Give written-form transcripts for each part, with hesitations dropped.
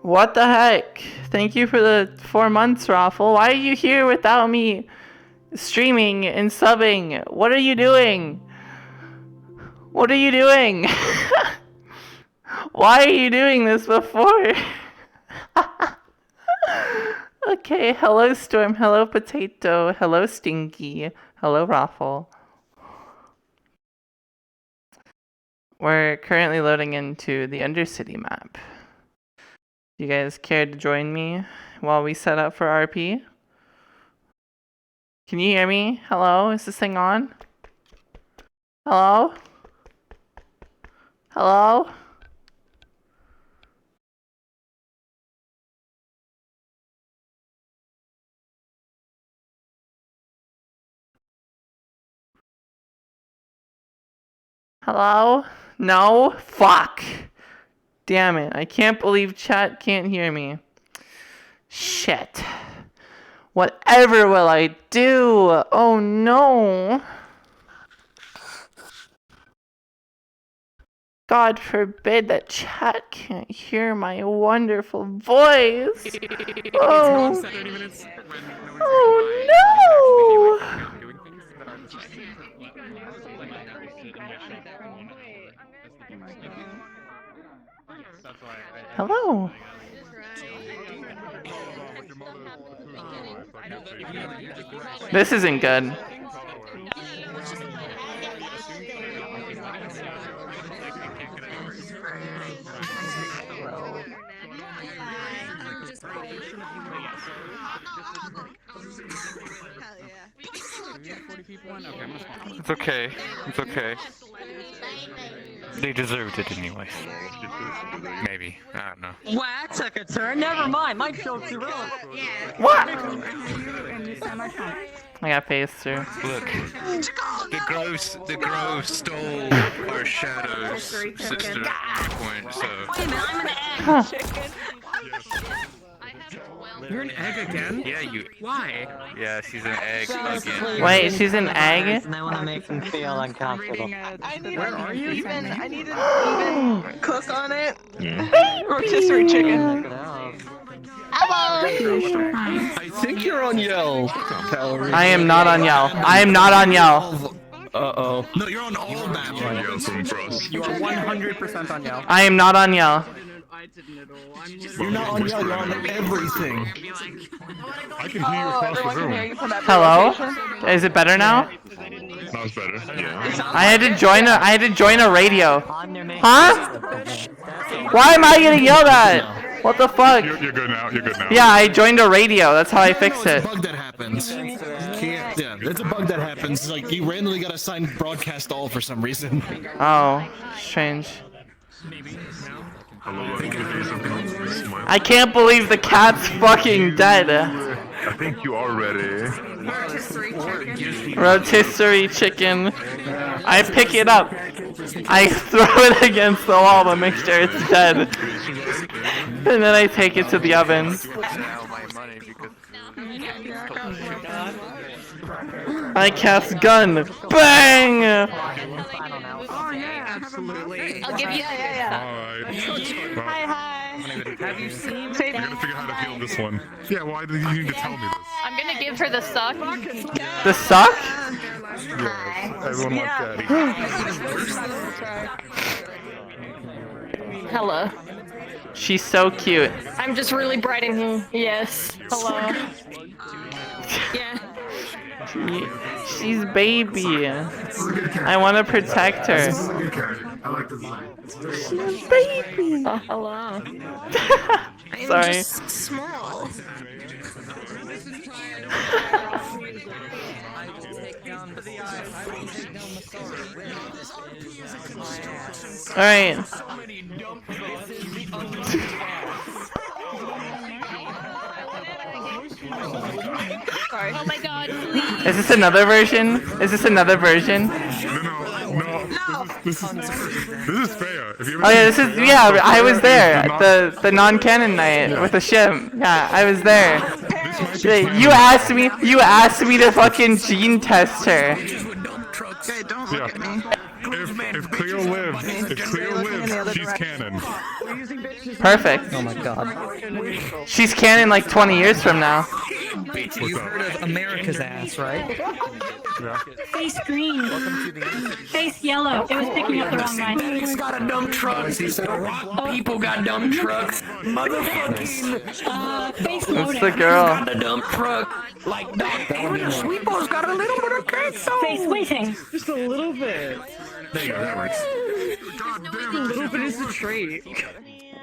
What the heck? Thank you for the 4 months, Raffle. Why are you here without me streaming and subbing? What are you doing? What are you doing? Why are you doing this before? Okay, hello Storm, hello Potato, hello Stinky, hello Raffle. We're currently loading into the Undercity map. You guys care to join me while we set up for RP? Can you hear me? Hello? Is this thing on? Hello? Hello? Hello? No? Fuck! Damn it, I can't believe chat can't hear me. Shit. Whatever will I do? Oh no! God forbid that chat can't hear my wonderful voice. Oh, oh no! Hello. This isn't good. It's okay. It's okay. They deserved it anyways. Maybe. I don't know. Well, that took a turn. Never mind. My joke's irrelevant. What? I got phased through. Look. The Grove stole our Shadow's sister at one point, so... Wait a minute, I'm an egg chicken. You're an egg again? Yeah, you... Why? Yeah, she's an egg again. Wait, she's an egg? And I want to make them feel uncomfortable. Where are you? I need to even cook on it. Rotisserie chicken. Hello. I think you're on Yell, Calorie. I am not on Yell. I am not on Yell. Uh-oh. No, you're on all maps on Yell from Frost. You are 100% on Yell. I am not on Yell. You're not on Yell, you're on everything. I can hear you across the room. Hello? Is it better now? Sounds better. Yeah. I had to join a radio. Huh? Why am I getting yelled at? What the fuck? You're good now. You're good now. Yeah, I joined a radio. That's how I fixed it. It's a bug that happens. Yeah, it's a bug that happens. It's like you randomly got assigned broadcast all for some reason. Oh, strange. I can't believe the cat's fucking dead. I think you are ready. Rotisserie chicken. I pick it up. I throw it against the wall to make sure it's dead. And then I take it to the oven. I cast gun. Bang! Oh yeah, absolutely. I'll give you. Alright. Hi. Have you seen? I gotta figure out how to feel this one. Yeah, why did you need to tell me this? I'm gonna give her the suck. The suck? Yes, everyone wants daddy. Hello. She's so cute. I'm just really bright in here. Yes. Hello. Yeah. She's baby. I want to protect her. She's baby. Oh, hello. Sorry. Just small. Alright. Oh my god, please. Is this another version? Is this another version? No. This is fair. If you Oh yeah, this is, yeah, I was there. The non-canon night with the ship. Yeah, I was there. You asked me to fucking gene test her. Okay, don't look at me. If Cleo lives, she's canon. Perfect. Oh my god. She's canon like 20 years from now. You've heard of America's ass, right? Face green. Face yellow. It was picking up the wrong line. It's got a dump truck. People got dump trucks. Motherfucking. Face That's loading. the girl. Got a dump truck. Like Dr. Sweepo's got a little bit of queso. Face waiting. Just a little bit. There you go, that works. A little bit is a trait.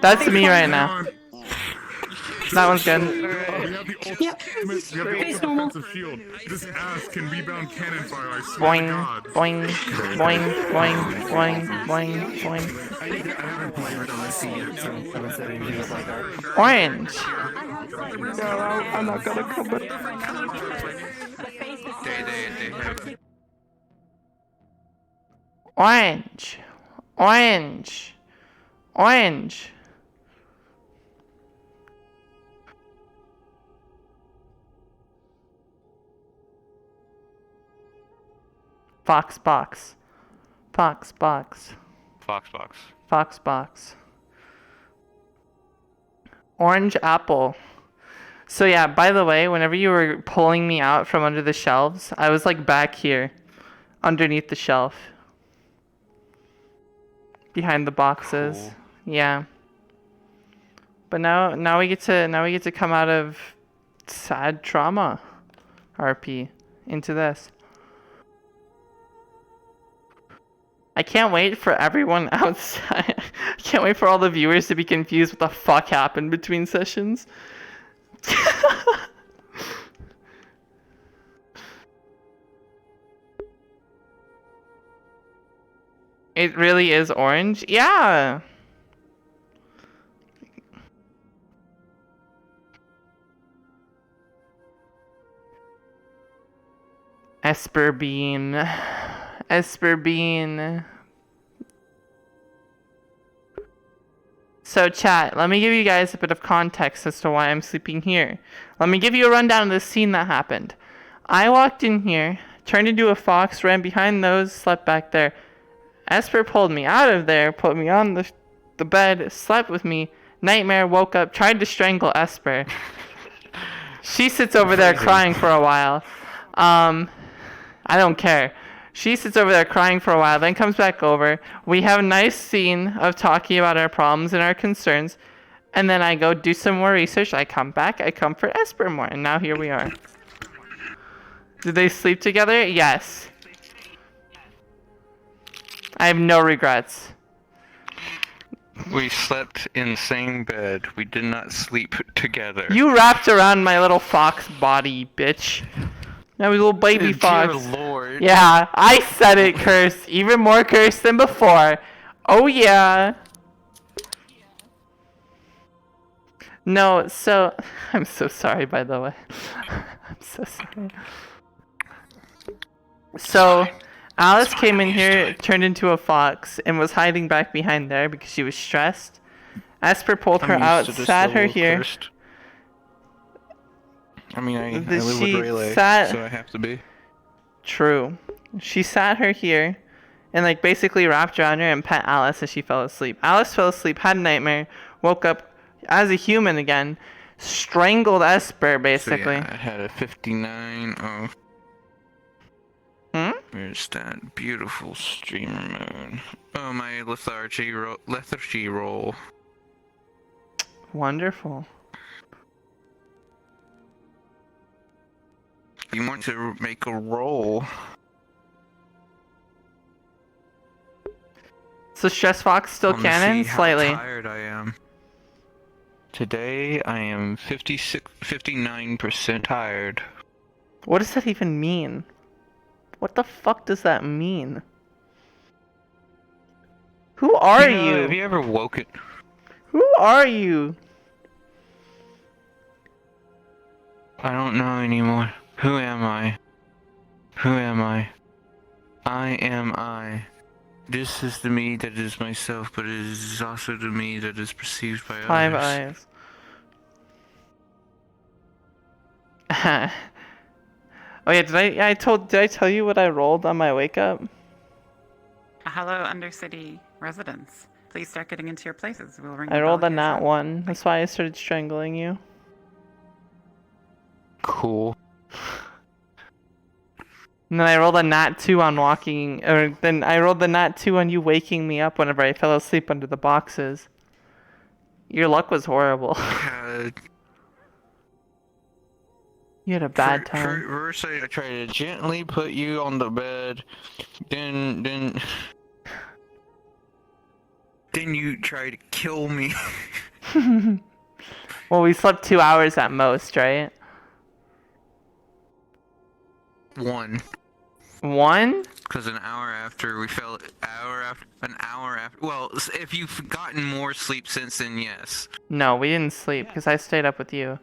That's me right now. That one's good. We have the Yep. Face normal. offensive shield. This ass can rebound cannon fire, I swear to Boing, God. boing, boing, boing, boing, boing, boing. Orange. I'm not gonna come with. Orange. Orange. Orange. Fox box. Fox box. Foxbox. Fox box. Orange apple. So yeah, by the way, whenever you were pulling me out from under the shelves, I was like back here, underneath the shelf. Behind the boxes. Cool. Yeah. But now we get to come out of sad trauma RP into this. I can't wait for everyone outside. I can't wait for all the viewers to be confused what the fuck happened between sessions. It really is orange? Yeah. Esper Bean. Esper Bean. So chat, let me give you guys a bit of context as to why I'm sleeping here. Let me give you a rundown of the scene that happened. I walked in here, turned into a fox, ran behind those, slept back there. Esper pulled me out of there, put me on the bed, slept with me. Nightmare woke up, tried to strangle Esper. She sits over there crying for a while. I don't care. She sits over there crying for a while, then comes back over. We have a nice scene of talking about our problems and our concerns. And then I go do some more research. I come back. I comfort Esper more. And now here we are. Did they sleep together? Yes. I have no regrets. We slept in the same bed. We did not sleep together. You wrapped around my little fox body, bitch. That was a little baby fox. Dear Lord. Yeah, I said it, cursed. Even more cursed than before. Oh yeah. No, so I'm so sorry, by the way. I'm so sorry. So Alice came in here, turned into a fox, and was hiding back behind there because she was stressed. Esper pulled her out, sat her here. Cursed. I mean, I live with She Relay, sat- so I have to be. True. She sat her here and like basically wrapped around her and pet Alice as she fell asleep. Alice fell asleep, had a nightmare, woke up as a human again, strangled Esper basically. So yeah, I had a 59. Oh. Where's that beautiful streamer moon? Oh, my lethargy roll. Wonderful. You want to make a roll? So Stress Fox still Wanna canon? see how Slightly. tired I am. Today I am 59% tired. What does that even mean? What the fuck does that mean? Who are you? Have you ever woken? Who are you? I don't know anymore. Who am I? Who am I? I am I. This is the me that is myself, but it is also the me that is perceived by 5 others. eyes. Oh yeah, did I tell you what I rolled on my wake up? Hello, Undercity residents. Please start getting into your places. We'll ring I the rolled bell a here nat soon. 1. That's why I started strangling you. Cool. And then I rolled a nat 2 on walking, or then I rolled the nat 2 on you waking me up whenever I fell asleep under the boxes. Your luck was horrible. You had a bad time. First, I tried to gently put you on the bed, then you try to kill me. Well, we slept 2 hours at most, right? 1. 1? Because an hour after, well, if you've gotten more sleep since then, yes. No, we didn't sleep because I stayed up with you.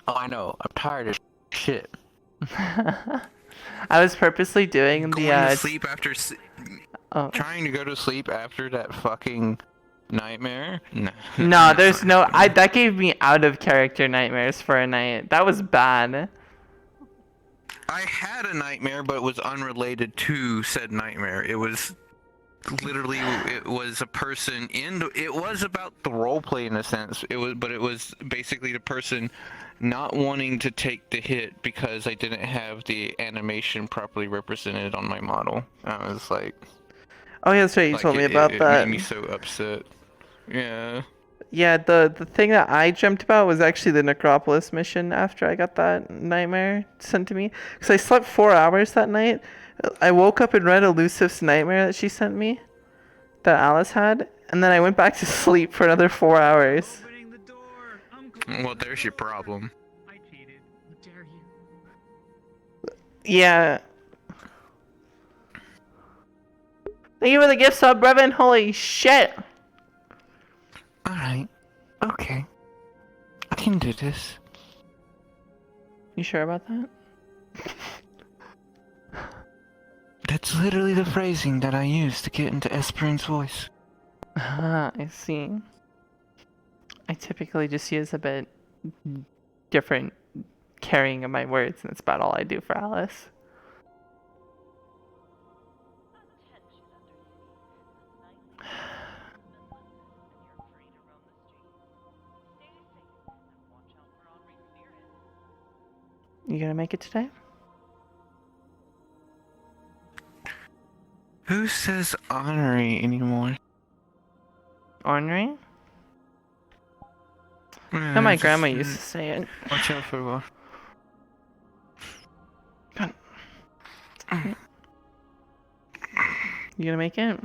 Oh, I know. I'm tired of shit. I was purposely doing Going the to sleep after oh. trying to go to sleep after that fucking nightmare. No. No, there's no. That gave me out of character nightmares for a night. That was bad. I had a nightmare, but it was unrelated to said nightmare. It was literally, it was a person it was about the roleplay in a sense. It was basically the person not wanting to take the hit because I didn't have the animation properly represented on my model. I was like, oh yeah, that's right. You told me about that. It made me so upset. Yeah. Yeah, the thing that I dreamt about was actually the Necropolis mission after I got that nightmare sent to me. Because I slept 4 hours that night. I woke up and read Elusive's nightmare that she sent me, that Alice had, and then I went back to sleep for another 4 hours. Well, there's your problem. I cheated. How dare you? Yeah. Thank you for the gift sub, Brevin. Holy shit. Alright. Okay. I can do this. You sure about that? That's literally the phrasing that I use to get into Esperine's voice. Ah, I see. I typically just use a bit different carrying of my words, and that's about all I do for Alice. You gonna make it today? Who says honorary anymore? Ornery? Yeah, No, my grandma used to say it. Watch out for a while. You gonna make it?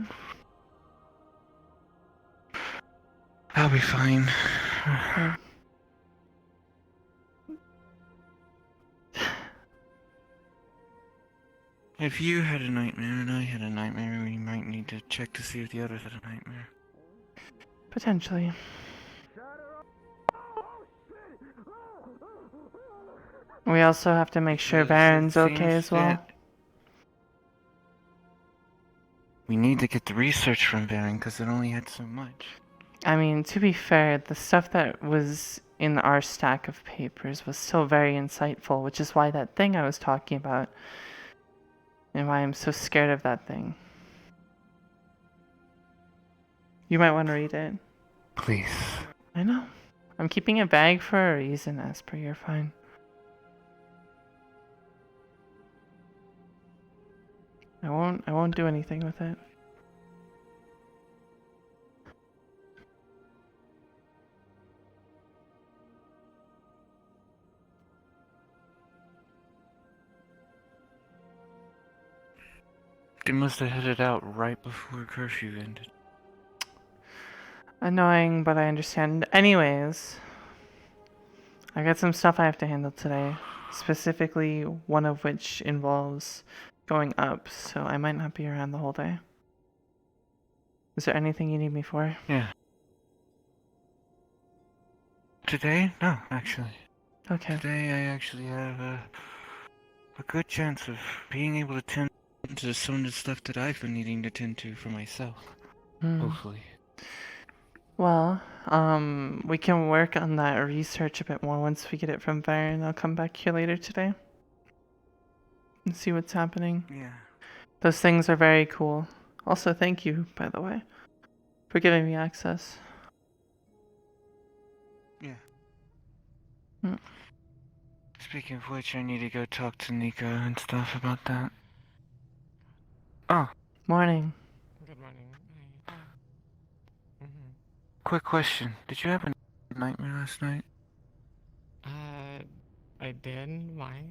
I'll be fine. Okay. If you had a nightmare and I had a nightmare, we might need to check to see if the others had a nightmare. Potentially. We also have to make sure Baron's okay as well. We need to get the research from Baron because it only had so much. I mean, to be fair, the stuff that was in our stack of papers was still very insightful, which is why that thing I was talking about, and why I'm so scared of that thing. You might want to read it. Please. I know. I'm keeping it vague for a reason, Esper. You're fine. I won't do anything with it. They must have headed out right before curfew ended. Annoying, but I understand. Anyways, I got some stuff I have to handle today. Specifically, one of which involves going up, so I might not be around the whole day. Is there anything you need me for? Yeah. Today? No, actually. Okay. Today I actually have a good chance of being able to tend to some of the stuff that I've been needing to tend to for myself. Hopefully. Well, we can work on that research a bit more once we get it from Baron. I'll come back here later today and see what's happening. Yeah. Those things are very cool. Also, thank you, by the way, for giving me access. Yeah. Hmm. Speaking of which, I need to go talk to Nico and stuff about that. Oh, Morning. Good morning. quick question. Did you have a nightmare last night? I did. Why?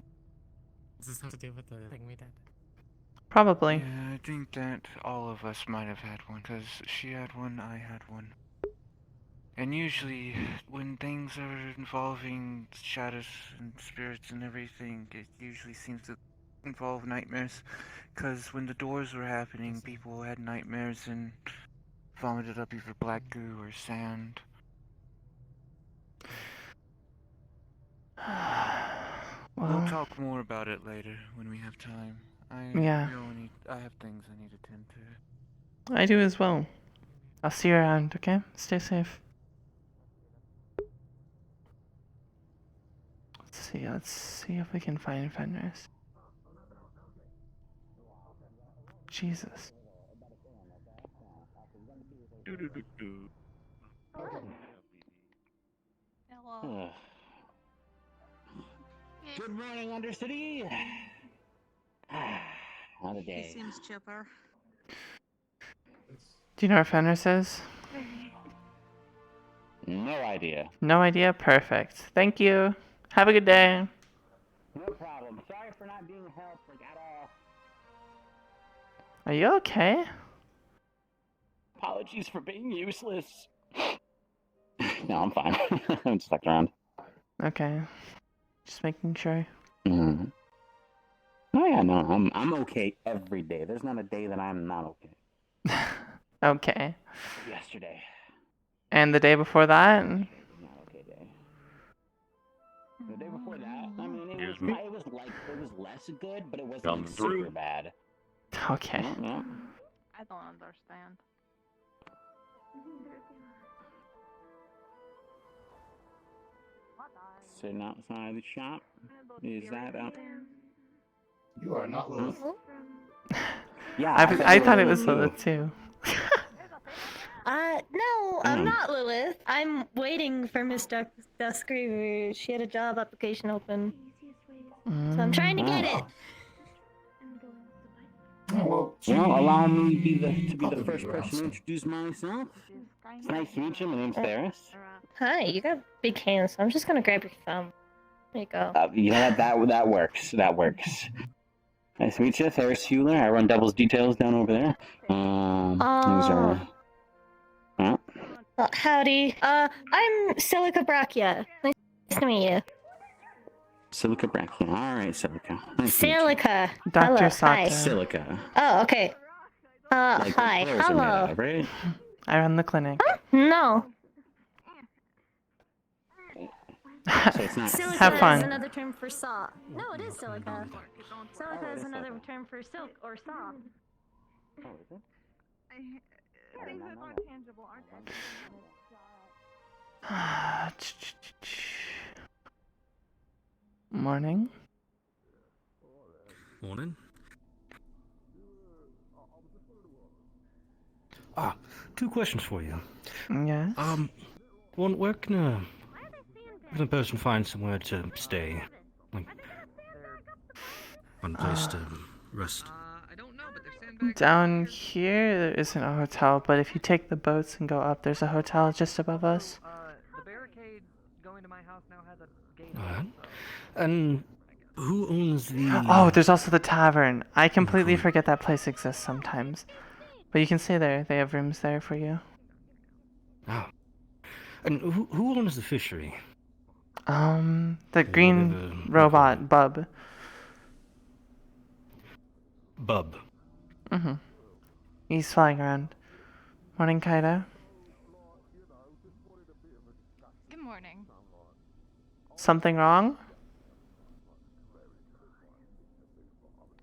Does this have to do with the thing we did? Probably. Yeah, I think that all of us might have had one, because she had one, I had one. And usually, when things are involving shadows and spirits and everything, it usually seems to involve nightmares. Because when the doors were happening, people had nightmares and vomited up either black goo or sand. We'll Well, talk more about it later when we have time. yeah. I have things I need to tend to. I do as well. I'll see you around, okay? Stay safe. Let's see if we can find Fenris. Jesus. Hello. Good morning, Undercity. Another day. He seems chipper. Do you know where Fenris is? No idea. No idea? Perfect. Thank you. Have a good day. No problem. Sorry for not being help at all. Are you okay? Apologies for being useless. No, I'm fine. I'm just fucking around. Okay. Just making sure. Mm-hmm. Oh yeah, no, I'm okay every day. There's not a day that I'm not okay. Okay. Yesterday. And the day before that? Not okay day. The day before that, I mean, it was less good, but it wasn't like, super bad. Okay. Yeah. I don't understand. Sitting outside the shop. Is that out? You are not Lilith. Yeah, I thought it was Lilith too. No, I'm not Lilith. I'm waiting for Miss Duskreaver. She had a job application open. So I'm trying to get it. Oh, well, allow me to be the first person to introduce myself. It's nice to meet you. My name's Ferris. Hi, you got big hands, so I'm just gonna grab your thumb. There you go. You know what? That works. That works. Nice to meet you, Ferris Hewler. I run Devil's Details down over there. These are... Howdy. I'm Silica Brachia. Nice to meet you. Silica Brachia. Alright, Silica. Nice Silica. Dr. Hello. Sato. Hi. Silica. Oh, okay. Hi. Hello. Head, right? I run the clinic. No. So it's not... Silica Have fun. is another term for saw. No, it is silica. Silica is another term for silk or saw. Oh, is it? Things that aren't tangible aren't Morning. Morning. Ah, 2 questions for you. Yes. One, where can a person find somewhere to stay? Like, one place to rest. Down here, there isn't a hotel, but if you take the boats and go up, there's a hotel just above us. The barricade going to my house now has a gate. Alright. And who owns the... Oh, there's also the tavern. I completely forget that place exists sometimes. But you can stay there. They have rooms there for you. Oh. And who owns the fishery? The green robot, Bub. Bub. Mm-hmm. He's flying around. Morning, Kaido. Good morning. Something wrong?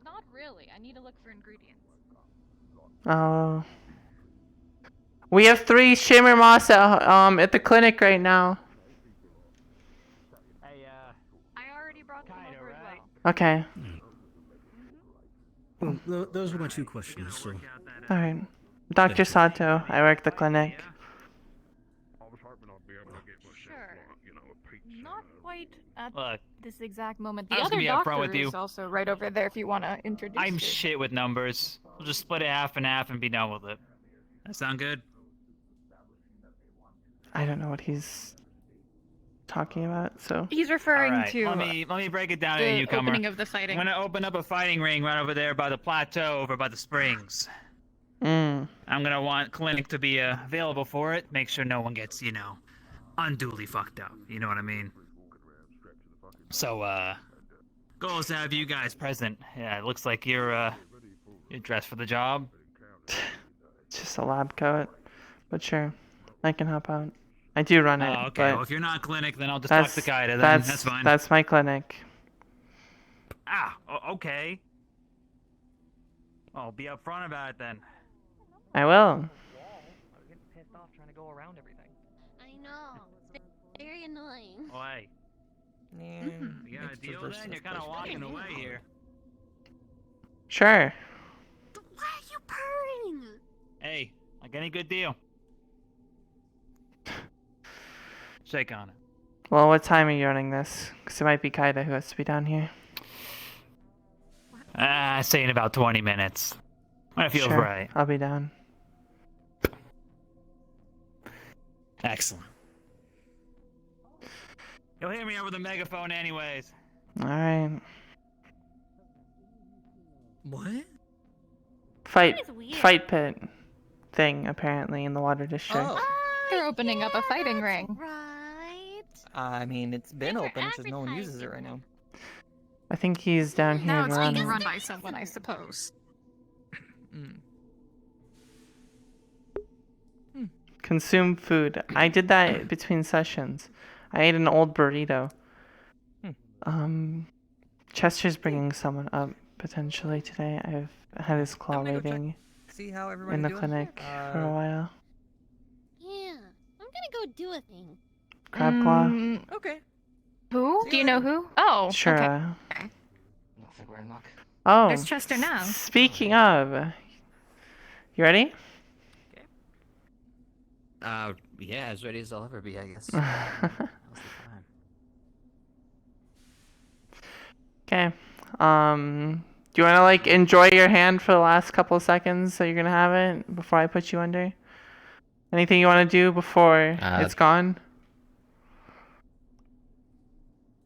Not really. I need to look for ingredients. Oh. We have 3 shimmer moss at the clinic right now. Hey, I already brought them over as well. Okay. Well, those were my 2 questions. So. All right. Dr. Sato, I work the clinic. Sure. Not quite at Look, this exact moment. I The was other gonna be upfront doctor with you. is also right over there if you want to introduce I'm her. shit with numbers. We'll just split it half and half and be done with it. That sound good? I don't know what he's talking about, so. He's referring Alright, to let me break it down to the you, newcomer. opening of the fighting. I'm gonna open up a fighting ring right over there by the plateau, over by the springs. Mm. I'm gonna want clinic to be available for it. Make sure no one gets, unduly fucked up. You know what I mean? So, goal is to have you guys present. Yeah, it looks like you're dressed for the job. It's just a lab coat, but sure, I can help out. I do run it. Oh, okay. But Well, if you're not clinic, then I'll just talk to Kaida. Then that's fine. That's my clinic. Okay. I'll be upfront about it then. I will. I was getting pissed off trying to go around everything. I know. It's very annoying. Oh, hey. Yeah. You got a deal then? You're kind of walking away here. Sure. Why are you purring? Hey, like any good deal. Shake on it. Well, what time are you running this? Because it might be Kaida who has to be down here. Say in about 20 minutes. That feels Sure, right. I'll be down. Excellent. You'll hear me over the megaphone anyways. Alright. What? Fight pit thing, apparently, in the water district. They're opening up a fighting ring. Right. I mean, it's been open, it's just no one uses it right now. I think he's down here Now it's being running. run by someone, I suppose. Consume food. I did that between sessions. I ate an old burrito. Chester's bringing someone up potentially today. I've had his claw waiting See how everybody's in the doing? clinic for a while. Yeah, I'm gonna go do a thing. Crab claw. Okay. Who? Do you know who? Oh, Sure. okay. Looks like we're in luck. Oh. There's Chester now. Speaking of, you ready? Yeah, as ready as I'll ever be, I guess. Okay. Do you want to like enjoy your hand for the last couple of seconds so you're gonna have it before I put you under? Anything you want to do before it's gone?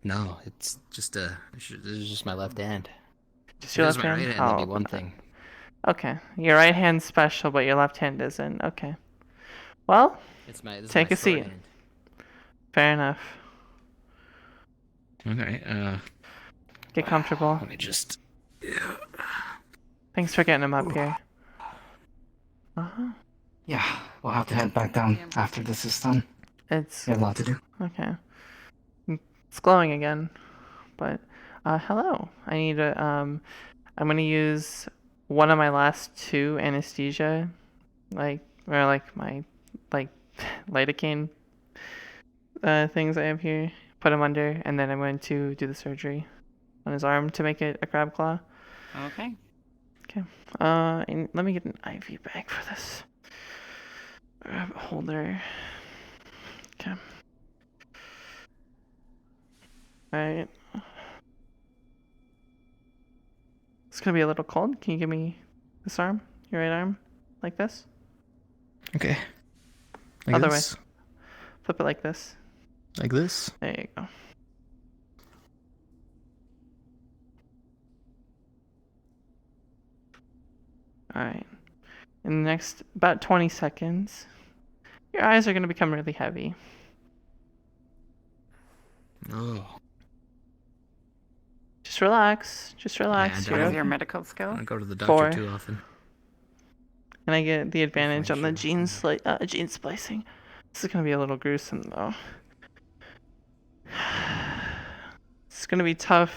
No, it's just this is just my left hand. Just your left hand? Right hand, that'd be one thing. Okay. Your right hand's special, but your left hand isn't. Okay. Well, This is take my a seat. shorthand. Fair enough. Okay. Get comfortable. Let me just. Thanks for getting him up here. Yeah, we'll have to head back down after this is done. It's We have a lot to do. okay. It's glowing again, but hello. I need a I'm gonna use one of my last 2 anesthesia, my lidocaine things I have here. Put him under, and then I'm going to do the surgery on his arm to make it a crab claw. Okay. Okay. And let me get an IV bag for this. Holder. Okay. Alright. It's gonna be a little cold. Can you give me this arm? Your right arm? Like this? Okay. Other this? way. Flip it like this. Like this? There you go. Alright. In the next about 20 seconds, your eyes are going to become really heavy. Oh. Just relax. Just relax. Yeah, What You're is your okay. medical I skill? don't go to the doctor 4. too often. And I get the advantage on the fine, gene splicing. This is going to be a little gruesome though. It's going to be tough.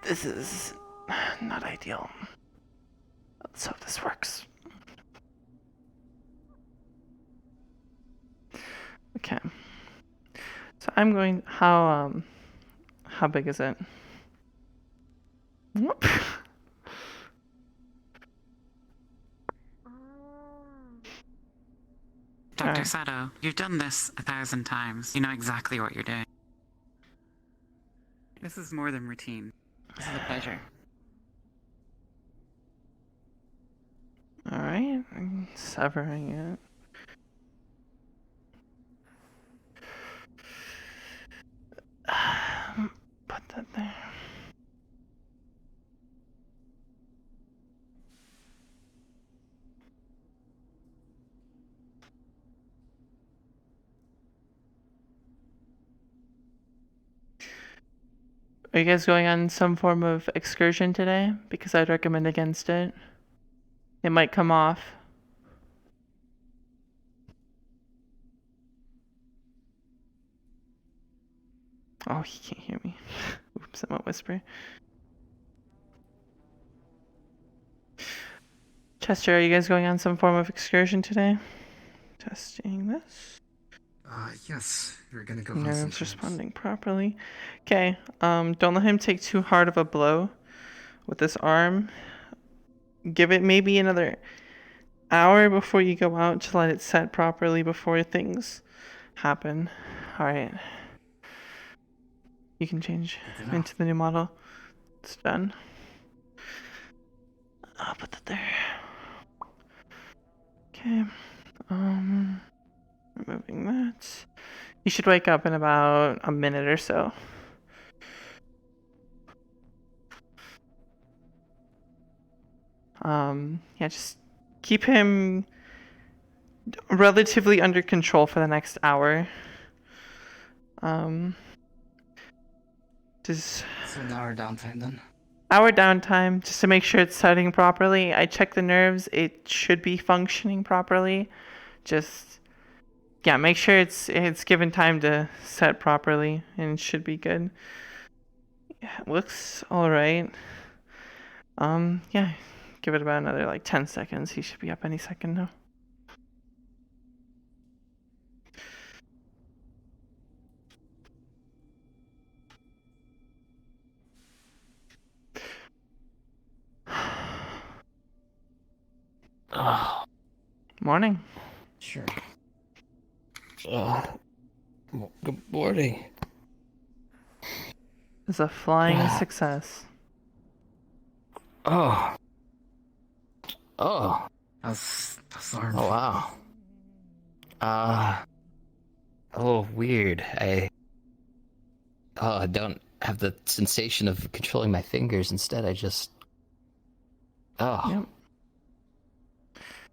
This is not ideal. Let's hope this works. Okay. So I'm going, how big is it? Whoop. Dr. Alright. Sato, you've done this 1,000 times. You know exactly what you're doing. This is more than routine. This is a pleasure. Alright, severing it. Put that there. Are you guys going on some form of excursion today? Because I'd recommend against it. It might come off. Oh, he can't hear me. Oops, I'm a whisper. Chester, are you guys going on some form of excursion today? Testing this. Yes. We're gonna go. Nerves responding properly. Okay, don't let him take too hard of a blow with this arm. Give it maybe another hour before you go out to let it set properly before things happen. Alright. You can change into the new model. It's done. I'll put that there. Okay. Removing that. You should wake up in about a minute or so. Yeah, just keep him relatively under control for the next hour. Just So an hour downtime then. hour downtime just to make sure it's setting properly. I checked the nerves. It should be functioning properly. Just yeah, make sure it's given time to set properly and it should be good. Yeah, it looks all right. Yeah, give it about another like 10 seconds. He should be up any second now. Morning. Sure. Good morning. It's a flying success. Oh. How's arm? Oh wow. Oh weird. I don't have the sensation of controlling my fingers. Instead, I just. Oh. Yep.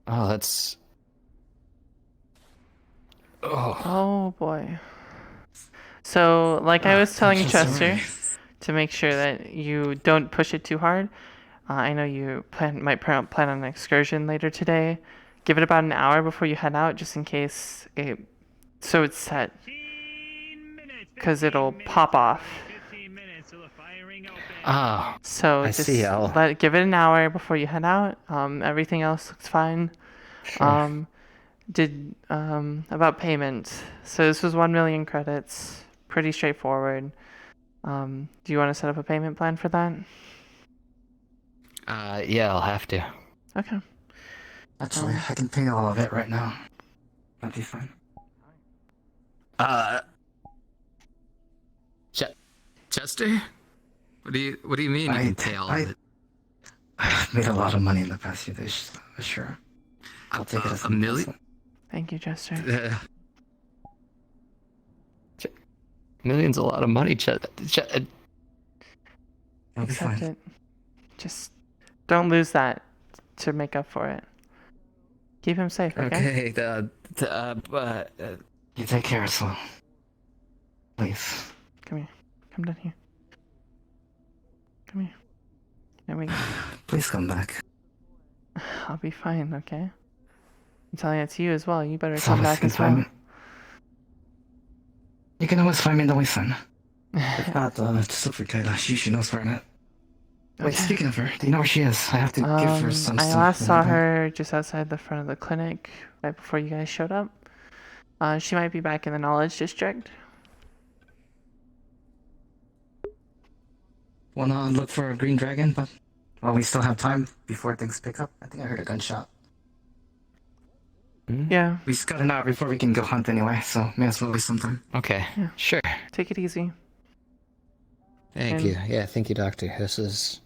Oh, that's. Oh boy. So, like I was telling Chester, to make sure that you don't push it too hard. I know you might plan on an excursion later today. Give it about an hour before you head out, just in case so it's set. Because it'll pop off. Oh. So I just see. give it an hour before you head out. Everything else looks fine. Sure. About payment. So this was 1 million credits. Pretty straightforward. Do you want to set up a payment plan for that? Yeah, I'll have to. Okay. Actually, I can pay all of it right now. That'd be fine. Chester? What do you mean you can pay all of it? I've made a lot of money in the past few days, sure. I'll take it as a million? Thank you, Chester. Million's a lot of money, Accept it. Just don't lose that to make up for it. Keep him safe, okay? Okay, you take care as well. Please. Come here. Come down here. Come here. There we go. Please come back. I'll be fine, okay? I'm telling it to you as well. You better come back as well. You can always find me in the wasteland. If not, just look for Kayla. She knows where I'm at. Wait, speaking of her, do you know where she is? I have to give her some I stuff. last saw her just outside the front of the clinic right before you guys showed up. She might be back in the Knowledge District. Wanna look for a green dragon, but while we still have time before things pick up? I think I heard a gunshot. Yeah. We just got an hour before we can go hunt anyway, so may as well waste some time. Okay. Yeah. Sure. Take it easy. Thank And- you. Yeah, thank you, Doctor. This is.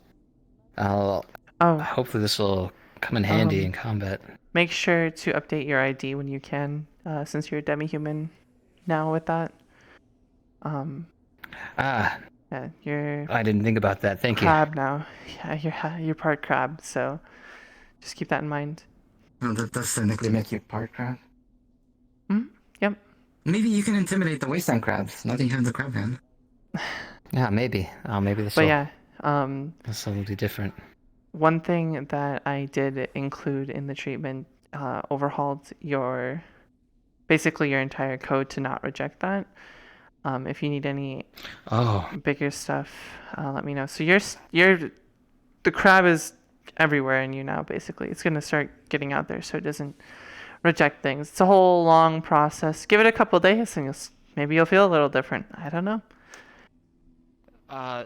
I'll. Oh. Hopefully, this will come in handy in combat. Make sure to update your ID when you can, since you're a demi-human now with that. Ah. Yeah, you're. I didn't think about that. Thank you. Crab now. Yeah, you're part crab, so just keep that in mind. Well, that does technically make you part crab. Yep. Maybe you can intimidate the wasteland crabs. Now that you have the crab hand. Yeah, maybe. Maybe this But will. yeah, This will be different. one thing that I did include in the treatment overhauled basically your entire code to not reject that. If you need any bigger stuff, let me know. So the crab is everywhere in you now. Basically, it's gonna start getting out there, so it doesn't reject things. It's a whole long process. Give it a couple days, and maybe you'll feel a little different. I don't know.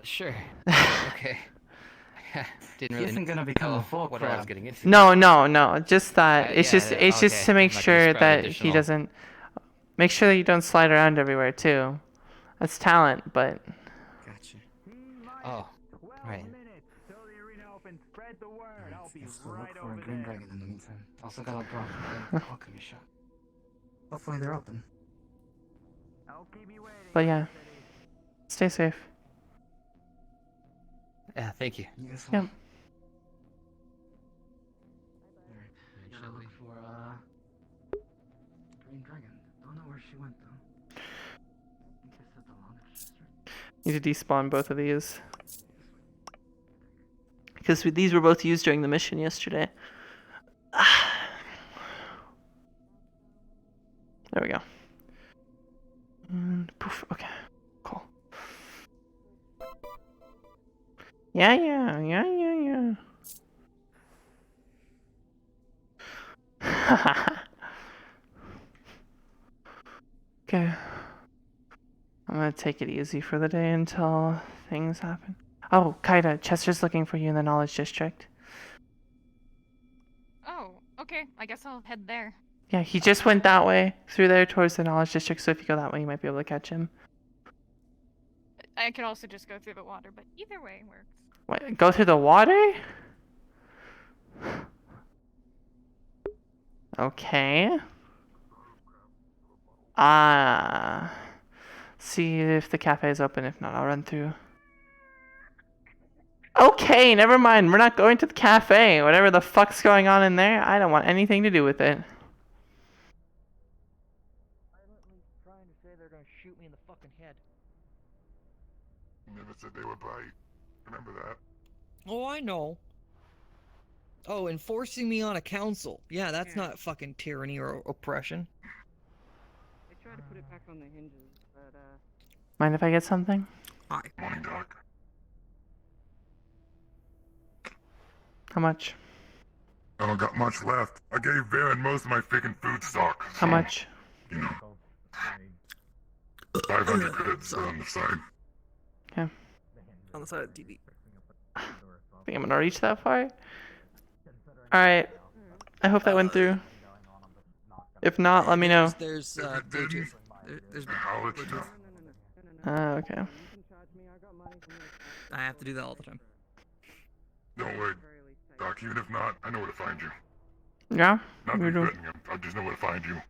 Sure. Okay. Didn't He really isn't gonna become a full what I was crab. getting into. No. Just that. It's just okay. to make I'm not gonna sure describe that additional- he doesn't. Make sure that you don't slide around everywhere too. That's talent, but. Gotcha. Oh. Right. Let's look for a green dragon in the meantime. Also got a alchemy shop. Hopefully they're open. But yeah. Stay safe. Yeah, thank you. You guys Yep. Alright, I gotta look for green dragon. Don't know where she went though. I guess that's a long district. Need to despawn both of these. Because these were both used during the mission yesterday. There we go. And poof. Okay. Cool. Yeah. Okay. I'm gonna take it easy for the day until things happen. Oh, Kaida, Chester's looking for you in the Knowledge District. Oh, okay. I guess I'll head there. Yeah, he just went that way, through there towards the Knowledge District, so if you go that way, you might be able to catch him. I could also just go through the water, but either way works. What, go through the water? Okay. See if the cafe is open. If not, I'll run through. Okay, never mind. We're not going to the cafe. Whatever the fuck's going on in there, I don't want anything to do with it. Trying to say they're gonna shoot me in the fucking head. Never said they would bite. Remember that? Oh, I know. Oh, and forcing me on a council. Yeah, that's not fucking tyranny or oppression. I tried to put it back on the hinges, but Mind if I get something? Hi. Morning, Doc. How much? I don't got much left. I gave Varen most of my freaking food stock. How much? You know. 500 credits on the side. Okay. on the side of the TV. Think I'm gonna reach that far? Alright. I hope that went through. If not, let me know. There's Bluetooth. There's Bluetooth. Okay. I have to do that all the time. Don't worry, Doc. Even if not, I know where to find you. Yeah? Not You do. threatening him. I just know where to find you.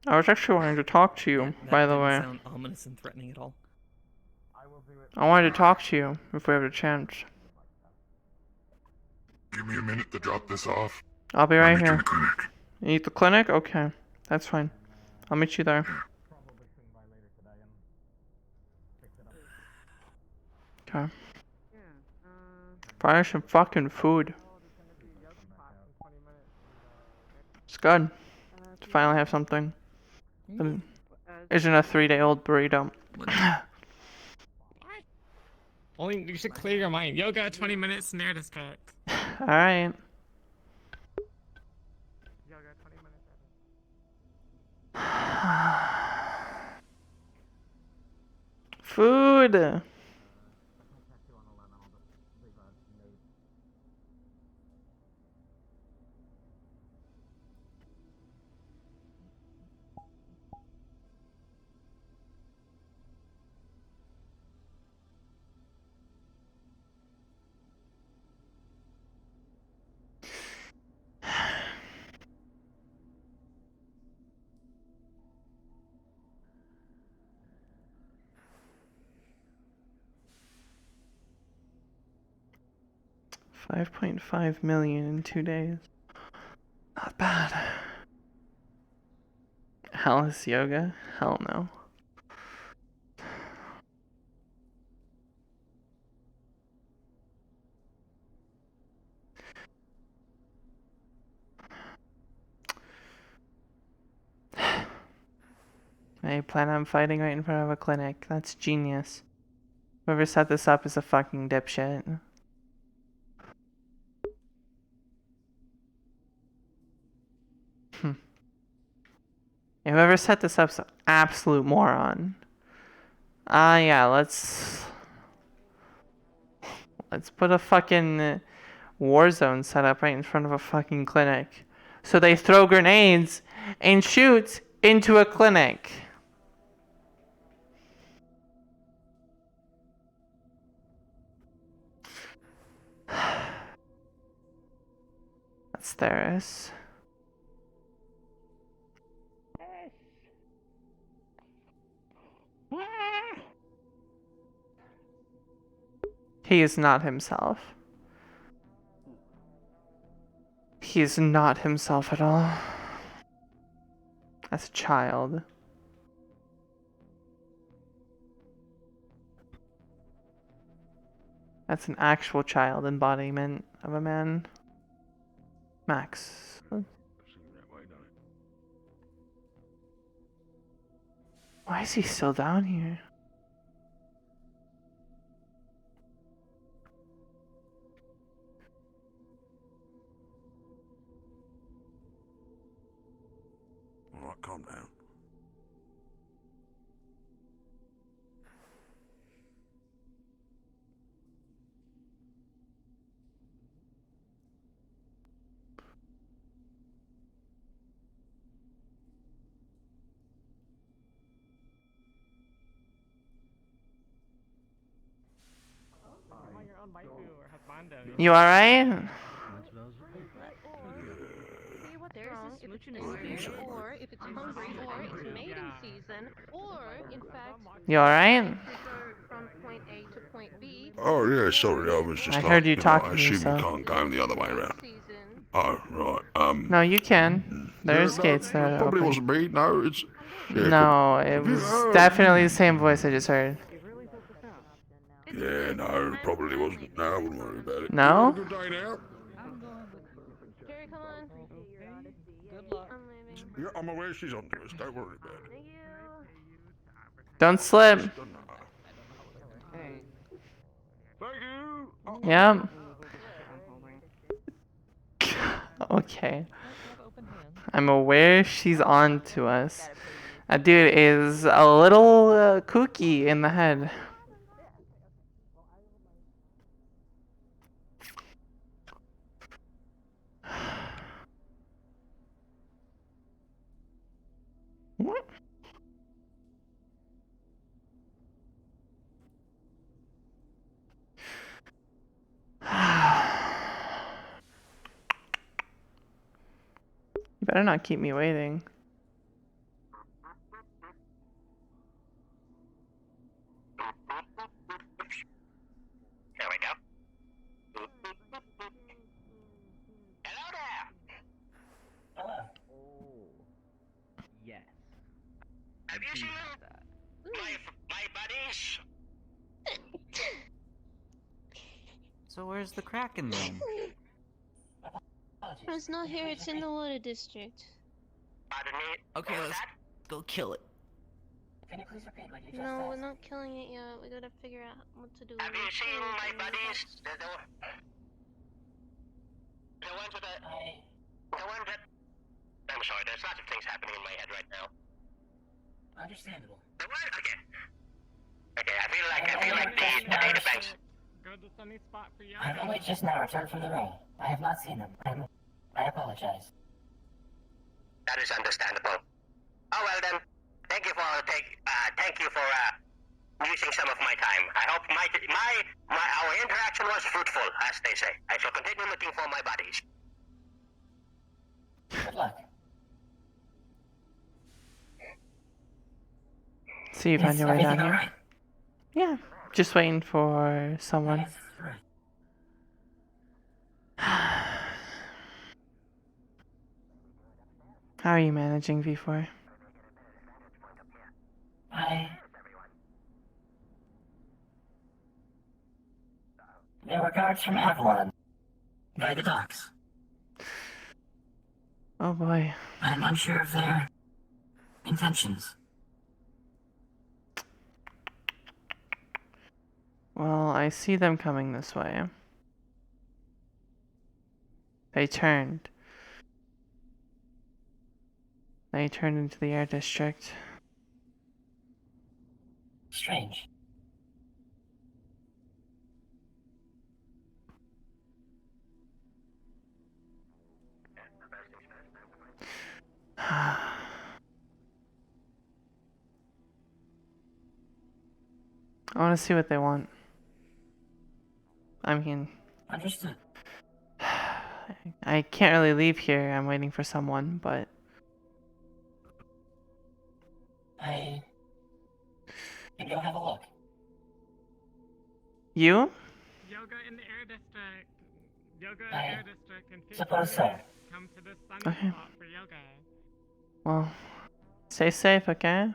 I was actually wanting to talk to you, by the way. Sound ominous and threatening at all. I wanted to talk to you if we have a chance. Give me a minute to drop this off. I'll be right meet you in here. the clinic. You eat the clinic? Okay. That's fine. I'll meet you there. Okay. Probably some fucking food. It's good. To finally have something. That isn't a 3-day-old burrito. Only you should clear your mind. Yoga, 20 minutes, snare distract. Alright. Food! 5.5 million in 2 days. Not bad. Alice yoga? Hell no. I plan on fighting right in front of a clinic. That's genius. Whoever set this up is a fucking dipshit. Whoever set this up's an absolute moron. Yeah, let's put a fucking war zone set up right in front of a fucking clinic. So they throw grenades and shoot into a clinic. That's Theris. He is not himself. He is not himself at all. As a child. That's an actual child embodiment of a man. Max. Why is he still down here? Alright, calm down. You alright? There's a smooch in his ear, or if it's hungry, or it's mating season, or in fact, You alright? from point A to point B. Oh, yeah, sorry, I was just I like, heard you know, talking I to assume you yourself. can't go the other way around. Oh, right, No, you can. There's gates that are probably open. wasn't me, no, it's... Yeah, No, it was definitely the same voice I just heard. Yeah, no, it probably wasn't. No, I wouldn't worry about it. No? Have a good day now. Jerry, come on. Good luck. I'm leaving. Yeah, I'm aware she's on to us, don't worry about it. Thank you. Don't slip. Thank you. Oh. Yeah. Okay. I'm aware she's on to us. That dude is a little kooky in the head. What? You better not keep me waiting. There we go. Hello there. Hello. Oh. Yes. Have you seen my buddies? So where's the Kraken then? It's not here, it's in the water district. Pardon me? Okay, let's go kill it. Can you please repeat what you just No, said? we're not killing it yet. We gotta figure out what to do. Have you seen my buddies? The ones with the ones that... I'm sorry, there's lots of things happening in my head right now. Understandable. The what? Okay. Okay, I feel like the data banks. Go to sunny spot for you. I've only just now returned from the ring. I have not seen them. I apologize. That is understandable. Oh well then. Thank you for using some of my time. I hope our interaction was fruitful, as they say. I shall continue looking for my buddies. Good luck. So you found your way down here? Right? Yeah. Just waiting for someone. How are you managing, V4? There were guards from Avalon by the docks. Oh boy. I'm unsure of their intentions. Well, I see them coming this way. They turned. They turned into the air district. Strange. I want to see what they want. I mean, Understood. I can't really leave here. I'm waiting for someone, but I can go have a look. you? Yoga in the air district. Yoga in the I air district. And suppose so. Come to this sunny Okay. spot for yoga. Well, stay safe, okay?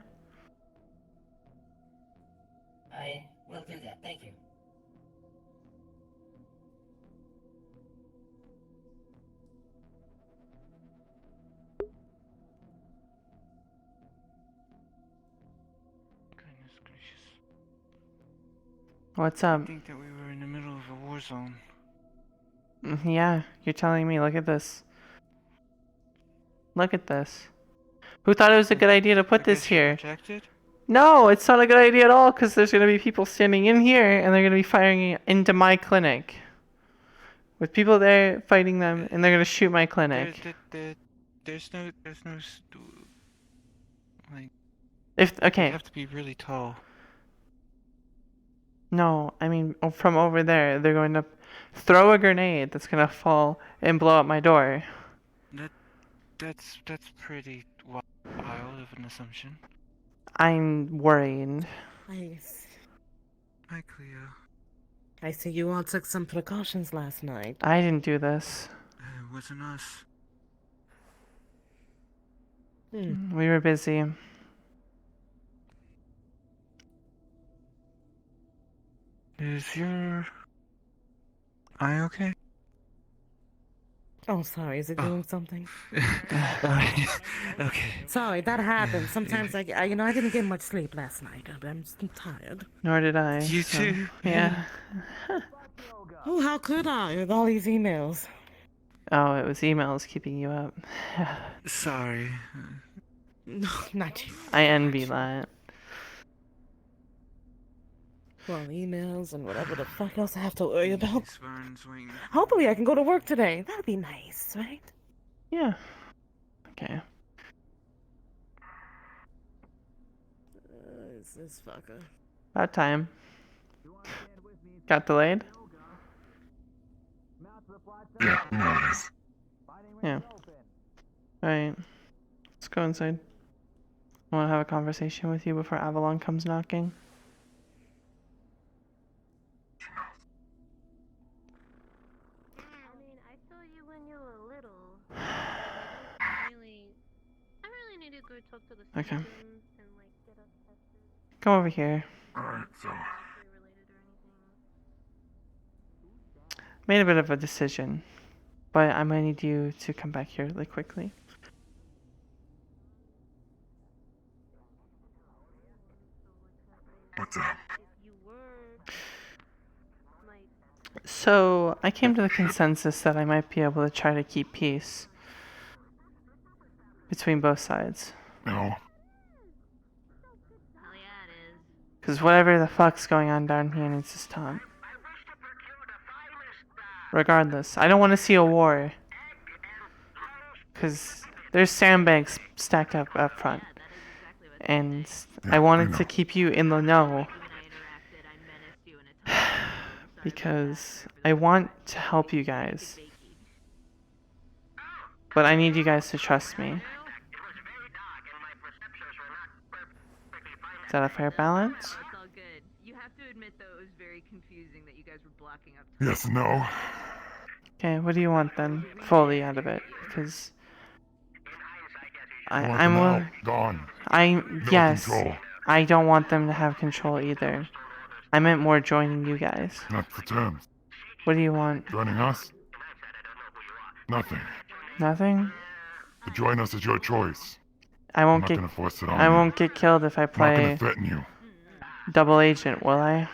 I will do that, thank you. Goodness gracious. What's I up? think that we were in the middle of a war zone. Yeah, you're telling me. Look at this. Look at this. Who thought it was a good idea to put this here? Protected? No, it's not a good idea at all, because there's going to be people standing in here, and they're going to be firing into my clinic. With people there fighting them, and they're going to shoot my clinic. There's no, like, Okay. you have to be really tall. No, I mean, from over there, they're going to throw a grenade that's going to fall and blow up my door. That's pretty wild of an assumption. I'm worried. Nice. Hi, Cleo. I see you all took some precautions last night. I didn't do this. It wasn't us. We were busy. Is your eye okay? Oh, sorry. Is it doing something? Okay. Sorry, that happens. Sometimes I didn't get much sleep last night. I'm tired. Nor did I. You so, too. Yeah. Oh, how could I with all these emails? Oh, it was emails keeping you up. Sorry. No, not you. I envy that. Well, emails and whatever the fuck else I have to worry about. Hopefully I can go to work today. That'd be nice, right? Yeah. Okay. Is this fucker? About time. Got delayed? Yeah, nice. Yeah. Alright. Let's go inside. I want to have a conversation with you before Avalon comes knocking. I saw you when you were little. I really need to go talk to the Okay. surgeons and get us tested. Come over here. Alright, so. Made a bit of a decision, but I'm gonna need you to come back here really quickly. What's up? So, I came to the consensus that I might be able to try to keep peace between both sides. No. Because whatever the fuck's going on down here needs to stop. Regardless, I don't want to see a war. Because there's sandbags stacked up front. And I wanted to keep you in the know. Because I want to help you guys. But I need you guys to trust me. Is that a fair balance? Yes, no. Okay, what do you want then? Fully out of it, because I want I'm them will. out, gone. No Yes. control. I don't want them to have control either. I meant more joining you guys. That's the terms. What do you want? Joining us? Nothing. Nothing? To join us is your choice. I won't I'm not get. gonna force it on I you. won't get killed if I I'm not gonna play threaten you. double agent, will I?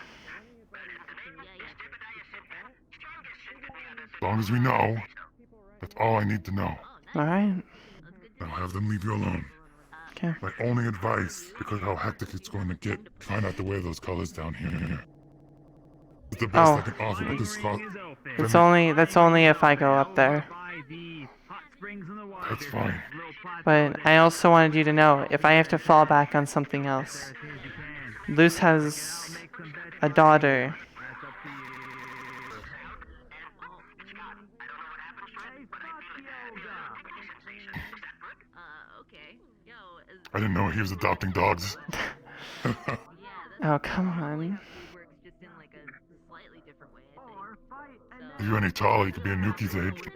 As long as we know, that's all I need to know. Alright. I'll have them leave you alone. Okay. My only advice, because how hectic it's going to get, try not to wear those colors down here. It's the best I can offer because That's only if I go up there. That's fine. But I also wanted you to know, if I have to fall back on something else. Luce has a daughter. I didn't know he was adopting dogs. Oh, come on. If you're any taller, you could be a Nuki's age.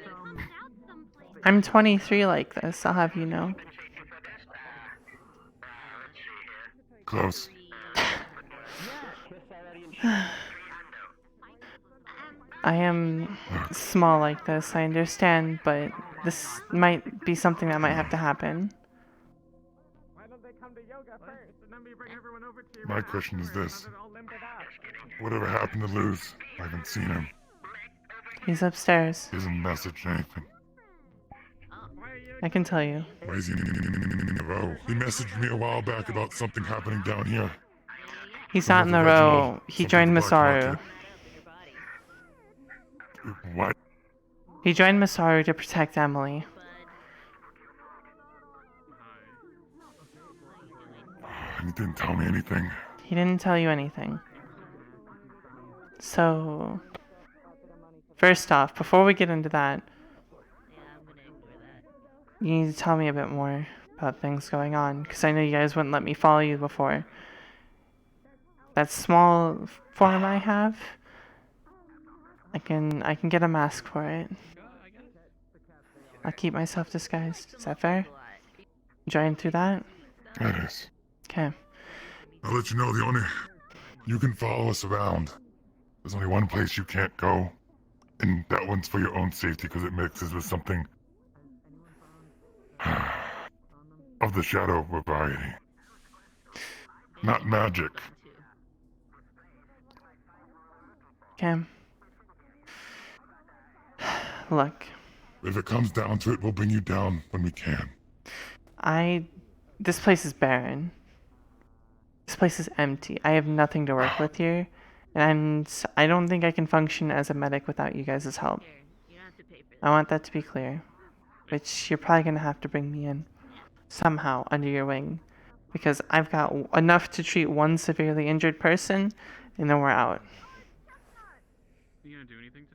I'm 23 like this, I'll have you know. Close. I am small like this, I understand, but this might be something that might have to happen. My question is this. Whatever happened to Luz? I haven't seen him. He's upstairs. He hasn't messaged anything. I can tell you. Why is he in a row? He messaged me a while back about something happening down here. He's not in the row. He joined Masaru. What? He joined Masaru to protect Emily. He didn't tell me anything. He didn't tell you anything. So, first off, before we get into that, you need to tell me a bit more about things going on, because I know you guys wouldn't let me follow you before. That small form I have, I can get a mask for it. I'll keep myself disguised. Is that fair? Join through that? It is. Okay. I'll let you know you can follow us around. There's only one place you can't go, and that one's for your own safety because it mixes with something of the shadow variety. Not magic. Okay. Look. If it comes down to it, we'll bring you down when we can. This place is barren. This place is empty. I have nothing to work with here. And I don't think I can function as a medic without you guys' help. I want that to be clear. Which you're probably going to have to bring me in. Somehow, under your wing. Because I've got enough to treat one severely injured person, and then we're out.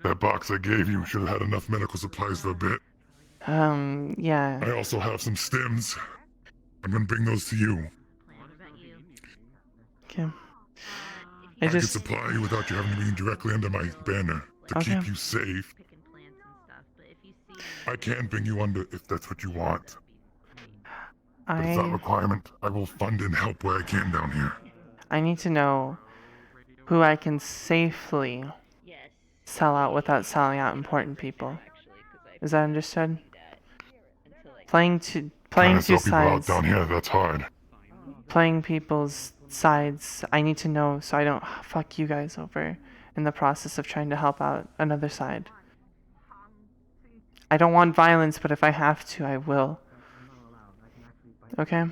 That box I gave you should have had enough medical supplies for a bit. Yeah. I also have some stims. I'm gonna bring those to you. Okay. I can supply you without you having to be directly under my banner to keep you safe. I can bring you under if that's what you want. But it's not a requirement. I will fund and help where I can down here. I need to know who I can safely sell out without selling out important people. Is that understood? Playing two sides. Out down here, that's hard. Playing people's sides, I need to know so I don't fuck you guys over in the process of trying to help out another side. I don't want violence, but if I have to, I will. Okay?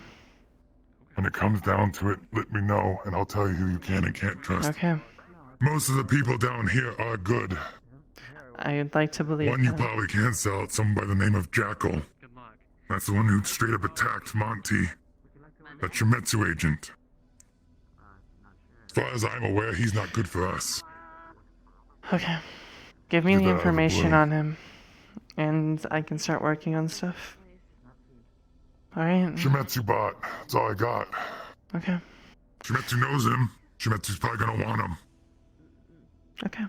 When it comes down to it, let me know, and I'll tell you who you can and can't trust. Okay. Most of the people down here are good. I'd like to believe One you probably can sell, it's someone by the name of Jackal. That's the one who straight up attacked Monty. That Shimetsu agent. As far as I'm aware, he's not good for us. Okay. Give me the information on him, and I can start working on stuff. Alright? Shimetsu bot. That's all I got. Okay. Shimetsu knows him. Shimetsu's probably gonna want him. Okay.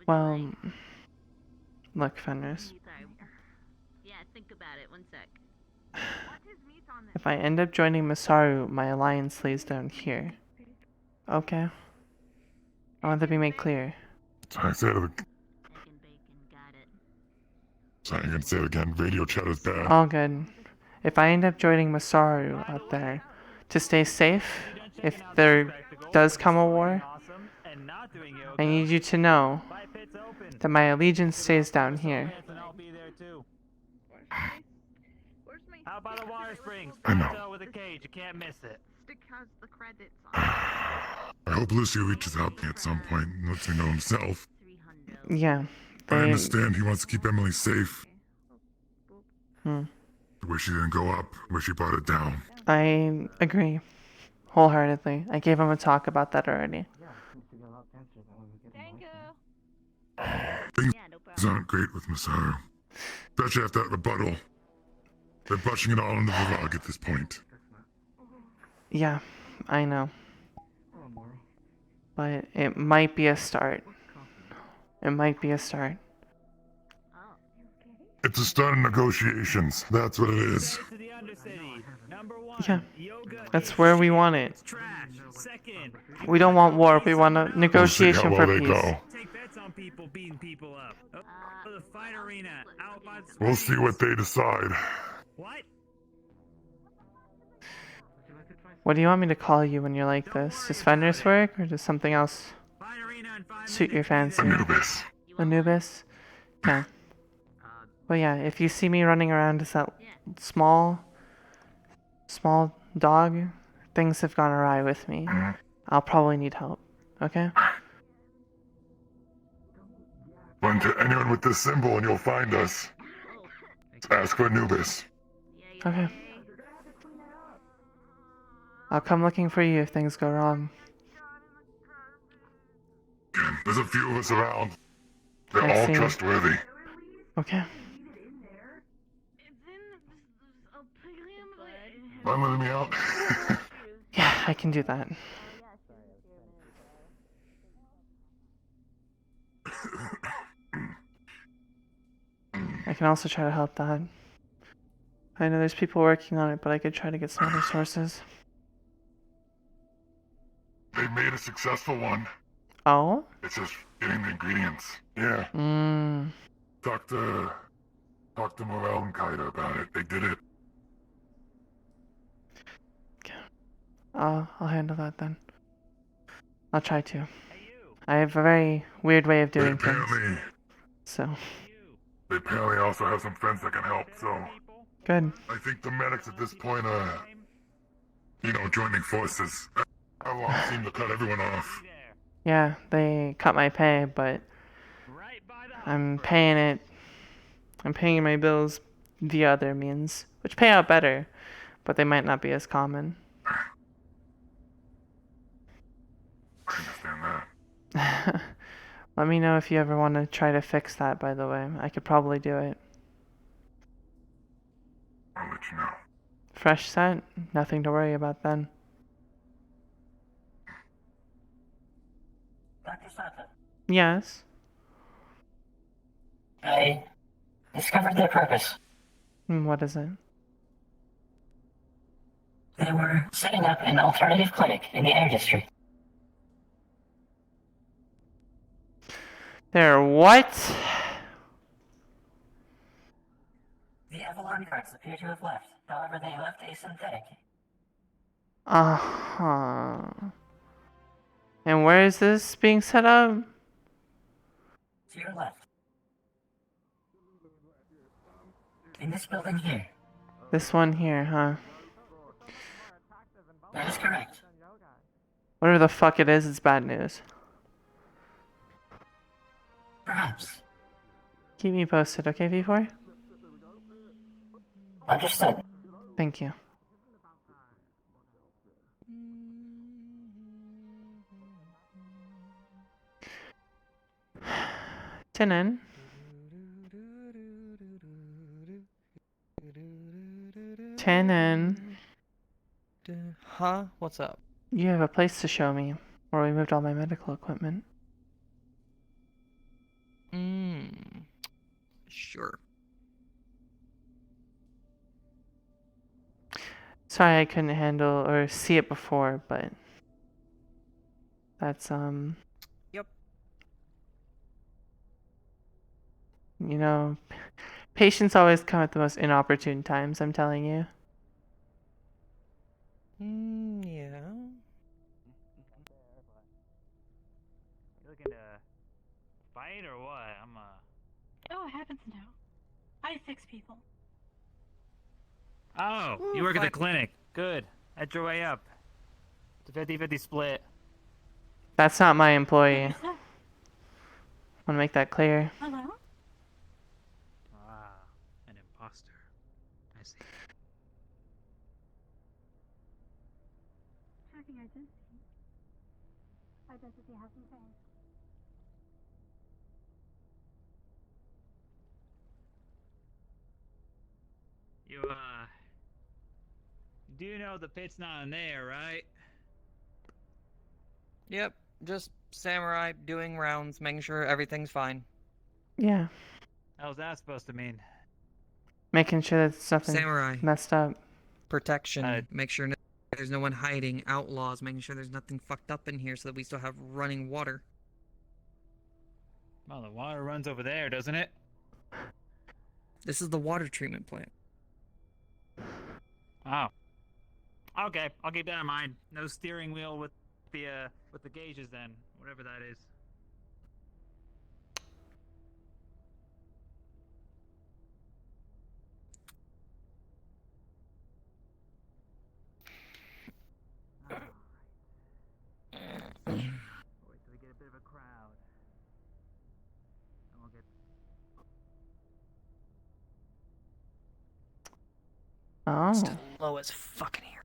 Well, Look, Fenris. Yeah, think about it. 1 sec. If I end up joining Masaru, my alliance lays down here. Okay? I want that to be made clear. I said it. Sorry, I'm gonna say it again. Radio chat is bad. All good. If I end up joining Masaru out there, to stay safe, if there does come a war, I need you to know that my allegiance stays down here. How about a water spring? I know. With a cage, you can't miss it. Because the credits I hope Lucio reaches out to me at some point and lets me know himself. Yeah. I understand he wants to keep Emily safe. Hmm. The way she didn't go up, the way she brought it down. I agree. Wholeheartedly. I gave him a talk about that already. Thank you. Things aren't great with Masaru. Especially after that rebuttal. They're brushing it all under the rug at this point. Yeah, I know. But it might be a start. It might be a start. It's a start of negotiations. That's what it is. Yeah, that's where we want it. We don't want war. We want a negotiation for peace. Take bets on people beating people up. The fight arena out by the We'll see what they decide. What? What do you want me to call you when you're like this? Just Fenris work, or does something else suit your fancy? Anubis. Anubis? Okay. Well, yeah, if you see me running around as that small dog, things have gone awry with me. I'll probably need help. Okay? Run to anyone with this symbol and you'll find us. Ask for Anubis. Okay. I'll come looking for you if things go wrong. There's a few of us around. They're I all see. trustworthy. Okay. Mind letting me out? Yeah, I can do that. I can also try to help that. I know there's people working on it, but I could try to get some other sources. They made a successful one. Oh? It's just getting the ingredients. Yeah. Talk to Morel and Kaida about it. They did it. I'll handle that then. I'll try to. I have a very weird way of doing things. So. They apparently also have some friends that can help, so. Good. I think the medics at this point are, joining forces. How long seem to cut everyone off? Yeah, they cut my pay, but I'm paying it. I'm paying my bills via other means, which pay out better, but they might not be as common. I understand that. Let me know if you ever want to try to fix that, by the way. I could probably do it. I'll let you know. Fresh set? Nothing to worry about then. Dr. Sata, Yes? I discovered their purpose. What is it? They were setting up an alternative clinic in the Air District. They're what? The Avalon guards appear to have left. However, they left asynthetic. Uh-huh. And where is this being set up? To your left. In this building here. This one here, huh? That is correct. Whatever the fuck it is, it's bad news. Perhaps. Keep me posted, okay, V4? Understood. Thank you. Tinin. Tinin. Huh? What's up? You have a place to show me, where we moved all my medical equipment. Sure. Sorry I couldn't handle or see it before, but that's Yep. you know, patients always come at the most inopportune times, I'm telling you. Yeah. You looking to fight or what? Oh, it happens now. I fix people. Oh, Ooh, you work at the fuck. clinic. Good. That's your way up. It's a 50-50 split. That's not my employee. What is that? Want to make that clear. Hello? Ah, an imposter. I see. Tracking identity. Identity hasn't changed. You, do know the pit's not in there, right? Yep. Just samurai doing rounds, making sure everything's fine. Yeah. How's that supposed to mean? Making sure that nothing Samurai. messed up. Protection. Make sure there's no one hiding. Outlaws. Making sure there's nothing fucked up in here so that we still have running water. Well, the water runs over there, doesn't it? This is the water treatment plant. Oh. Okay, I'll keep that in mind. No steering wheel with the gauges then, whatever that is. Wait till we get a bit of a crowd. And we'll get Oh. Low as fucking here.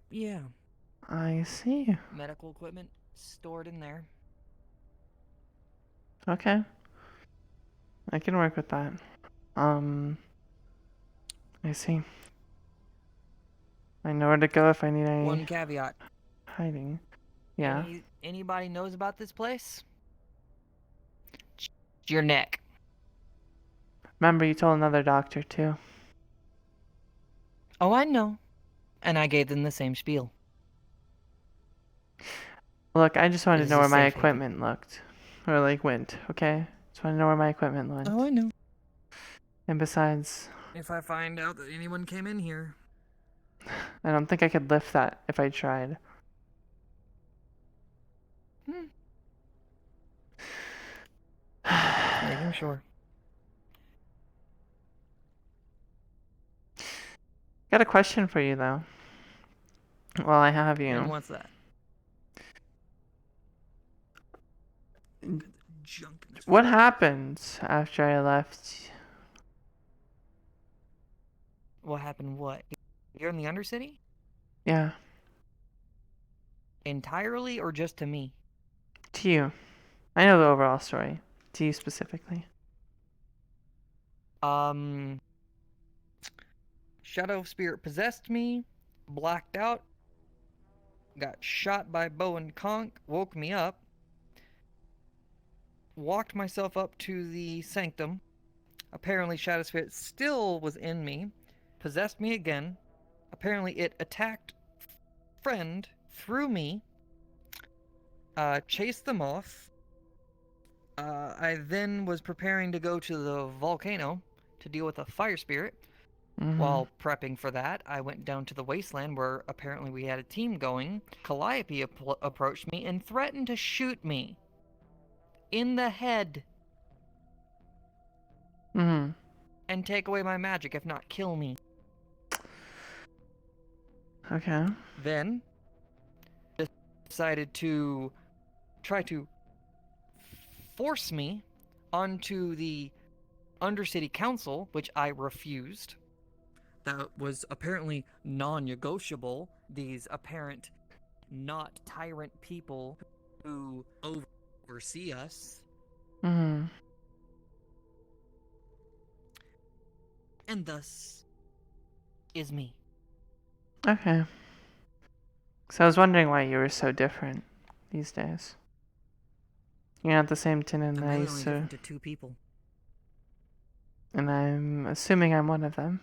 Yeah. I see. Medical equipment stored in there. Okay. I can work with that. I see. I know where to go if I need any One caveat. hiding. Yeah. Anybody knows about this place? Your neck. Remember, you told another doctor too. Oh, I know. And I gave them the same spiel. Look, I just wanted This to know is where a my safe haven. equipment looked. Or, like, went, okay? Just want to know where my equipment went. Oh, I know. And besides, If I find out that anyone came in here. I don't think I could lift that if I tried. Making sure. Got a question for you, though. While I have you. And what's that? What happened after I left? What happened? What? You're in the Undercity? Yeah, Entirely or just to me? to you. I know the overall story. To you specifically. Shadow Spirit possessed me, blacked out, got shot by Bo and Conk, woke me up, walked myself up to the sanctum. Apparently Shadow Spirit still was in me, possessed me again. Apparently it attacked friend through me, chased them off. I then was preparing to go to the volcano to deal with a fire spirit. While prepping for that, I went down to the wasteland where apparently we had a team going. Calliope approached me and threatened to shoot me in the head and take away my magic, if not kill me. Okay. Then decided to try to force me onto the Undercity Council, which I refused. That was apparently non-negotiable. These apparent not tyrant people who oversee us. And thus is me. Okay. So I was wondering why you were so different these days. You're not the same tin and I'm really ice, only so... different to two people. And I'm assuming I'm one of them.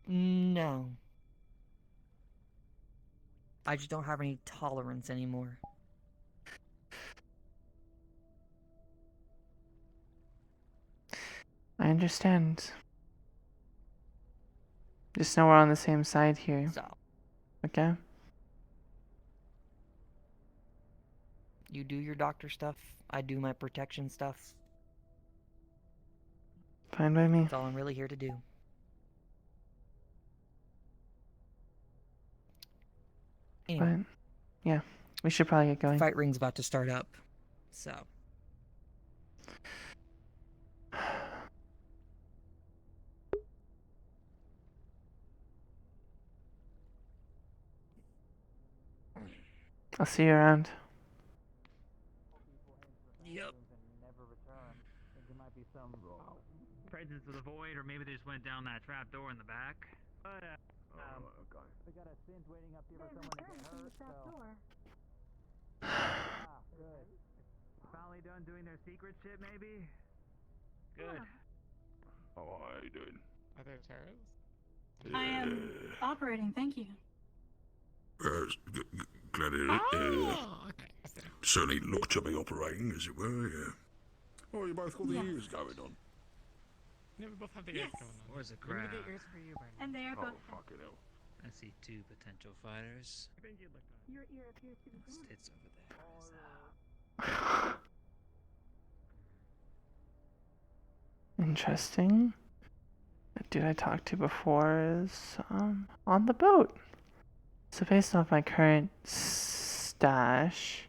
No. I just don't have any tolerance anymore. I understand. Just know we're on the same side here. So, Okay? you do your doctor stuff, I do my protection stuff. Fine by me. That's all I'm really here to do. Anyway. But, yeah. We should probably get going. Fight ring's about to start up. So. I'll see you around. Yep. Never return. I think there might be some presence of the void, or maybe they just went down that trap door in the back. But we got a synth waiting up here for someone to get hurt. Good. Finally done doing their secret shit, maybe. Good. How are you doing? Are there terrorists? I am operating, thank you. Glad it certainly looked to be operating, as it were, yeah. Oh, you both got the ears going on. Yeah, we both have the ears going on. Where's the Let me crowd? get ears for you, Barney. And they are both. Fucking hell. I see two potential fighters. I think you'd look good. Your ear appears to be gone. It's over there. Interesting. The dude I talked to before is on the boat. So based off my current stash,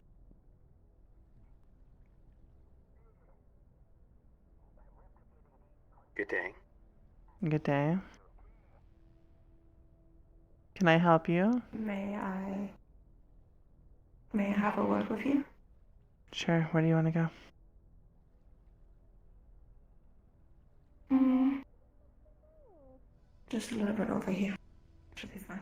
Good day. good day. Can I help you? May I have a word with you? Sure. Where do you want to go? Just a little bit over here. Should be fine.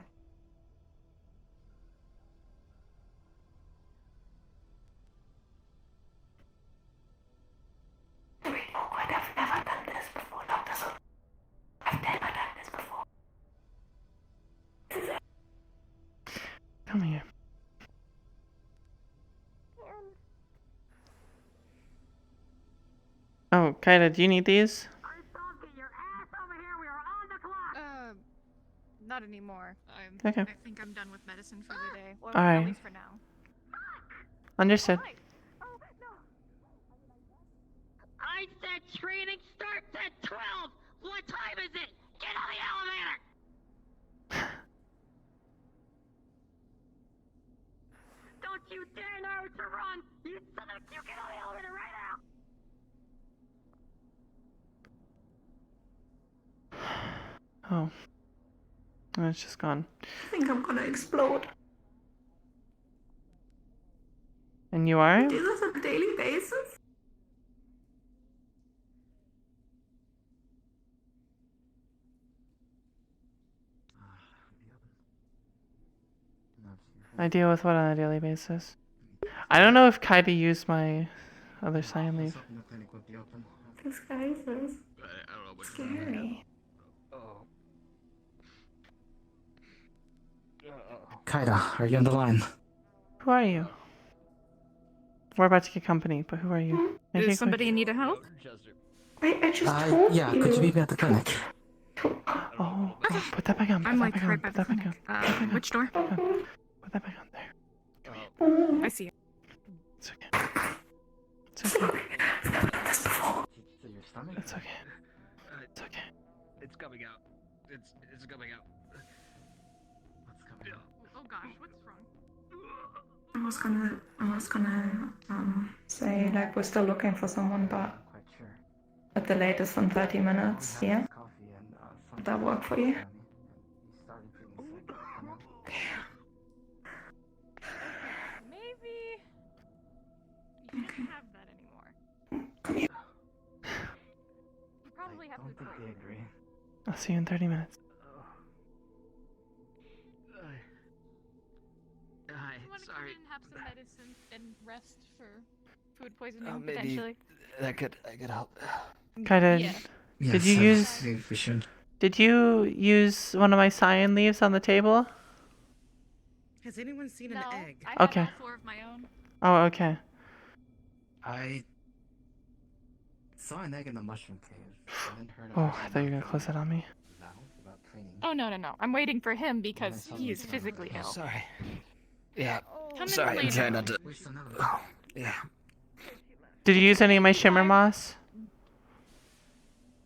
Really awkward. I've never done this before, Dr. Sun. I've never done this before. Come here. Oh, Kaida, do you need these? Not anymore. Okay. I think I'm done with medicine for the day. Well, Alright. at least for now. Understood. I said training starts at 12! What time is it? Get on the elevator! Don't you dare know to run! You son of a... You get on the elevator right now! Oh. Oh, it's just gone. I think I'm gonna explode. And you are? Do this on a daily basis? I deal with what on a daily basis? I don't know if Kaida used my other cyan leaf. This guy is scary. Kaida, are you on the line? Who are you? We're about to get company, but who are you? Make it Is somebody quick. in need of help? I just told yeah, you. could you meet me at the clinic? Oh, put that back on. Put I'm that like back on. right by Put the that back on. clinic. Which door? Put that back on there. I see it. It's okay. It's okay. It's okay. It's okay. It's coming out. It's coming out. What's coming out? Oh gosh, what's wrong? I was gonna say like we're still looking for someone, but at the latest in 30 minutes. Yeah. Would that work for you? Maybe you shouldn't have that anymore. Come here. You probably have to agree. I'll see you in 30 minutes. Hi, You want to come sorry. in and have some medicine and rest for food poisoning Maybe potentially? I could help. Kaiden, Yeah. did you use? We should. Did you use one of my cyan leaves on the table? Has anyone seen an egg? I had Okay. all 4 of my own. Oh, okay. I saw an egg in the mushroom cave. I didn't heard Oh, I thought you were gonna close that on me. about training. Oh no. I'm waiting for him because he is physically ill. Sorry. Yeah. Come Sorry, in I'm trying later. not to. Oh, yeah. Did you use any of my shimmer moss?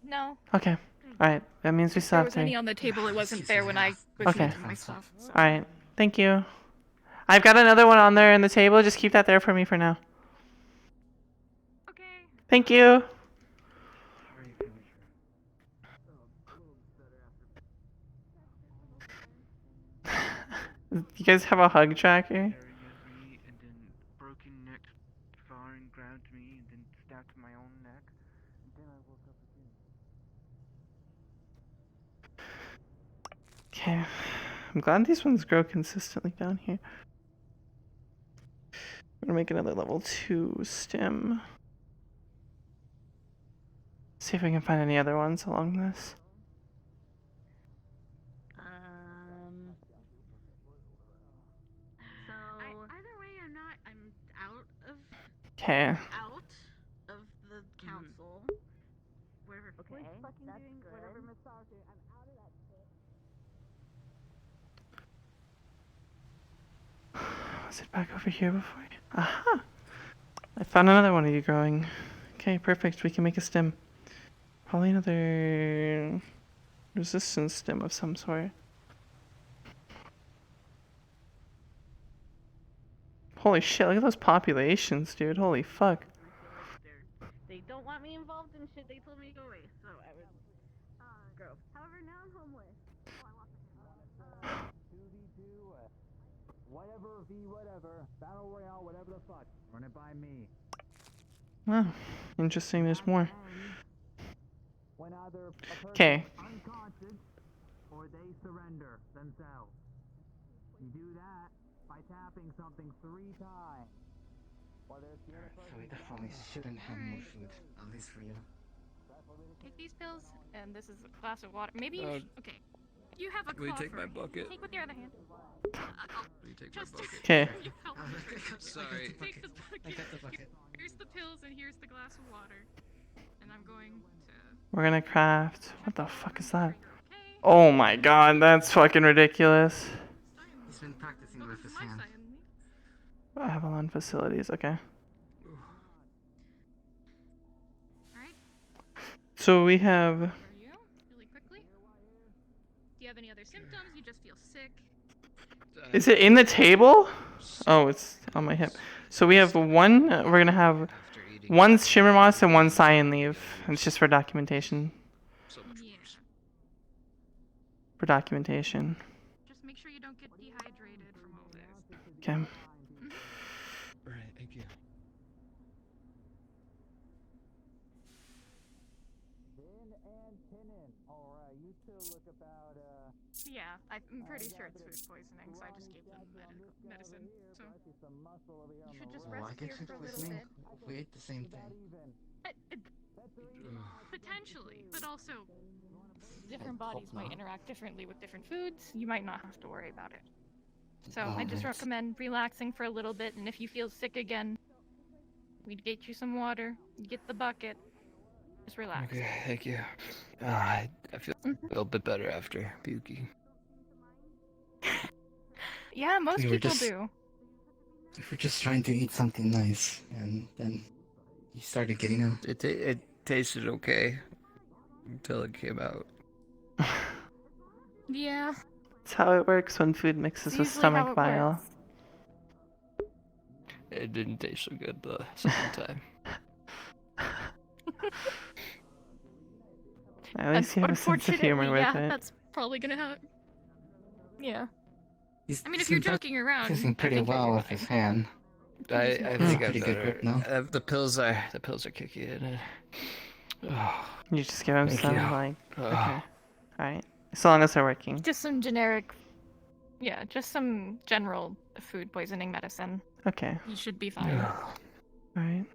No. Okay. Alright, that means we If still there have was 3. any on the table, it wasn't there when I was Okay. making my stuff. So. Alright, thank you. I've got another one on there in the table. Just keep that there for me for now. Okay. Thank you. You guys have a hug tracker? And then broken neck, Farin grabbed me and then stabbed my own neck. And then I woke up again. Okay. I'm glad these ones grow consistently down here. I'm gonna make another level 2 stem. See if we can find any other ones along this. So either way, I'm out of. Okay. Out of the council. Whatever. Okay. Fucking doing whatever massage doing. I'm out of that shit. Was it back over here before? Aha! I found another one of you growing. Okay, perfect. We can make a stem. Probably another resistance stem of some sort. Holy shit, look at those populations, dude. Holy fuck. They don't want me involved in shit. They told me to go away, so I would grow. However, now I'm homeless. Whatever, whatever. Battle Royale, whatever the fuck. Run it by me. Oh, interesting. There's more. When either a person Okay. is unconscious or they surrender themselves. You do that by tapping something 3 times. Whether it's the other So person. we definitely shouldn't have more food, at least for you. Take these pills, and this is a glass of water. Maybe you okay. You have a Will you take coffer. my bucket? Take with your other hand. Will you take my bucket? Okay. You help me. Sorry. Take the bucket. I got the bucket. Here's the pills, and here's the glass of water. And I'm going to. We're gonna craft. What the fuck is that? Oh my god, that's fucking ridiculous. He's been practicing with his hand. Avalon facilities, okay. So we have. Really quickly. Do you have any other symptoms? You just feel sick. Is it in the table? Oh, it's on my hip. So we have one. We're gonna have one shimmer moss and one cyan leaf. It's just for documentation. For documentation. Just make sure you don't get dehydrated from all this. Okay. Alright, thank you. Alright, you two look about, Yeah, I'm pretty sure it's food poisoning, so I just gave them medicine. So you should just Oh, I rest get here food for a little poisoning. bit. We ate the same thing. Potentially, but also different bodies might interact differently with different foods. You might not have to worry about it. So I just recommend relaxing for a little bit, and if you feel sick again, we'd get you some water, you get the bucket, just relax. Okay, thank you. I feel a bit better after puking. Yeah, most We were people just- do. We were just trying to eat something nice, and then you started getting out. It tasted okay until it came out. Yeah. That's how it works when food mixes with usually how stomach it bile. works. It didn't taste so good the second time. At least you have a sense of humor with yeah, it. that's probably gonna happen. Yeah. He's I mean, if you're seems joking around, practicing I pretty think well you're with his hand. I He's think I'm pretty good better. grip now. The pills are kicking in. Oh, You just give him Thank some, you. like, Oh. okay. Alright. As long as they're working. Just some generic, yeah, just some general food poisoning medicine. Okay. You should be fine. Alright.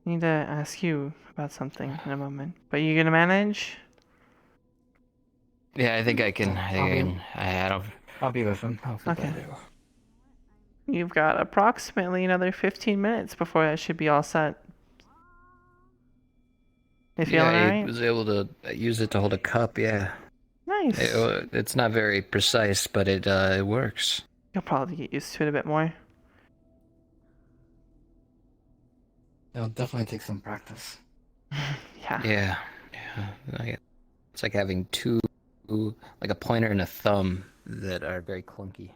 I need to ask you about something in a moment. But you gonna manage? Yeah, I think I can. I don't. I'll be with him. I'll feel Okay. better. You've got approximately another 15 minutes before that should be all set. You feeling I alright? was able to use it to hold a cup. Yeah. Nice. It's not very precise, but it works. You'll probably get used to it a bit more. It'll definitely take some practice. Yeah. It's like having two, like a pointer and a thumb that are very clunky.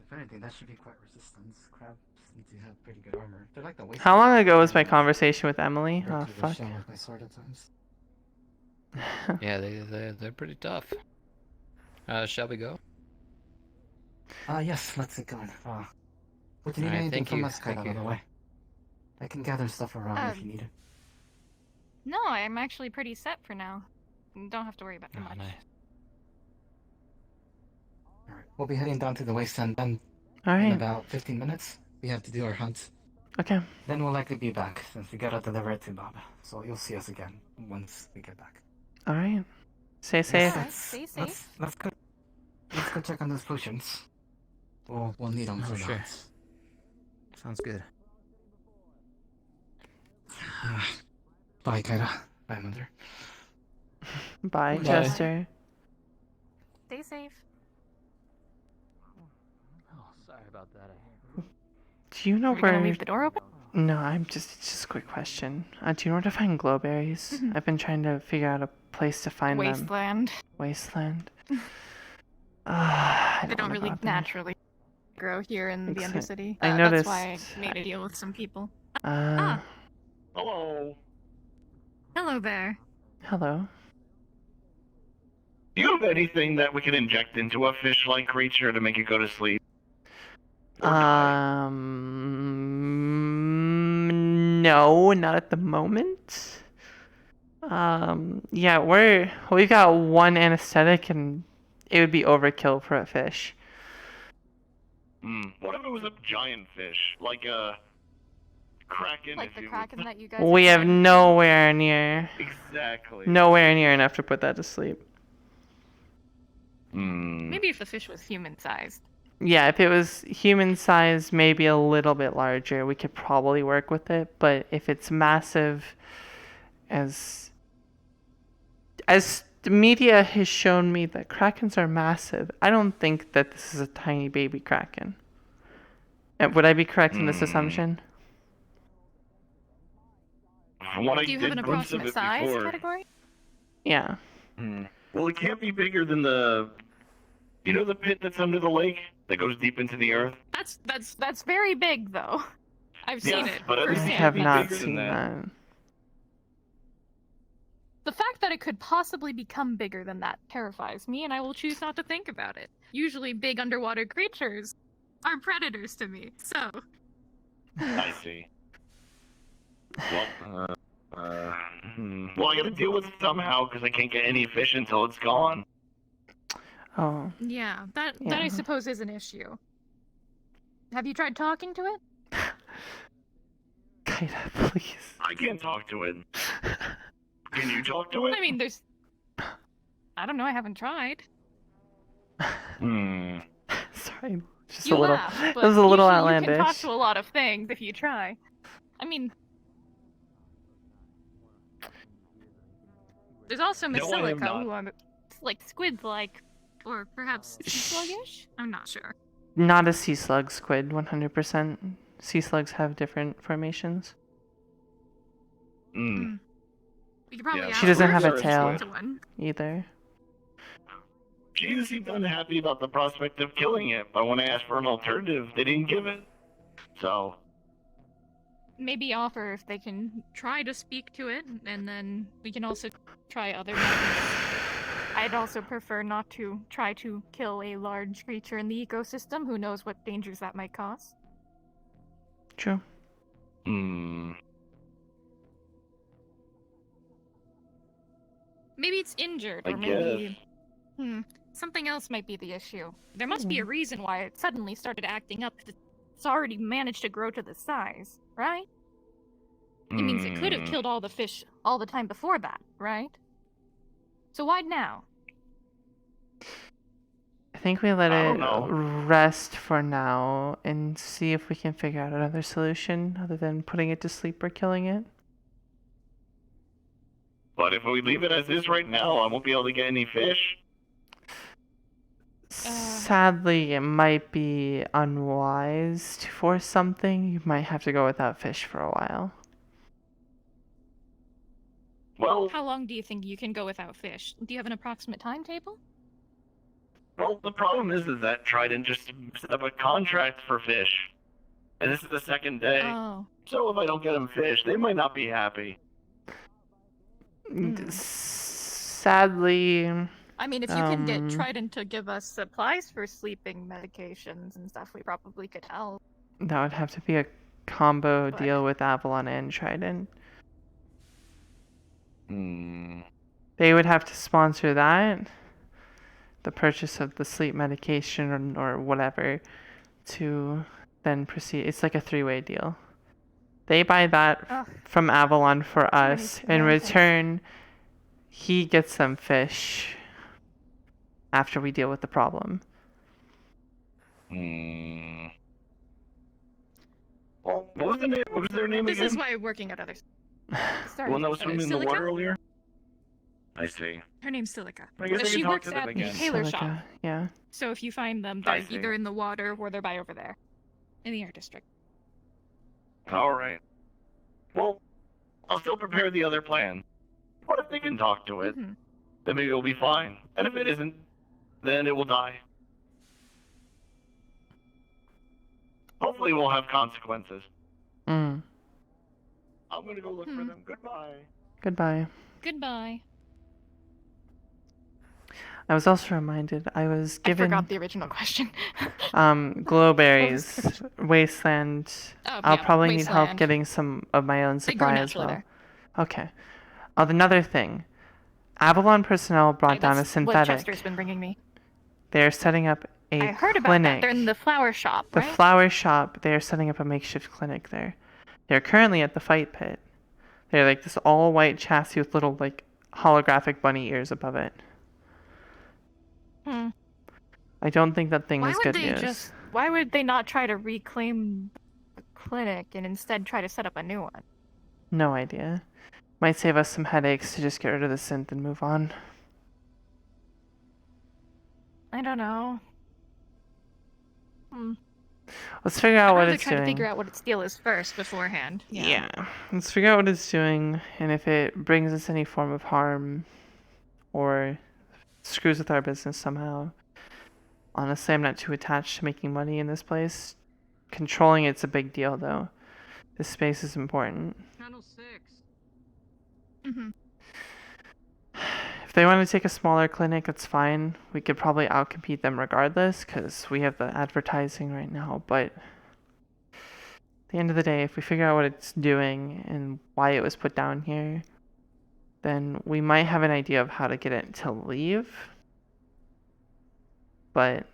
If anything, that should be quite resistant. Crabs need to have pretty good armor. They're like the waste. How long ago was my conversation with Emily? Oh, Break through the fuck. shell with my sword at times. Yeah, they're pretty tough. Shall we go? Yes, let's get going. Would you need Alright, anything thank from you, us, Kyle, thank by the you. way? I can gather stuff around if you need it. No, I'm actually pretty set for now. Don't have to worry about too much. Nice. Alright, we'll be heading down to the wasteland then. Alright. In about 15 minutes. We have to do our hunt. Okay. Then we'll likely be back, since we gotta deliver it to Bob. So you'll see us again once we get back. Alright. Stay safe. Stay safe. Let's go check on those potions. We'll need them for sure. that. Sounds good. Bye, Kyra. Bye, Mother. Bye, Bye. Chester. Stay safe. Oh, sorry about that. Do you know Are we where? gonna leave the door open? No, it's just a quick question. Do you know where to find glowberries? I've been trying to figure out a place to find them. Wasteland. Wasteland. They don't really naturally grow here in the Undercity. I That's why noticed- I made a deal with some people. Hello. Hello there. Hello. Do you have anything that we can inject into a fish-like creature to make it go to sleep? No, not at the moment. Yeah, we've got one anesthetic and it would be overkill for a fish. What if it was a giant fish, like a kraken? Like if the you kraken that you guys. We have nowhere near Exactly. enough to put that to sleep. Maybe if the fish was human-sized. Yeah, if it was human size, maybe a little bit larger, we could probably work with it. But if it's massive, as the media has shown me that krakens are massive, I don't think that this is a tiny baby kraken. Would I be correct in this assumption? From what I Do you did have an glimpse of approximate it size before. category? Yeah. Well, it can't be bigger than the pit that's under the lake that goes deep into the earth. That's very big though. I've seen it. But at least I it have can't be not bigger than seen that. that. The fact that it could possibly become bigger than that terrifies me, and I will choose not to think about it. Usually big underwater creatures are predators to me, so... I see. Well, well, I gotta deal with it somehow, because I can't get any fish until it's gone. Oh. Yeah, that Yeah. I suppose is an issue. Have you tried talking to it? Kaida, please. I can't talk to it. Can you talk to it? I mean, there's... I don't know, I haven't tried. Sorry, just You a little. laugh, It but was a little usually outlandish. You can talk to a lot of things if you try. I mean... There's also No, I am Masilica, not. who are like squid-like, or perhaps sluggish? I'm not sure. Not a sea slug squid, 100%. Sea slugs have different formations. We could probably She doesn't have a squid. tail one. either. She seemed unhappy about the prospect of killing it, but when I asked for an alternative, they didn't give it. So... Maybe offer if they can try to speak to it, and then we can also try other methods. I'd also prefer not to try to kill a large creature in the ecosystem. Who knows what dangers that might cause? True. Maybe it's injured, I or maybe... Something else might be the issue. There must be a reason why it suddenly started acting up. It's already managed to grow to this size, right? It means it could have killed all the fish all the time before that, right? So why now? I think we let I it don't know. rest for now and see if we can figure out another solution other than putting it to sleep or killing it. But if we leave it as is right now, I won't be able to get any fish. Sadly, it might be unwise to force something. You might have to go without fish for a while. Well, how long do you think you can go without fish? Do you have an approximate timetable? Well, the problem is that Trident just set up a contract for fish. And this is the second day. Oh. So if I don't get them fish, they might not be happy. Sadly... I mean, if you can get Trident to give us supplies for sleeping medications and stuff, we probably could help. That would have to be a combo deal with Avalon and Trident. They would have to sponsor that, the purchase of the sleep medication or whatever, to then proceed. It's like a three-way deal. They buy that from Avalon for us. In return, he gets them fish after we deal with the problem. Well, what was their name This again? is why I'm working at others. The one that was swimming in the water earlier? I see. Her name's Silica. I guess I She can talk works to them at the again. tailor shop. Silica, yeah. So if you find them, I they're see. either in the water or they're by over there. In the art district. Alright. Well, I'll still prepare the other plan. What if they can talk to it? Then maybe it'll be fine. And if it isn't, then it will die. Hopefully we'll have consequences. I'm gonna go look for them. Goodbye. Goodbye. Goodbye. I was also reminded, I was given... I forgot the original question. glowberries, wasteland. Oh, I'll yeah, probably need help wasteland. getting some of my own They grow supply as naturally well. there. Okay. Another thing. Avalon personnel brought down a That's what synthetic. Chester's been bringing me. They're setting up a I heard about clinic. that. They're in the flower shop, The right? flower shop, they are setting up a makeshift clinic there. They're currently at the fight pit. They're like this all-white chassis with little, like, holographic bunny ears above it. I don't think that thing Why is would good they news. Why would they not try to reclaim the clinic and instead try to set up a new one? No idea. Might save us some headaches to just get rid of the synth and move on. I don't know. Let's figure out I'd what rather it's try to doing. figure out what its deal is first beforehand. Yeah. Let's figure out what it's doing, and if it brings us any form of harm or screws with our business somehow. Honestly, I'm not too attached to making money in this place. Controlling it's a big deal, though. This space is important. Channel 6. If they want to take a smaller clinic, that's fine. We could probably outcompete them regardless, because we have the advertising right now, but at the end of the day, if we figure out what it's doing and why it was put down here, then we might have an idea of how to get it to leave. But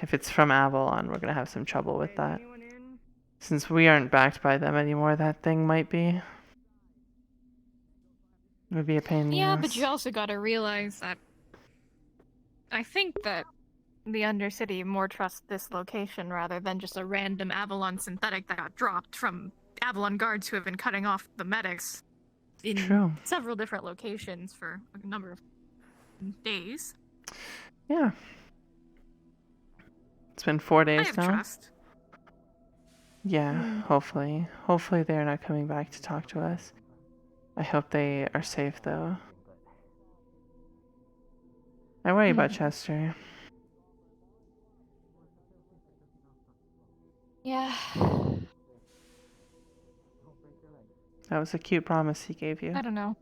if it's from Avalon, we're going to have some trouble with that. Since we aren't backed by them anymore, that thing might be... It would be a pain in the Yeah, ass. but you also gotta realize that I think that the Undercity more trust this location rather than just a random Avalon synthetic that got dropped from Avalon guards who have been cutting off the medics in several different locations for a number of days. Yeah. It's been 4 days I have now. trust. Yeah, hopefully. Hopefully they're not coming back to talk to us. I hope they are safe, though. I worry about Chester. Yeah. That was a cute promise he gave you. I don't know.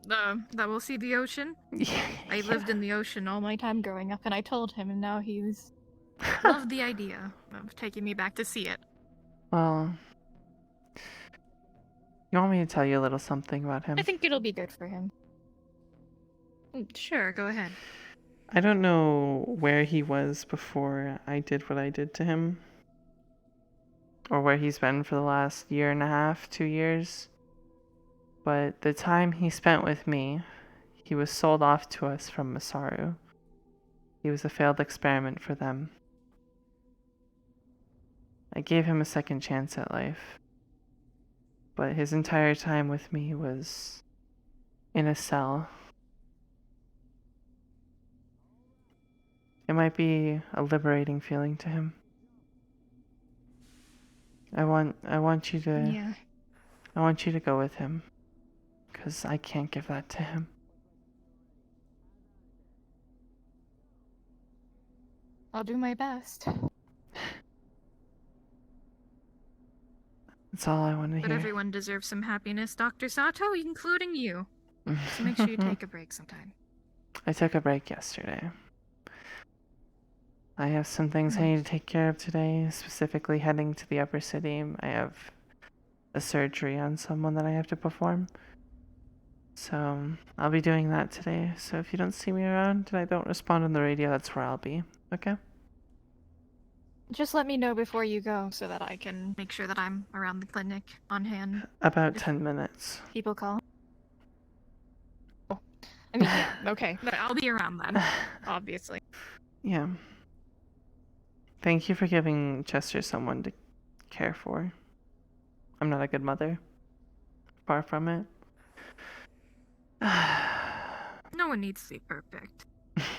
That we'll see the ocean? I lived in the ocean all my time growing up, and I told him, and now he's loved the idea of taking me back to see it. Well, you want me to tell you a little something about him? I think it'll be good for him. Sure, go ahead. I don't know where he was before I did what I did to him. Or where he's been for the last year and a half, 2 years. But the time he spent with me, he was sold off to us from Masaru. He was a failed experiment for them. I gave him a second chance at life. But his entire time with me was in a cell. It might be a liberating feeling to him. I want you to Yeah. I want you to go with him, 'cause I can't give that to him. I'll do my best. That's all I want to But hear. everyone deserves some happiness, Dr. Sato, including you. So make sure you take a break sometime. I took a break yesterday. I have some things I need to take care of today, specifically heading to the upper city. I have a surgery on someone that I have to perform. So I'll be doing that today. So if you don't see me around and I don't respond on the radio, that's where I'll be. Okay? Just let me know before you go so that I can make sure that I'm around the clinic on hand. About 10 minutes. People call. I mean, yeah, okay. But I'll be around then, obviously. Yeah. Thank you for giving Chester someone to care for. I'm not a good mother. Far from it. No one needs to be perfect.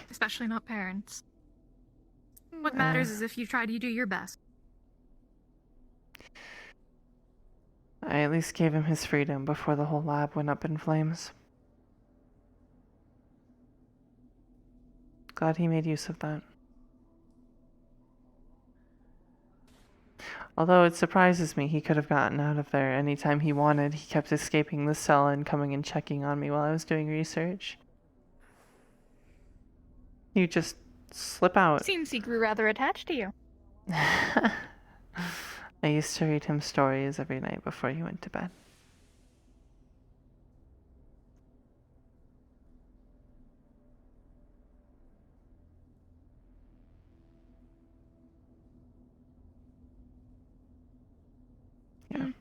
Especially not parents. What matters is if you try to do your best. I at least gave him his freedom before the whole lab went up in flames. Glad he made use of that. Although it surprises me, he could have gotten out of there anytime he wanted. He kept escaping the cell and coming and checking on me while I was doing research. You just slip out. Seems he grew rather attached to you. I used to read him stories every night before he went to bed. Yeah.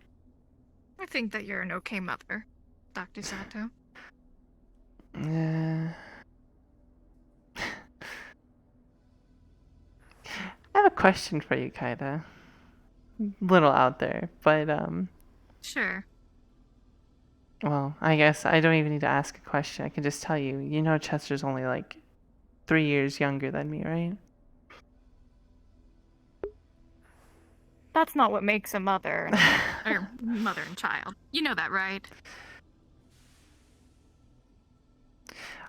I think that you're an okay mother, Dr. Sato. I have a question for you, Kaida. Little out there, but Sure. well, I guess I don't even need to ask a question. I can just tell you. You know Chester's only like 3 years younger than me, right? That's not what makes a mother. Or mother and child. You know that, right?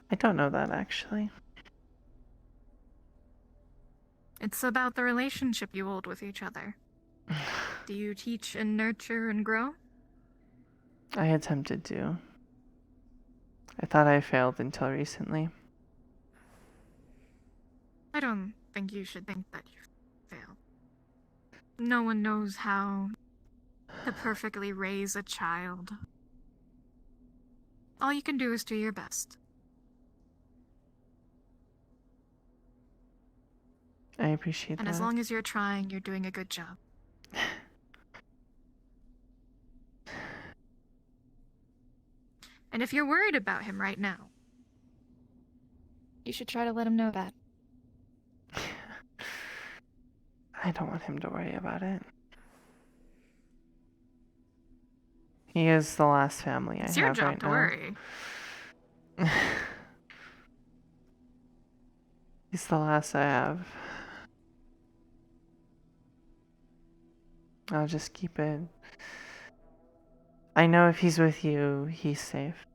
I don't know that, actually. It's about the relationship you hold with each other. Do you teach and nurture and grow? I attempted to. I thought I failed until recently. I don't think you should think that you failed. No one knows how to perfectly raise a child. All you can do is do your best. I appreciate that. And as long as you're trying, you're doing a good job. And if you're worried about him right now, you should try to let him know that. I don't want him to worry about it. He is the last family I It's have your job right to now. worry. He's the last I have. I'll just keep it. I know if he's with you, he's safe.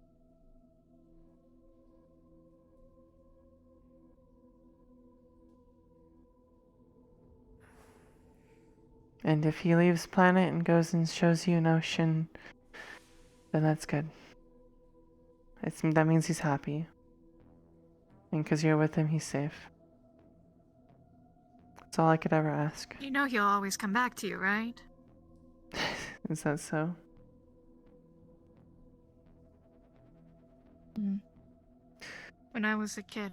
And if he leaves planet and goes and shows you an ocean, then that's good. That means he's happy. And because you're with him, he's safe. That's all I could ever ask. You know he'll always come back to you, right? Is that so? When I was a kid,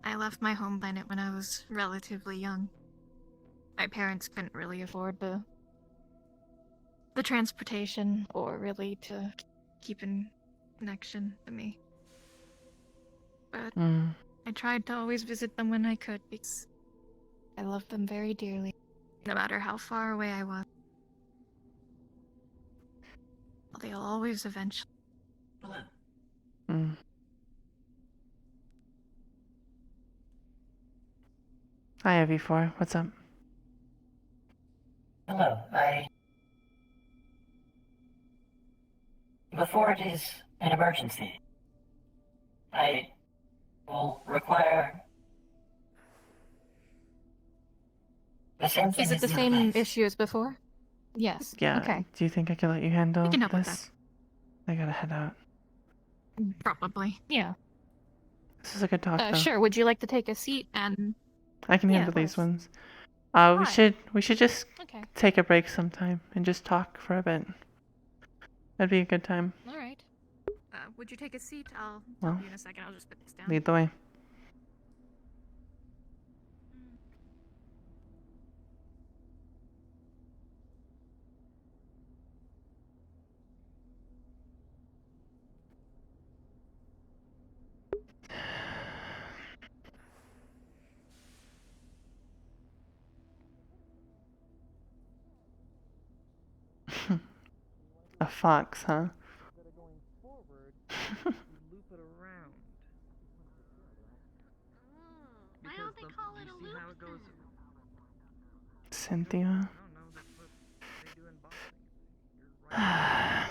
I left my home planet when I was relatively young. My parents couldn't really afford the transportation or really to keep in connection to me. But I tried to always visit them when I could because I loved them very dearly, no matter how far away I was. They'll always eventually. Hi, IV4. What's up? Hello, Before it is an emergency, I will require the same thing Is it as the the same other place. issue as before? Yes. Yeah. Okay. Do you think I can let you handle We can help with this? I gotta head out. Probably. Yeah. This is a good talk, though. Sure. Would you like to take a seat and? I can Yeah, handle of these course. ones. We Alright. should just Okay. take a break sometime and just talk for a bit. That'd be a good time. All right. Would you take a seat? I'll Well, tell you in a second. I'll just put this down. Lead the way. A fox, huh? Loop it around. Why don't they call it a loop? How it goes. Cynthia. I don't know. That's what they do in boxing. You're right.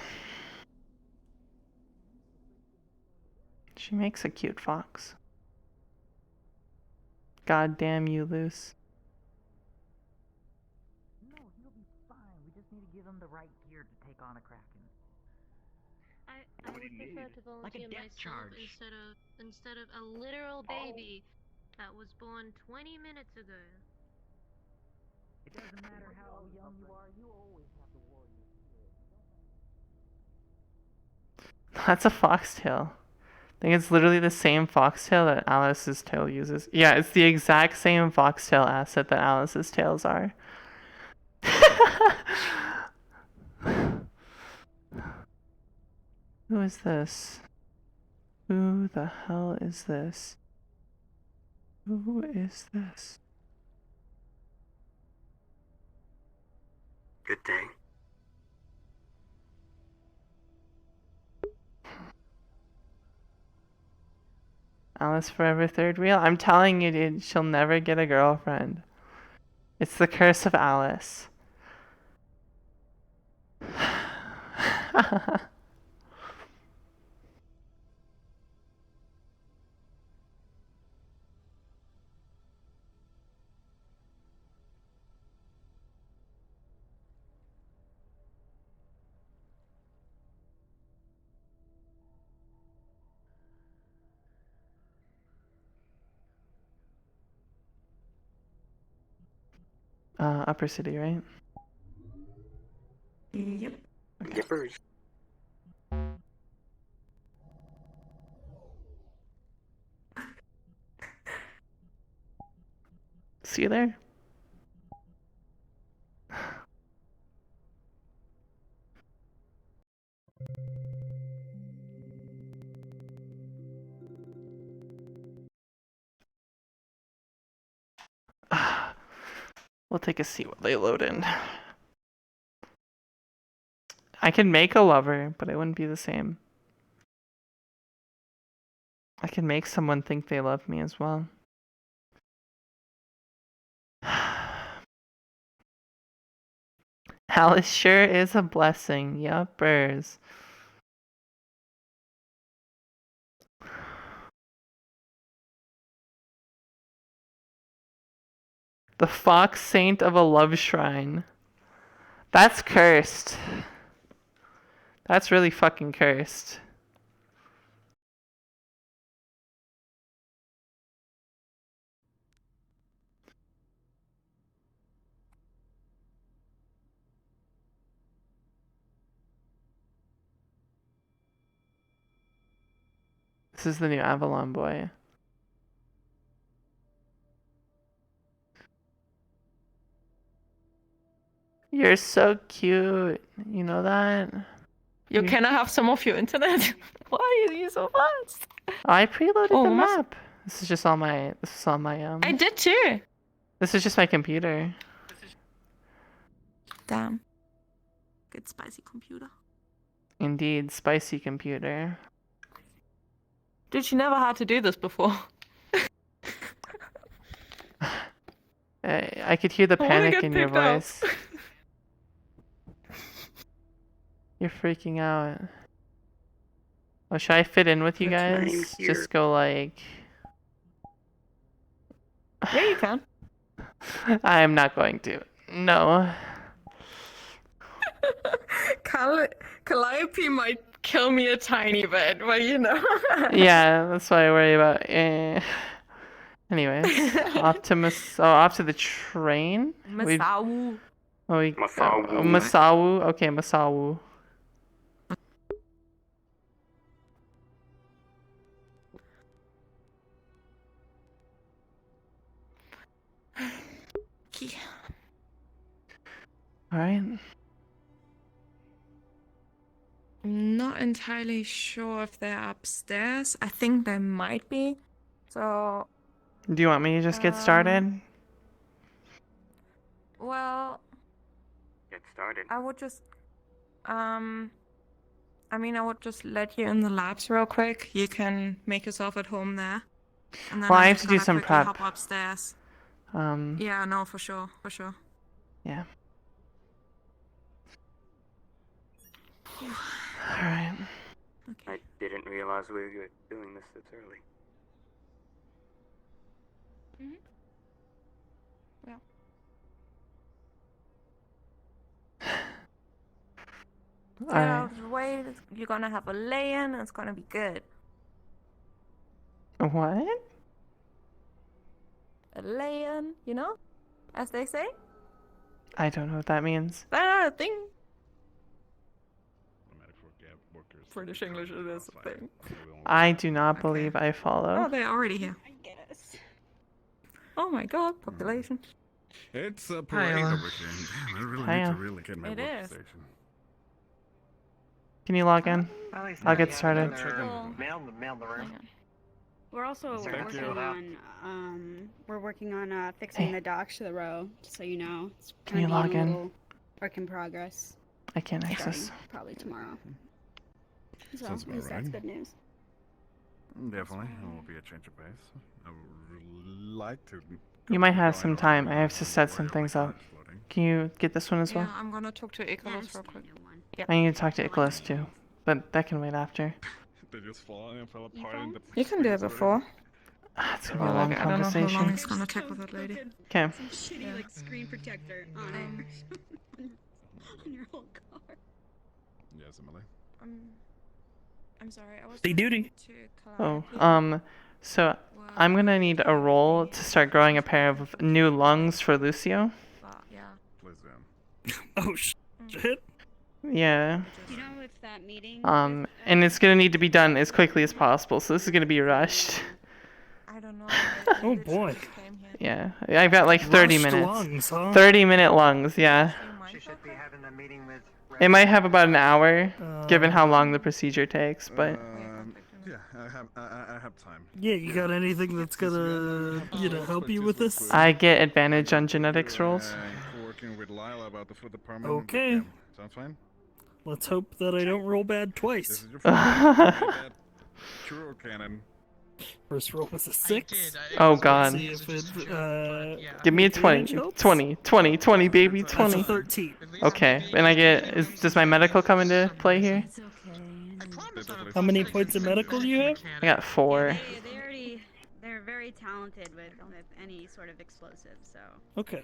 She makes a cute fox. God damn you, Luce. No, he'll be fine. We just need to give him the right gear to take on a Kraken. I would prefer to volunteer myself instead of a literal baby that was born 20 minutes ago. It doesn't matter how young you are, you always have the warrior spirit. That's a foxtail. I think it's literally the same foxtail that Alice's tail uses. Yeah, it's the exact same foxtail asset that Alice's tails are. Who is this? Who the hell is this? Who is this? Good day. Alice forever third wheel? I'm telling you, dude, she'll never get a girlfriend. It's the curse of Alice. Upper City, right? Yep. Okay. Yippers. See you there? We'll take a seat while they load in. I can make a lover, but it wouldn't be the same. I can make someone think they love me as well. Alice sure is a blessing. Yuppers. The fox saint of a love shrine. That's cursed. That's really fucking cursed. This This is the new Avalon boy. You're so cute. You know that? Can I have some of your internet? Why are you so fast? I preloaded the map. This is just on my. This is on my I did too. This is just my computer. Damn. Good spicy computer. Indeed, spicy computer. Dude, you never had to do this before. I could hear the panic in your voice. You're freaking out. Oh, should I fit in with you guys? Just go like... Yeah, you can. I am not going to. No. Calliope might kill me a tiny bit, but you know. Yeah, that's what I worry about. Anyways, off to the train. Masawu. Masawu. Okay, Masawu. All right. I'm not entirely sure if they're upstairs. I think they might be. So. Do you want me to just get started? Well. Get started. I would just. I mean, I would just let you in the labs real quick. You can make yourself at home there. And then Well, I I'm have just to do gonna some quickly prep. Hop upstairs. Yeah, no, for sure, for sure. Yeah. All right. I didn't realize we were doing this early. Yeah. Get out of the way. You're gonna have a lay-in. It's gonna be good. What? A lay-in, you know, as they say. I don't know what that means. That a thing. British English it is a thing. I do not believe I follow. Oh, they're already here. I guess. Oh my god, population. It's a parade over here. Damn, I really need to really get my It is. workstation. Can you log in? I'll get started. Mail the room. We're also Thank working you. on fixing the docks to the row, just so you know. It's Can you log in? little work in progress. I can't access. Starting probably tomorrow. So Sounds at about least that's right. good news. Definitely, it will be a change of pace. I would like to. You might have some time. I have to set some things up. Can you get this one as well? Yeah, I'm gonna talk to Icarus real quick. I need to talk to Icarus too, but that can wait after. They just fall and fell apart. And the You can do it before. It's gonna be a long I don't know how long conversation. it's gonna take with that lady. Okay. Some shitty like screen protector on it. On your whole car. Yes, Emily. I'm sorry. I was. Stay duty. Oh, so I'm gonna need a role to start growing a pair of new lungs for Lucio. Please, Dan. Oh shit. Yeah. You know, if that meeting. And it's gonna need to be done as quickly as possible, so this is gonna be rushed. I don't know. Oh boy. Yeah, I've got like 30 Rushed minutes. lungs, huh? 30-minute lungs, yeah. She should be having a meeting with. It might have about an hour, given how long the procedure takes, but... Yeah, I have time. Yeah, you got anything that's gonna, help you with this? I get advantage on genetics rolls. Working with Lila about the food department. Okay. Sounds fine. Let's hope that I don't roll bad This twice. is your first churro cannon. First roll was a 6. Oh god. See if it, Give me a 20. advantage helps. 20, baby, That's 20. a 13. Okay, and I get... does my medical come into play here? How many points of medical do you have? I got 4. They're very talented with any sort of explosive, so. Okay.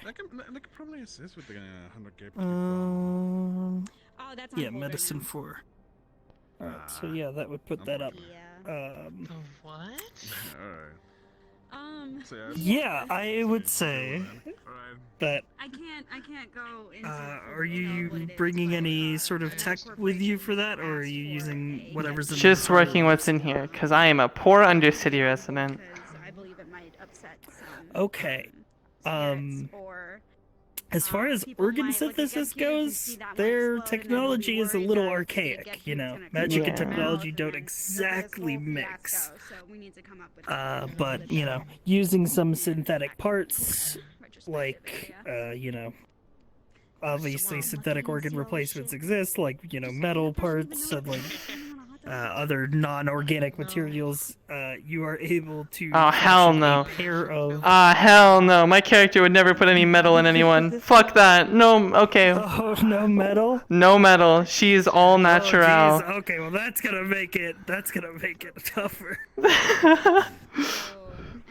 I can probably assist with the 100k. Oh, that's on Yeah, hold medicine right 4. Alright, so yeah, that would put that up. Yeah. What? Alright. Yeah, I would say that. I can't go into. Are you bringing any sort of tech with you for that, or are you using whatever's in Just the working what's in here, because I am a poor Undercity resident. I believe it might upset some. Okay. Or As far as organ synthesis goes, their technology is a little archaic, you know. Magic and technology don't exactly mix. But, you know, using some synthetic parts, like, you know, obviously synthetic organ replacements exist, like, you know, metal parts and, like, other non-organic materials, you are able to Oh, hell fashion no. a pair of... Hell no. My character would never put any metal in anyone. Fuck that. No, okay. Oh, no metal? No metal. She's all natural. Oh, geez. Okay, well that's gonna make it tougher.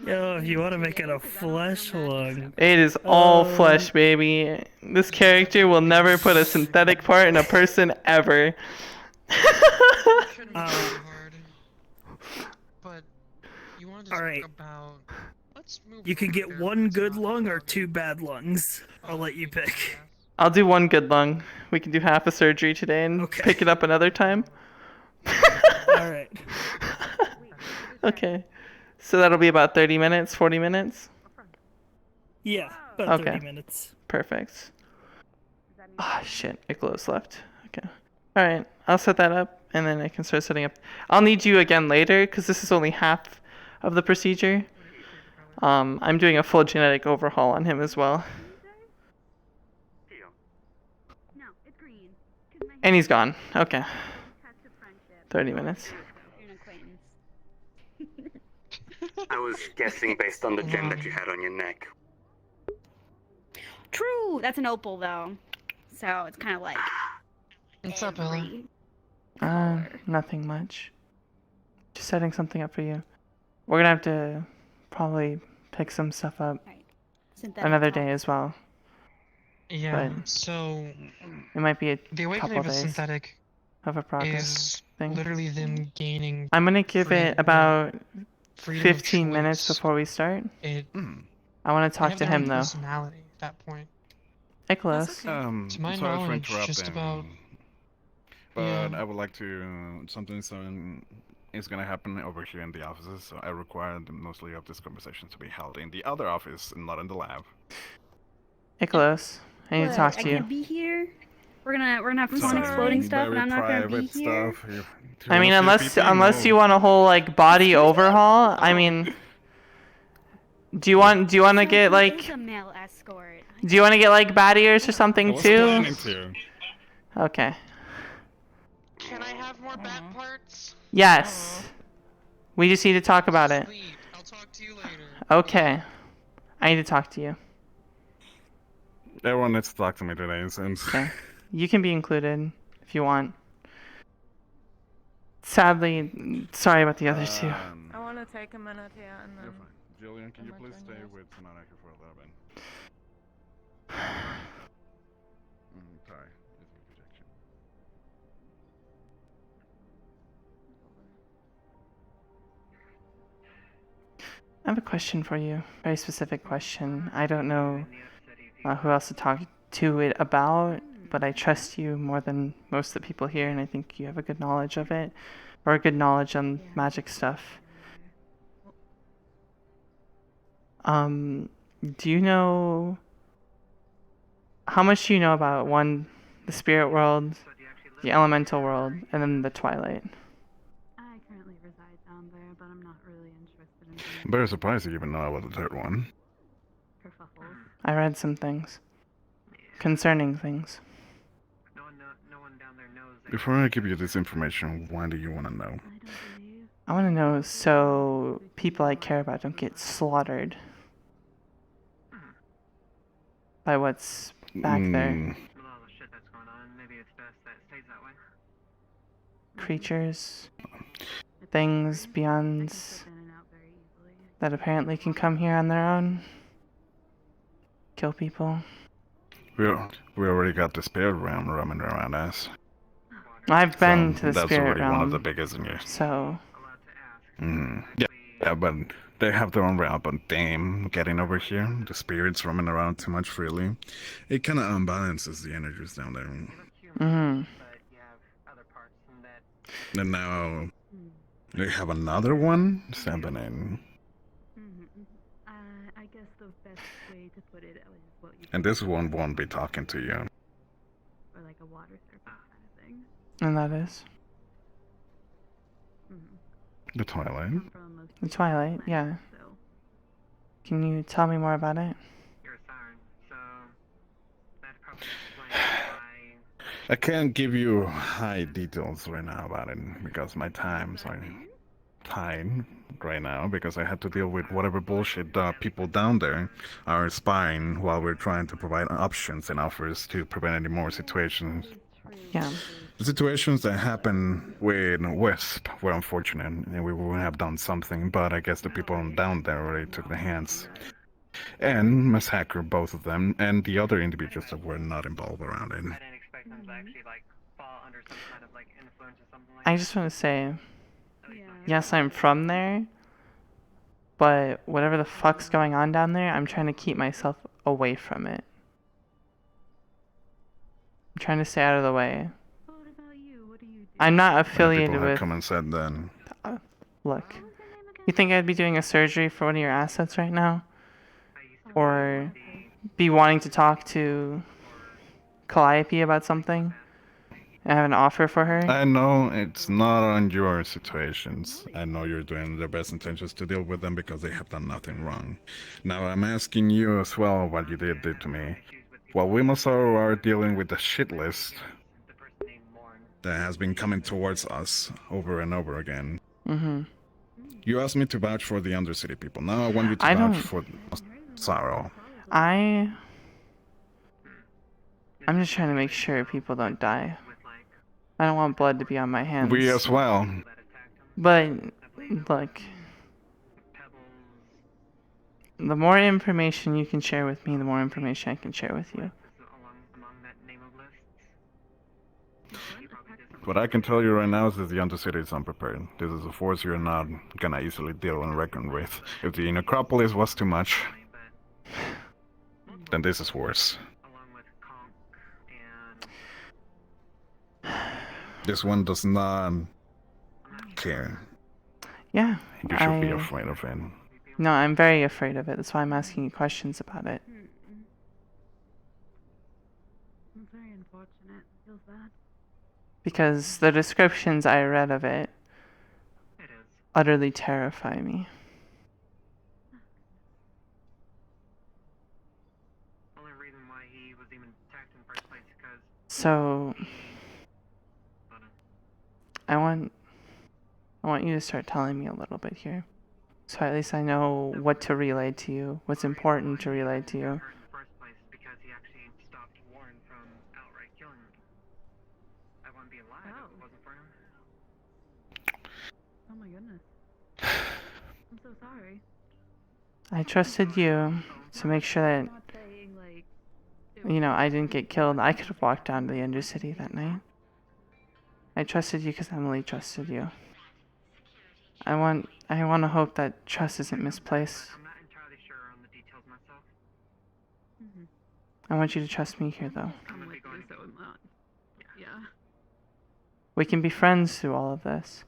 Yo, if you want to make it a flesh lung. It is all flesh, baby. This character will never put a synthetic part in a person ever. Alright. You can get one good lung or two bad lungs. I'll let you pick. I'll do one good lung. We can do half a surgery today and pick it up another time. Alright. Okay. So that'll be about 30 minutes, 40 minutes? Yeah, about 30 minutes. Perfect. Ah, shit. Ichlos left. Okay. Alright. I'll set that up, and then I can start setting up. I'll need you again later, because this is only half of the procedure. I'm doing a full genetic overhaul on him as well. And he's gone. Okay. 30 minutes. I was guessing based on the gem that you had on your neck. True. That's an opal though, so it's kind of like. What's up, Ella? Nothing much. Just setting something up for you. We're gonna have to probably pick some stuff up another day as well. Yeah, But so it might be a the awakening couple of a days synthetic of a progress is thing. literally them gaining. I'm gonna give it about freedom of 15 minutes choice. before we start. It, I want to they talk have to their own him though. personality at that point. Nicholas. To my sorry for knowledge, just interrupting, about. But Yeah. I would like to something is gonna happen over here in the offices, so I require mostly of this conversation to be held in the other office and not in the lab. Nicholas, I need to talk to I you. can't be here. We're gonna have fun exploding stuff, and I'm not gonna be here. I mean, unless you want a whole like body overhaul. I mean, do you want to get like? There's a male escort. Do you want to get like bat ears or something I was too? planning to. Okay. Can I have more bat parts? Yes. We just need to talk about it. I'll talk to you later. Okay. I need to talk to you. Everyone needs to talk to me today, since. Okay. You can be included if you want. Sadly, sorry about the other two. I want to take a minute here and then. Julian, can you please stay with Tanaka for a little bit? Sorry. It's my projection. I have a question for you. Very specific question. I don't know who else to talk to it about, but I trust you more than most of the people here, and I think you have a good knowledge of it, or a good knowledge on magic stuff. Do you know... How much do you know about, one, the spirit world, the elemental world, and then the twilight? I currently reside down there, but I'm not really interested in. I'm very surprised you even know about the third one. I read some things. Concerning things. Before I give you this information, why do you want to know? I want to know so people I care about don't get slaughtered by what's back there. Creatures, things, beyonds that apparently can come here on their own, kill people. We already got the spirit realm roaming around us. I've been to the that's spirit already realm. one of the biggest in here. So. Yeah, but They have their own route, but damn, getting over here, the spirits roaming around too much freely, it kind of unbalances the energies down there. Mm-hmm. And now they have another one happening. I guess the best way to put it is what you. And this one won't be talking to you. Or like a water surface kind of thing. And that is? The Twilight. The Twilight, yeah. Can you tell me more about it? I can't give you high details right now about it because my times are tight right now because I had to deal with whatever bullshit people down there are spying while we're trying to provide options and offers to prevent any more situations. Yeah. The situations that happened with Wisp were unfortunate, and we would have done something, but I guess the people down there already took the hands. And massacre both of them, and the other individuals that were not involved around it. I just want to say, yes, I'm from there, but whatever the fuck's going on down there, I'm trying to keep myself away from it. I'm trying to stay out of the way. I'm not affiliated people with. have come and said that. Look, you think I'd be doing a surgery for one of your assets right now? Or be wanting to talk to Calliope about something? I have an offer for her? I know it's not on your situations. I know you're doing their best intentions to deal with them because they have done nothing wrong. Now I'm asking you as well what you did to me. While we also are dealing with the shit list that has been coming towards us over and over again. Mm-hmm. You asked me to vouch for the Undercity people. Now I want you to vouch for Sorrow. I'm just trying to make sure people don't die. I don't want blood to be on my hands. We as well. But, look, the more information you can share with me, the more information I can share with you. What I can tell you right now is that the Undercity is unprepared. This is a force you're not gonna easily deal and reckon with. If the Necropolis was too much, then this is worse. This one does not care. Yeah. You should be afraid of it. No, I'm very afraid of it. That's why I'm asking you questions about it. It's very unfortunate. Feels bad. Because the descriptions I read of it utterly terrify me. So I want you to start telling me a little bit here. So at least I know what to relay to you, what's important to relay to you. Oh my goodness. I'm so sorry. I trusted you to make sure that, I didn't get killed. I could have walked down to the Undercity that night. I trusted you because Emily trusted you. I want to hope that trust isn't misplaced. I want you to trust me here, though. Yeah. We can be friends through all of this.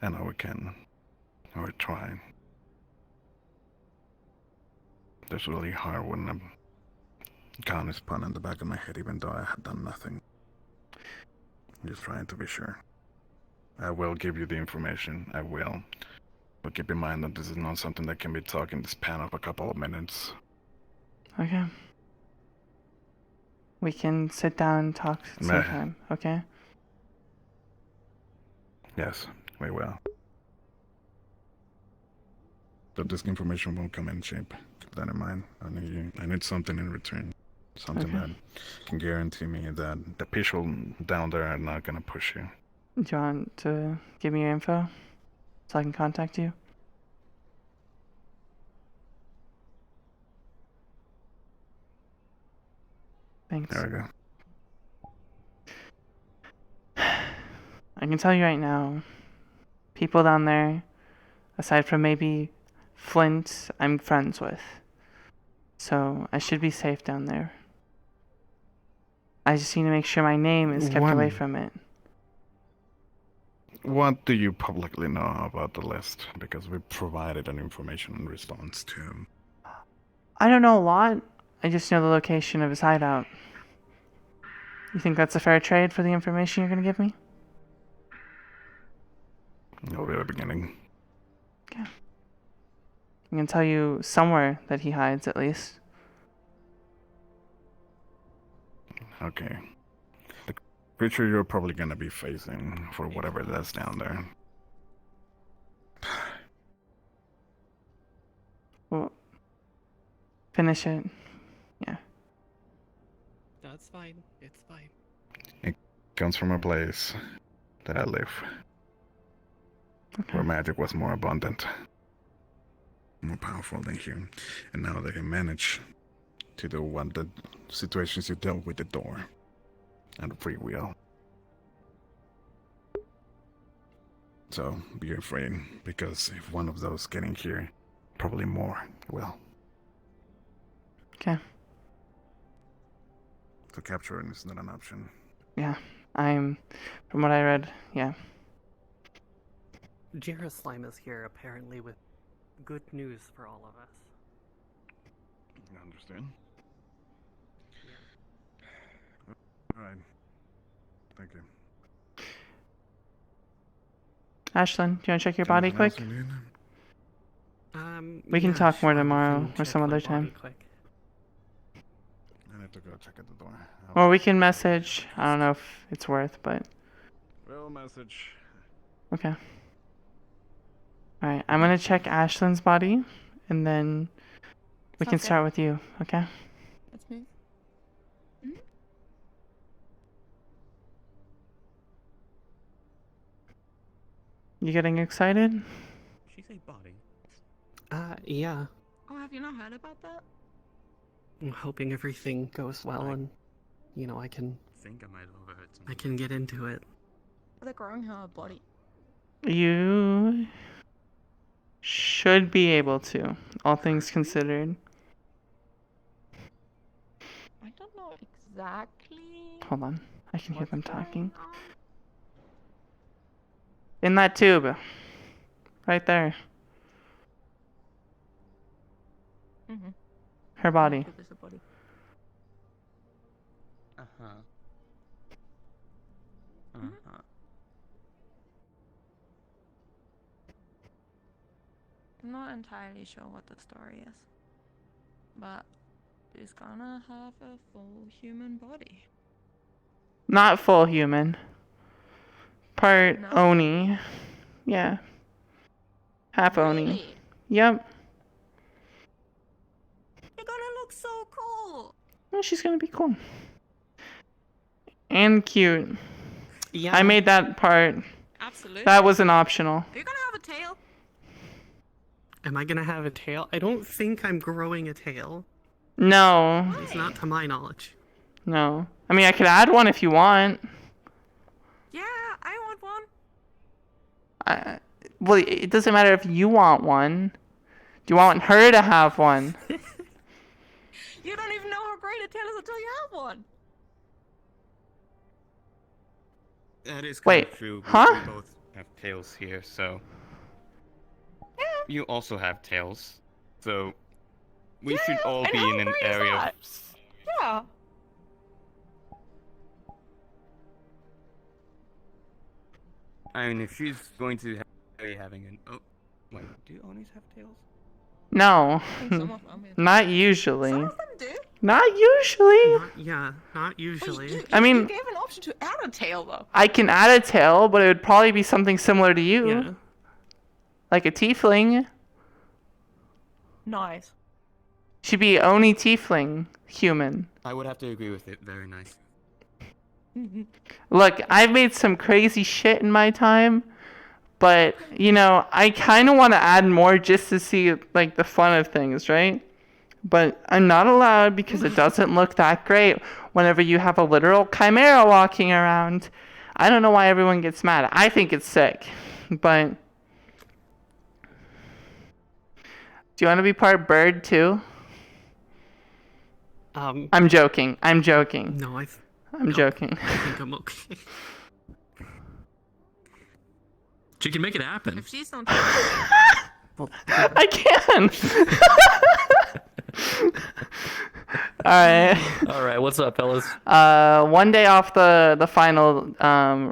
I know we can. We're trying. This is really hard when I'm gun is pun in the back of my head even though I had done nothing. I'm just trying to be sure. I will give you the information. I will. But keep in mind that this is not something that can be talked in the span of a couple of minutes. Okay. We can sit down and talk sometime, okay? Yes, we will. But this information won't come in cheap. Keep that in mind. I need something in return. Something that can guarantee me that the people down there are not gonna push you. Do you want to give me your info so I can contact you? Thanks. There we go. I can tell you right now, people down there, aside from maybe Flint, I'm friends with. So I should be safe down there. I just need to make sure my name is kept away from it. What do you publicly know about the list? Because we provided an information in response to. I don't know a lot. I just know the location of his hideout. You think that's a fair trade for the information you're going to give me? It'll be the beginning. Okay. I can tell you somewhere that he hides, at least. Okay. The creature you're probably gonna be facing for whatever that's down there. Well, finish it. Yeah. That's fine. It's fine. It comes from a place that I live. Okay. Where magic was more abundant. More powerful than here. And now they can manage to do what the situations you dealt with the door. And free will. So be afraid, because if one of those get in here, probably more will. Okay. So capturing is not an option. Yeah. From what I read, yeah. Slime is here, apparently, with good news for all of us. I understand. Alright. Thank you. Ashlyn, do you want to check your body quick? We can talk more tomorrow or some other time. I need to go check at the door. Or we can message. I don't know if it's worth, but... We'll message. Okay. Alright, I'm gonna check Ashlyn's body, and then we can start with you, okay? That's me. You getting excited? She say body. Yeah. Oh, have you not heard about that? I'm hoping everything goes well and, I can... think I might have overheard something. I can get into it. They're growing her body. You should be able to, all things considered. I don't know exactly. Hold on, I can hear them talking. In that tube. Right there. Mm-hmm. Her body. Uh-huh. Uh-huh. I'm not entirely sure what the story is, but she's gonna have a full human body. Not full human. Part Oni. Yeah. Half Oni. Yep. You're gonna look so cool. Well, she's gonna be cool. And cute. Yeah. I made that part. Absolutely. That wasn't optional. Are you gonna have a tail? Am I gonna have a tail? I don't think I'm growing a tail. No. It's not to my knowledge. No. I mean, I could add one if you want. Yeah, I want one. Well, it doesn't matter if you want one. Do you want her to have one? You don't even know how great a tail is until you have one. That is kind Wait, of true. huh? We both have tails here, so... You also have tails, so... We should all be in an area of... Yeah. I mean, if she's going to be having an... Oh, wait, do Onis have tails? No. Some of them, yeah. Not usually. Some of them do. Not usually. Not usually. I mean... You gave an option to add a tail, though. I can add a tail, but it would probably be something similar to you. Yeah. Like a tiefling. Nice. She'd be Oni tiefling human. I would have to agree with it. Very nice. Look, I've made some crazy shit in my time, but, I kind of want to add more just to see, like, the fun of things, right? But I'm not allowed because it doesn't look that great whenever you have a literal chimera walking around. I don't know why everyone gets mad. I think it's sick, but do you want to be part bird too? I'm joking. I'm joking. No, I'm joking. I think I'm okay. She can make it happen. If she's not. I can. All right. What's up, fellas? One day off the final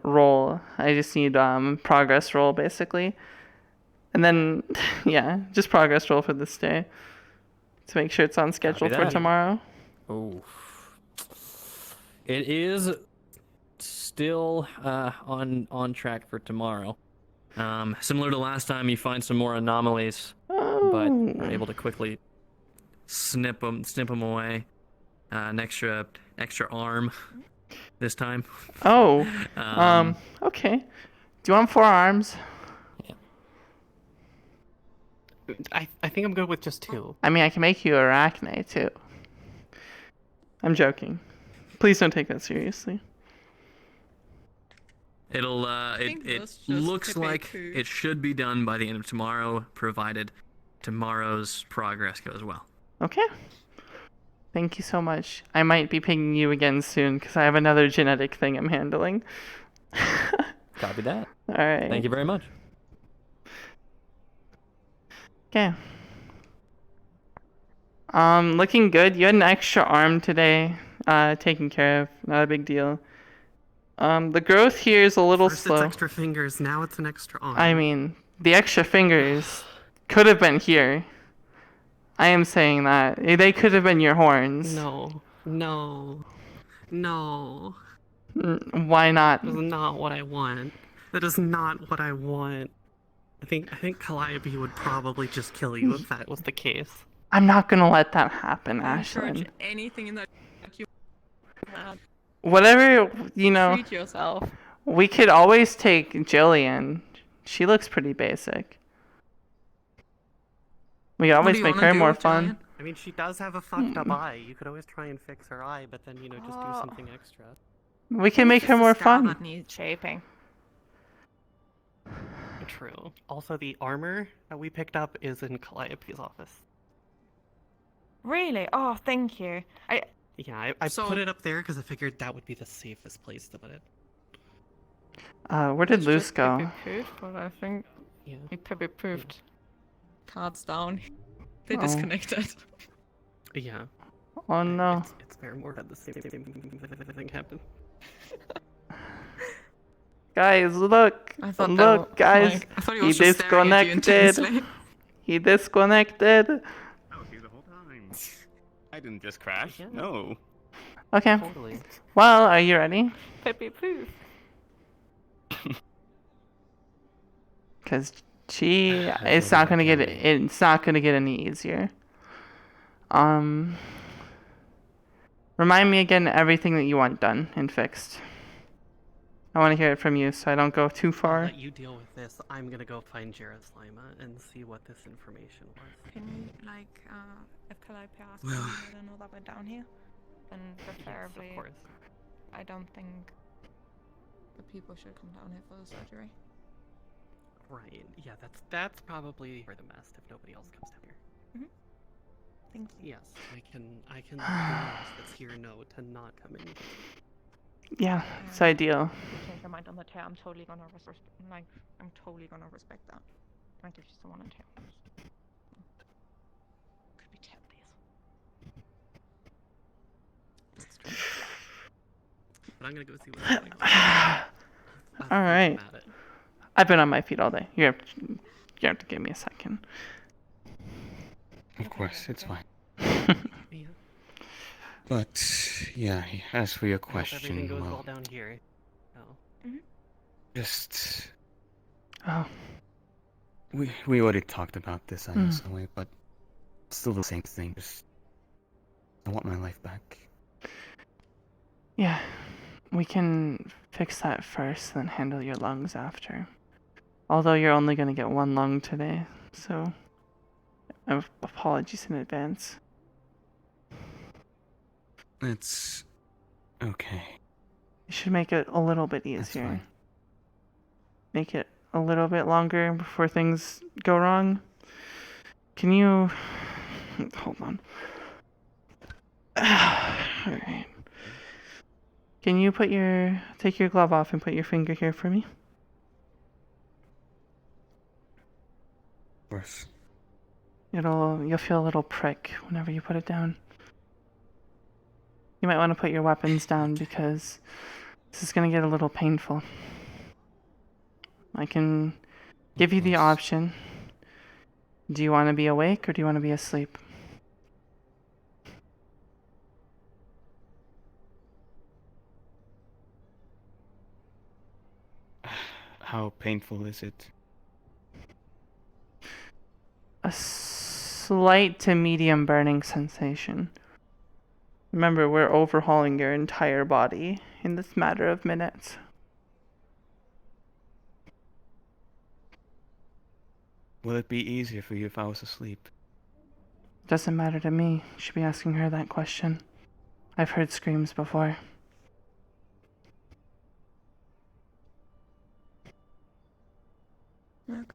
roll. I just need progress roll basically, and then yeah, just progress roll for this day to make sure it's on schedule for that. tomorrow. Oh. It is still on track for tomorrow. Similar to last time, you find some more anomalies, but are able to quickly snip them away. An extra arm this time. Oh. Okay. Do you want 4 arms? I think I'm good with just 2. I mean, I can make you arachne too. I'm joking. Please don't take that seriously. It'll it looks like it should be done by the end of tomorrow, provided tomorrow's progress goes well. Okay. Thank you so much. I might be pinging you again soon because I have another genetic thing I'm handling. Copy that. All right. Thank you very much. Okay. Looking good. You had an extra arm today. Taken care of. Not a big deal. The growth here is a little First slow. it's extra fingers, now it's an extra arm. I mean, the extra fingers could have been here. I am saying that. They could have been your horns. No. Why not? That is not what I want. That is not what I want. I think Calliope would probably just kill you if that was the case. I'm not gonna let that happen, Encourage Ashlyn. anything in that you Whatever, you know. treat yourself. We could always take Jillian. She looks pretty basic. We could always make her more fun. I mean, she does have a fucked up eye. You could always try and fix her eye, but then, just do something extra. We can make her more fun. That needs shaping. True. Also, the armor that we picked up is in Calliope's office. Really? Oh, thank you. Yeah, I put it up there because I figured that would be the safest place to put it. Where did Luce go? Poof, but I think he probably poofed cards down. They Oh. disconnected. Yeah. Oh no. It's fair more had the same thing happen. Guys, look. I thought Look, that, guys. like, I thought he He was just staring at you disconnected. intensely. He disconnected. I was here the whole time. I didn't just crash. No. Okay. Totally. Well, are you ready? Peppy poof. Because it's not gonna get it's not gonna get any easier. Remind me again everything that you want done and fixed. I want to hear it from you, so I don't go too I'll far. let you deal with this. I'm gonna go find Jaraslima and see what this information was. Can you, if Calliope asks me, Well. let her know that we're down here? And preferably, Yes, of course. I don't think the people should come down here for the surgery. Right. Yeah, that's probably for the best if nobody else comes down here. Thank you. Yes, I can let the nurse that's here know to not come in. Yeah, it's ideal. If you change your mind on the tail, I'm totally gonna respect that. Like if you still want to tail. Could be tail these. But I'm gonna go see what's going on. All right. I've been on my feet all day. You have to give me a second. Of course, it's fine. But yeah, as for your question, Everything goes well, well down here. Oh. just Oh. we already talked about this, I know, some way, but still the same thing. Just I want my life back. Yeah, we can fix that first, then handle your lungs after. Although you're only gonna get 1 lung today, so apologies in advance. It's okay. You should make it a little bit easier. Make it a little bit longer before things go wrong. Can you... Hold on. Alright. Can you take your glove off and put your finger here for me? Of course. You'll feel a little prick whenever you put it down. You might want to put your weapons down because this is going to get a little painful. I can give you the option. Do you want to be awake or do you want to be asleep? How painful is it? A slight to medium burning sensation. Remember, we're overhauling your entire body in this matter of minutes. Will it be easier for you if I was asleep? Doesn't matter to me. You should be asking her that question. I've heard screams before. Look,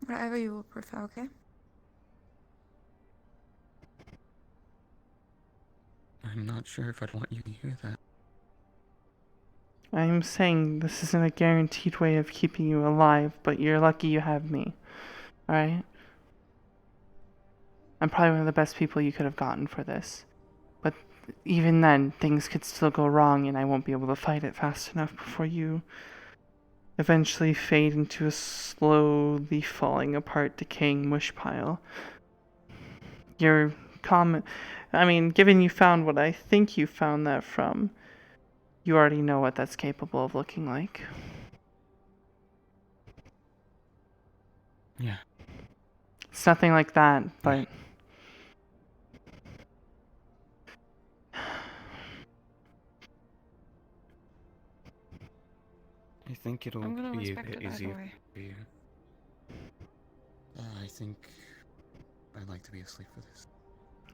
whatever you would prefer, okay? I'm not sure if I'd want you to hear that. I'm saying this isn't a guaranteed way of keeping you alive, but you're lucky you have me. Alright? I'm probably one of the best people you could have gotten for this. But even then, things could still go wrong and I won't be able to fight it fast enough before you eventually fade into a slowly falling apart, decaying mush pile. Your given you found what I think you found that from, you already know what that's capable of looking like. Yeah. It's nothing like that, but... I think it'll I'm gonna be a respect bit it either easier way. for you. I think I'd like to be asleep for this.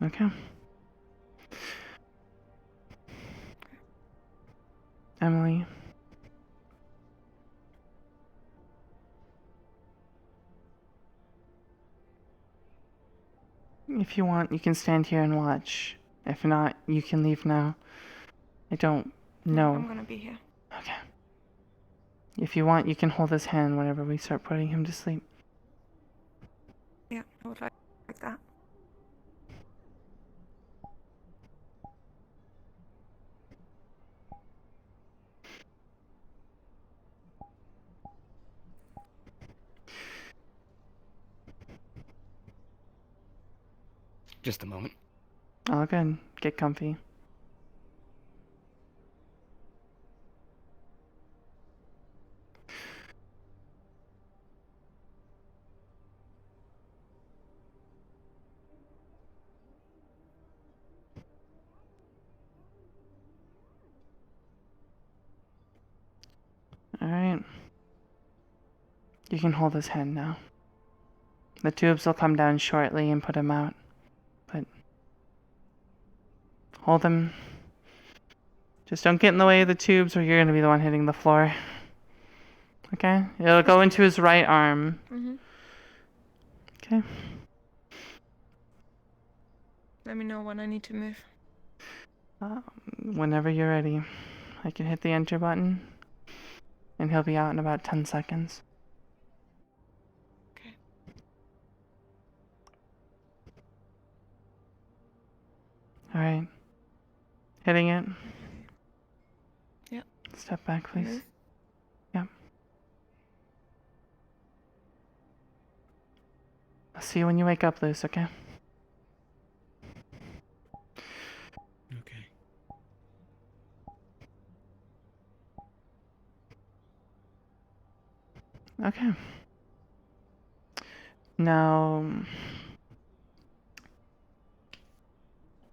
Okay. Emily. If you want, you can stand here and watch. If not, you can leave now. I don't know. I'm gonna be here. Okay. If you want, you can hold his hand whenever we start putting him to sleep. Yeah, I would like that. Just a moment. All good. Get comfy. Alright. You can hold his hand now. The tubes will come down shortly and put him out. But hold him. Just don't get in the way of the tubes or you're gonna be the one hitting the floor. Okay? It'll go into his right arm. Okay. Let me know when I need to move. Whenever you're ready. I can hit the enter button. And he'll be out in about 10 seconds. Okay. Alright. Hitting it. Yep. Step back, please. Move. Yep. I'll see you when you wake up, Luce, okay? Okay. Okay. Now,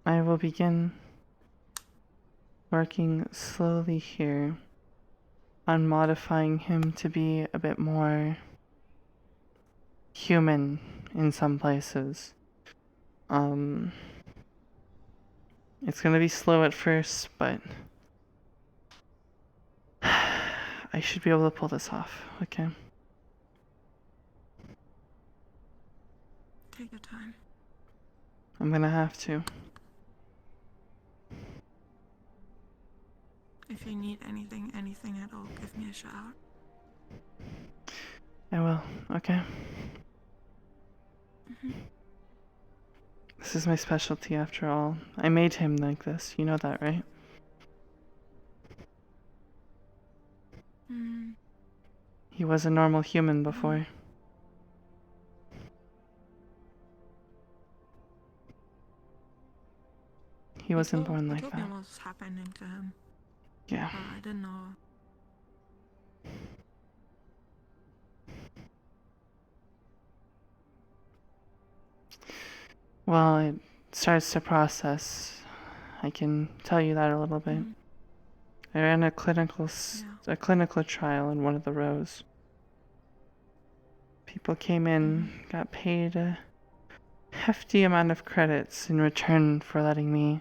I will begin working slowly here on modifying him to be a bit more human in some places. It's gonna be slow at first, but I should be able to pull this off. Okay. Take your time. I'm gonna have to. If you need anything at all, give me a shout. I will. Okay. This is my specialty after all. I made him like this. You know that, right? He was a normal human before. He wasn't born like told me that. what was happening to him. Yeah. I didn't know. Well, it starts to process. I can tell you that a little bit. I ran a clinical trial in one of the rows. People came in, got paid a hefty amount of credits in return for letting me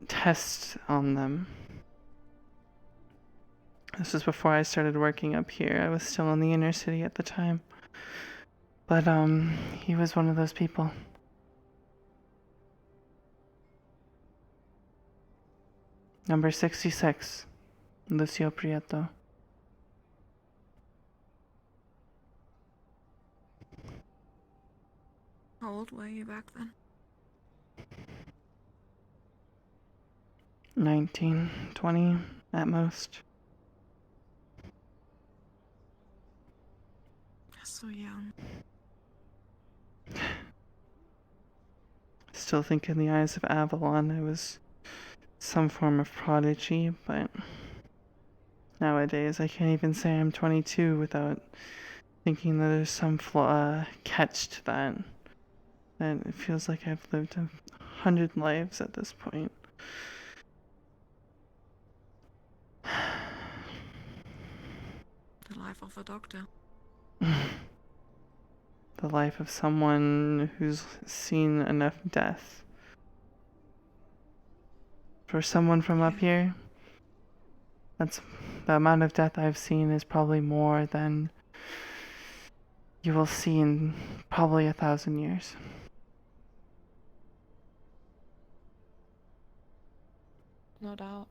test on them. This was before I started working up here. I was still in the inner city at the time. But, he was one of those people. Number 66, Lucio Prieto. How old were you back then? 19, 20 at most. So young. Still think in the eyes of Avalon I was some form of prodigy, but nowadays I can't even say I'm 22 without thinking that there's some catch to that. And it feels like I've lived 100 lives at this point. The life of a doctor. The life of someone who's seen enough death. For someone from up here, that's the amount of death I've seen is probably more than you will see in probably 1,000 years. No doubt.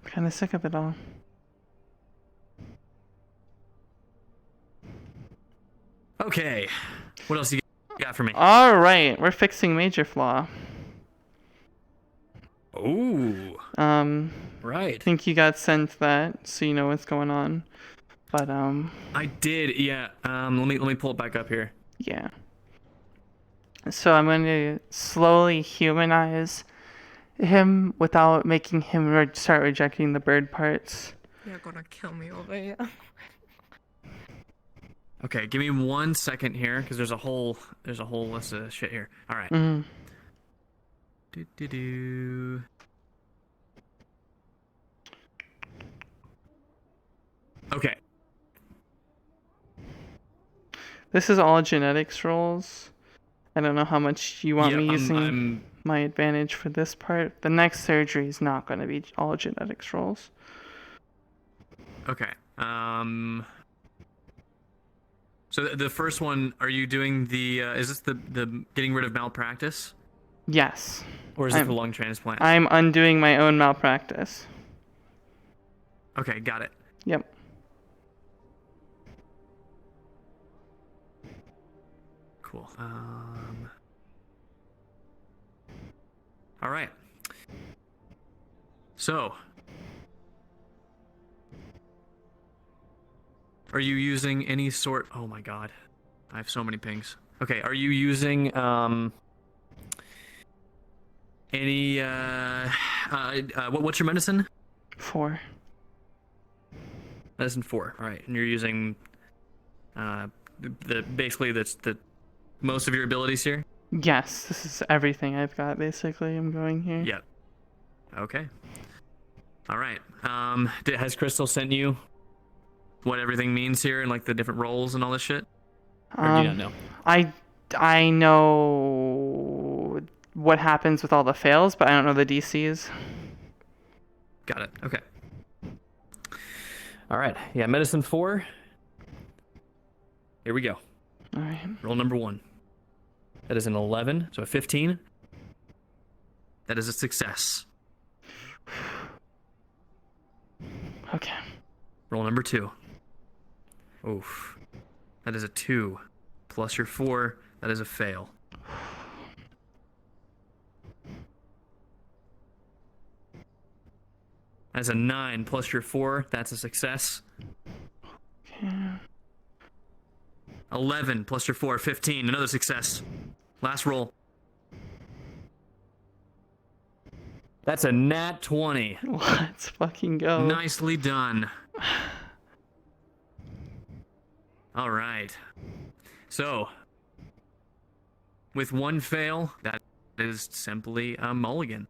Kind of sick of it all. Okay. What else you got for me? Alright, we're fixing major flaw. Ooh. Right. I think you got sent that, so you know what's going on. But, I did, yeah. Let me pull it back up here. Yeah. So I'm going to slowly humanize him without making him start rejecting the bird parts. You're gonna kill me over here. Okay, give me 1 second here, because there's a whole list of shit here. All right. Do. Okay. This is all genetics rolls. I don't know how much you want me using my advantage for this part. The next surgery is not going to be all genetics rolls. Okay. So the first one, are you doing the? Is this the getting rid of malpractice? Yes. Or is it the lung transplant? I'm undoing my own malpractice. Okay, got it. Yep. Cool. All right. So, are you using any sort? Oh my God, I have so many pings. Okay, are you using any what's your medicine? 4. Medicine 4. All right, and you're using basically that's the most of your abilities here. Yes, this is everything I've got basically. I'm going here. Yep. Okay. All right. Has Crystal sent you what everything means here and like the different roles and all this shit? Or do you not know? I know what happens with all the fails, but I don't know the DCs. Got it. Okay. All right. Yeah, medicine 4. Here we go. All right. Roll number 1. That is an 11, so a 15. That is a success. Okay. Roll number 2. Oof. That is a 2. Plus your 4, that is a fail. That's a 9 plus your 4, that's a success. Okay. 11 plus your 4, 15, another success. Last roll. That's a nat 20. Let's fucking go. Nicely done. All right. So, with 1 fail, that is simply a mulligan.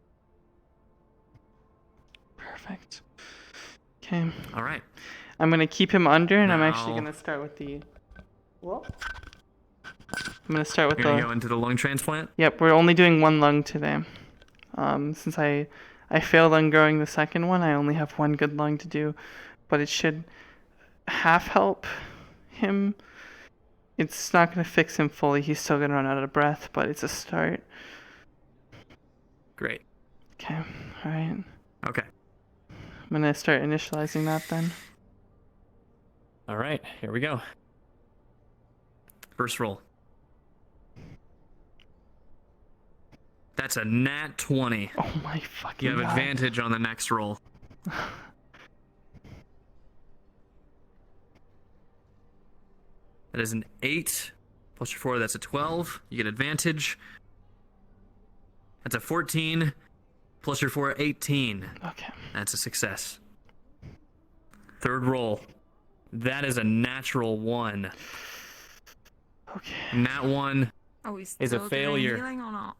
Perfect. Okay. All right. I'm going to keep him under, and I'm actually Now- going to start with the... Well, I'm going to start with You're gonna the... go into the lung transplant? Yep, we're only doing 1 lung today. Since I failed on growing the second one, I only have 1 good lung to do, but it should half help him. It's not going to fix him fully. He's still going to run out of breath, but it's a start. Great. Okay, alright. Okay. I'm going to start initializing that then. All right, here we go. First roll. That's a nat 20. Oh my fucking You have God. advantage on the next roll. That is an 8 plus your 4, that's a 12. You get advantage. That's a 14 plus your 4, 18. Okay. That's a success. Third roll. That is a natural 1. Okay. Nat 1 Are we is still a doing failure. healing or not?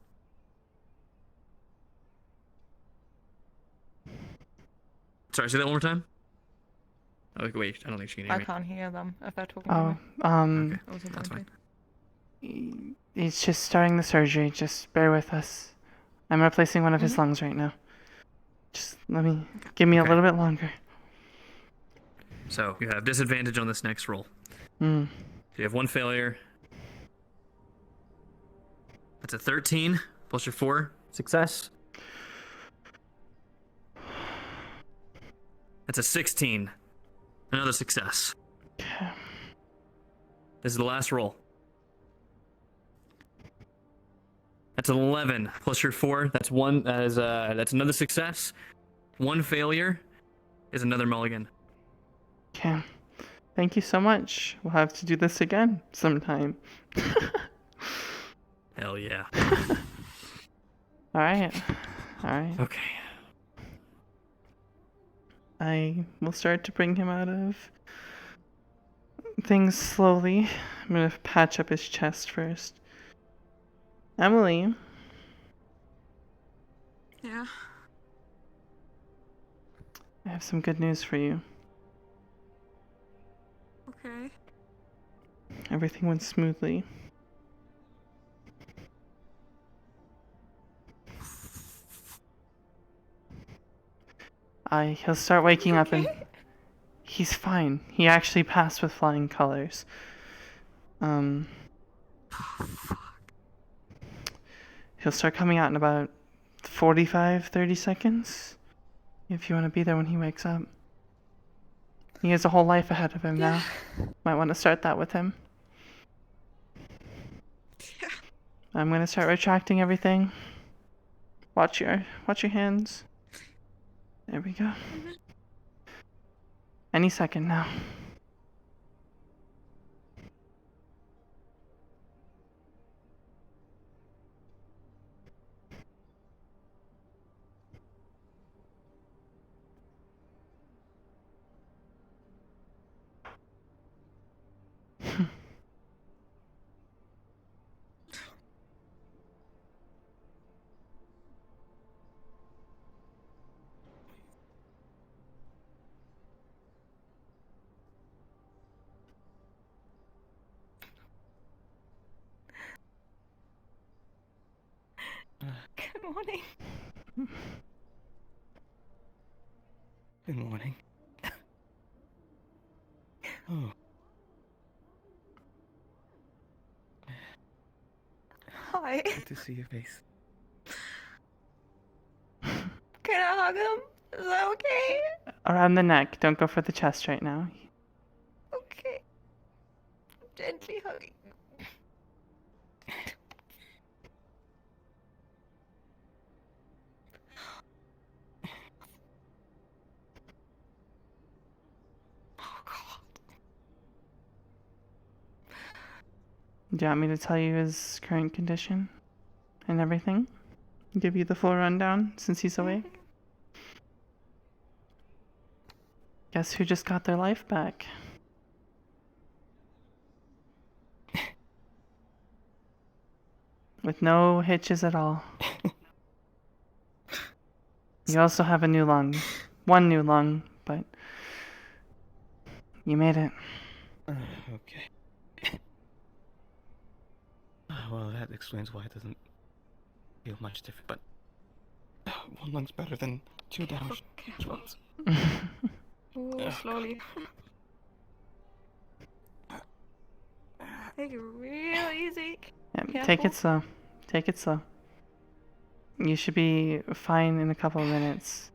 Sorry, say that one more time. Oh, wait, I don't think she can hear I me. can't hear them if they're talking Oh, to me. That was that's fine. He's just starting the surgery. Just bear with us. I'm replacing one of his lungs right now. Just give me a little bit longer. So you have disadvantage on this next roll. Hmm. So you have 1 failure. That's a 13 plus your 4. Success. That's a 16. Another success. Okay. This is the last roll. That's an 11 plus your 4. That's 1. That's another success. 1 failure is another mulligan. Okay. Thank you so much. We'll have to do this again sometime. Hell yeah. Alright. Alright. Okay. I will start to bring him out of things slowly. I'm gonna patch up his chest first. Emily. Yeah. I have some good news for you. Okay. Everything went smoothly. He'll start waking up and he's fine. He actually passed with flying colors. He'll start coming out in about 45, 30 seconds. If you want to be there when he wakes up. He has a whole life ahead of him now. Might want to start that with him. I'm gonna start retracting everything. Watch your hands. There we go. Any second now. Good morning. Good morning. Oh. Hi. Good to see your face. Can I hug him? Is that okay? Around the neck. Don't go for the chest right now. Okay. Gently hugging. Do you want me to tell you his current condition and everything? Give you the full rundown since he's awake? Guess who just got their life back? With no hitches at all. You also have a new lung. One new lung, but you made it. Okay. Well, that explains why it doesn't feel much different, but one lung's better than two damaged ones. Ooh, slowly. Take it real easy. Yeah, take it slow. Take it slow. You should be fine in a couple of minutes.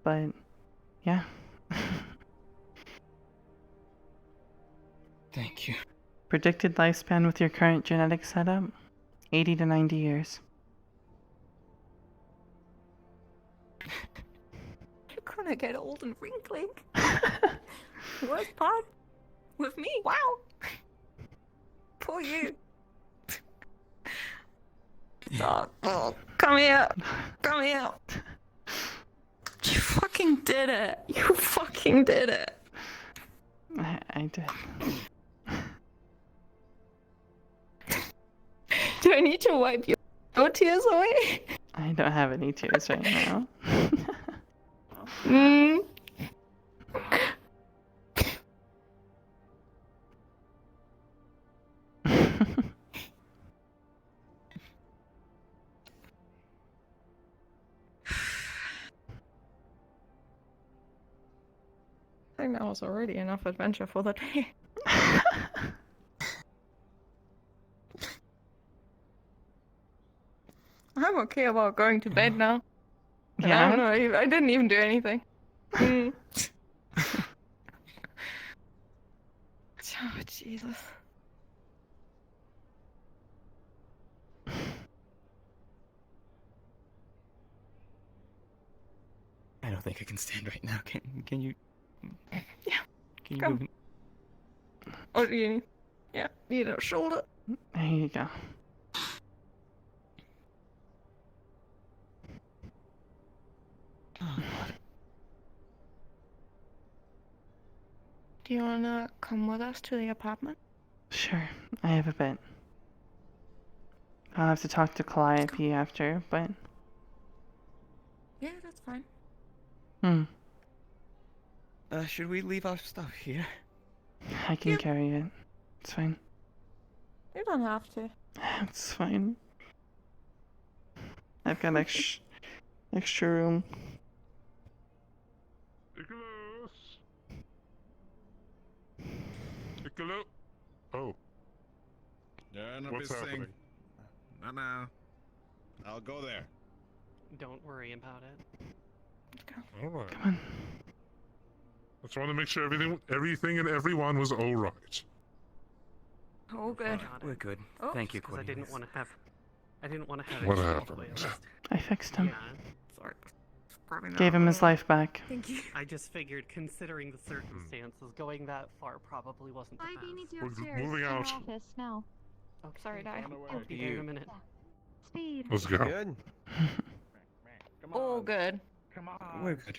But, yeah. Thank you. Predicted lifespan with your current genetic setup? 80 to 90 years. You're gonna get old and wrinkly. Worst part? With me? Wow. Poor you. Oh, come here. Come here. You fucking did it. You fucking did it. I did. Do I need to wipe your tears away? I don't have any tears right now. I think that was already enough adventure for the day. I'm okay about going to bed now. And I don't know, I didn't even do anything. Oh, Jesus. I don't think I can stand right now. Can you? Yeah. Can you Come. move? What do you need? Yeah, need a shoulder. There you go. Oh, God. Do you wanna come with us to the apartment? Sure, I have a bit. I'll have to talk to Calliope after, but... Yeah, that's fine. Should we leave our stuff here? I can carry it. It's fine. You don't have to. It's fine. I've got extra room. Piccolo? Oh. Yeah, no What's happening? No. I'll go there. Don't worry about it. All right. Come on. Just want to make sure everything and everyone was all right. Oh, good. We're good. Oh. Thank you, Because I Cornelius. didn't want to have. I didn't want to have. What it happened? playlist. I fixed him. Yeah. Sorry. Probably not. Gave him his life back. Thank you. I just figured, considering the circumstances, going that far probably wasn't the Why best. do you need to We're upstairs? moving In out. our office now. Okay. Sorry, Di. I'll be there in a minute. Speed. Let's go. Good. Oh, good. Come on. We're good.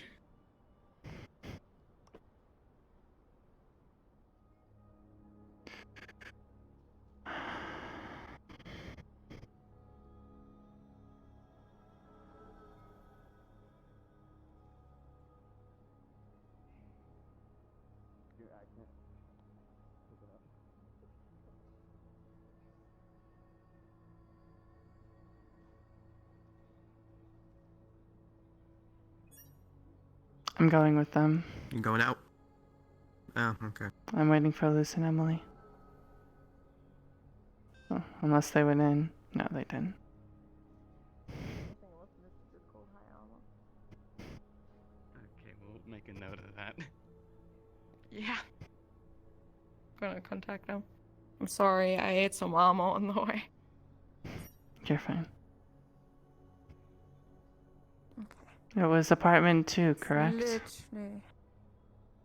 I'm going with them. You going out? Oh, okay. I'm waiting for Luce and Emily. Oh, unless they went in. No, they didn't. Okay, we'll make a note of that. Yeah. Gonna contact them. I'm sorry, I ate some armor on the way. You're fine. It was apartment 2, correct? Literally.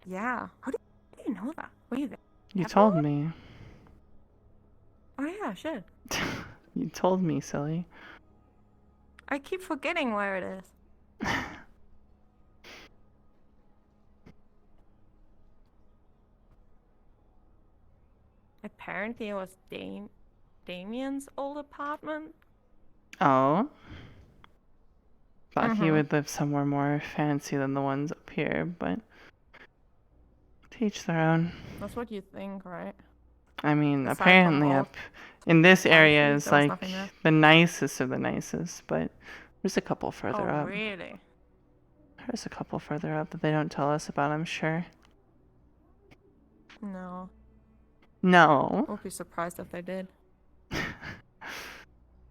Yeah. How do you know that? Were you there? You told me. Oh yeah, shit. You told me, silly. I keep forgetting where it is. Apparently it was Damien's old apartment. Oh. Thought he Mhm. would live somewhere more fancy than the ones up here, but to each their own. That's what you think, right? I mean, Aside from apparently all up in this area Feet, is there was like nothing there. the nicest of the nicest, but there's a couple further Oh, up. really? There's a couple further up that they don't tell us about, I'm sure. No. No. I would be surprised if they did.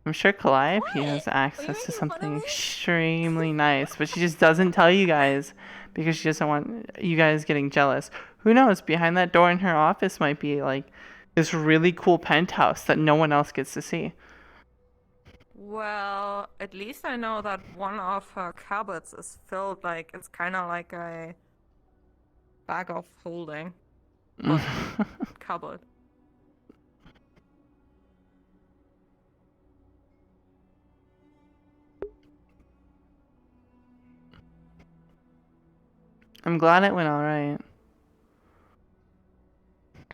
I'm sure Calliope has access to something extremely nice, but she just doesn't tell you guys because she doesn't want you guys getting jealous. Who knows? Behind that door in her office might be like this really cool penthouse that no one else gets to see. Well, at least I know that one of her cupboards is filled, like, it's kind of like a bag of holding. But cupboard. I'm glad it went alright.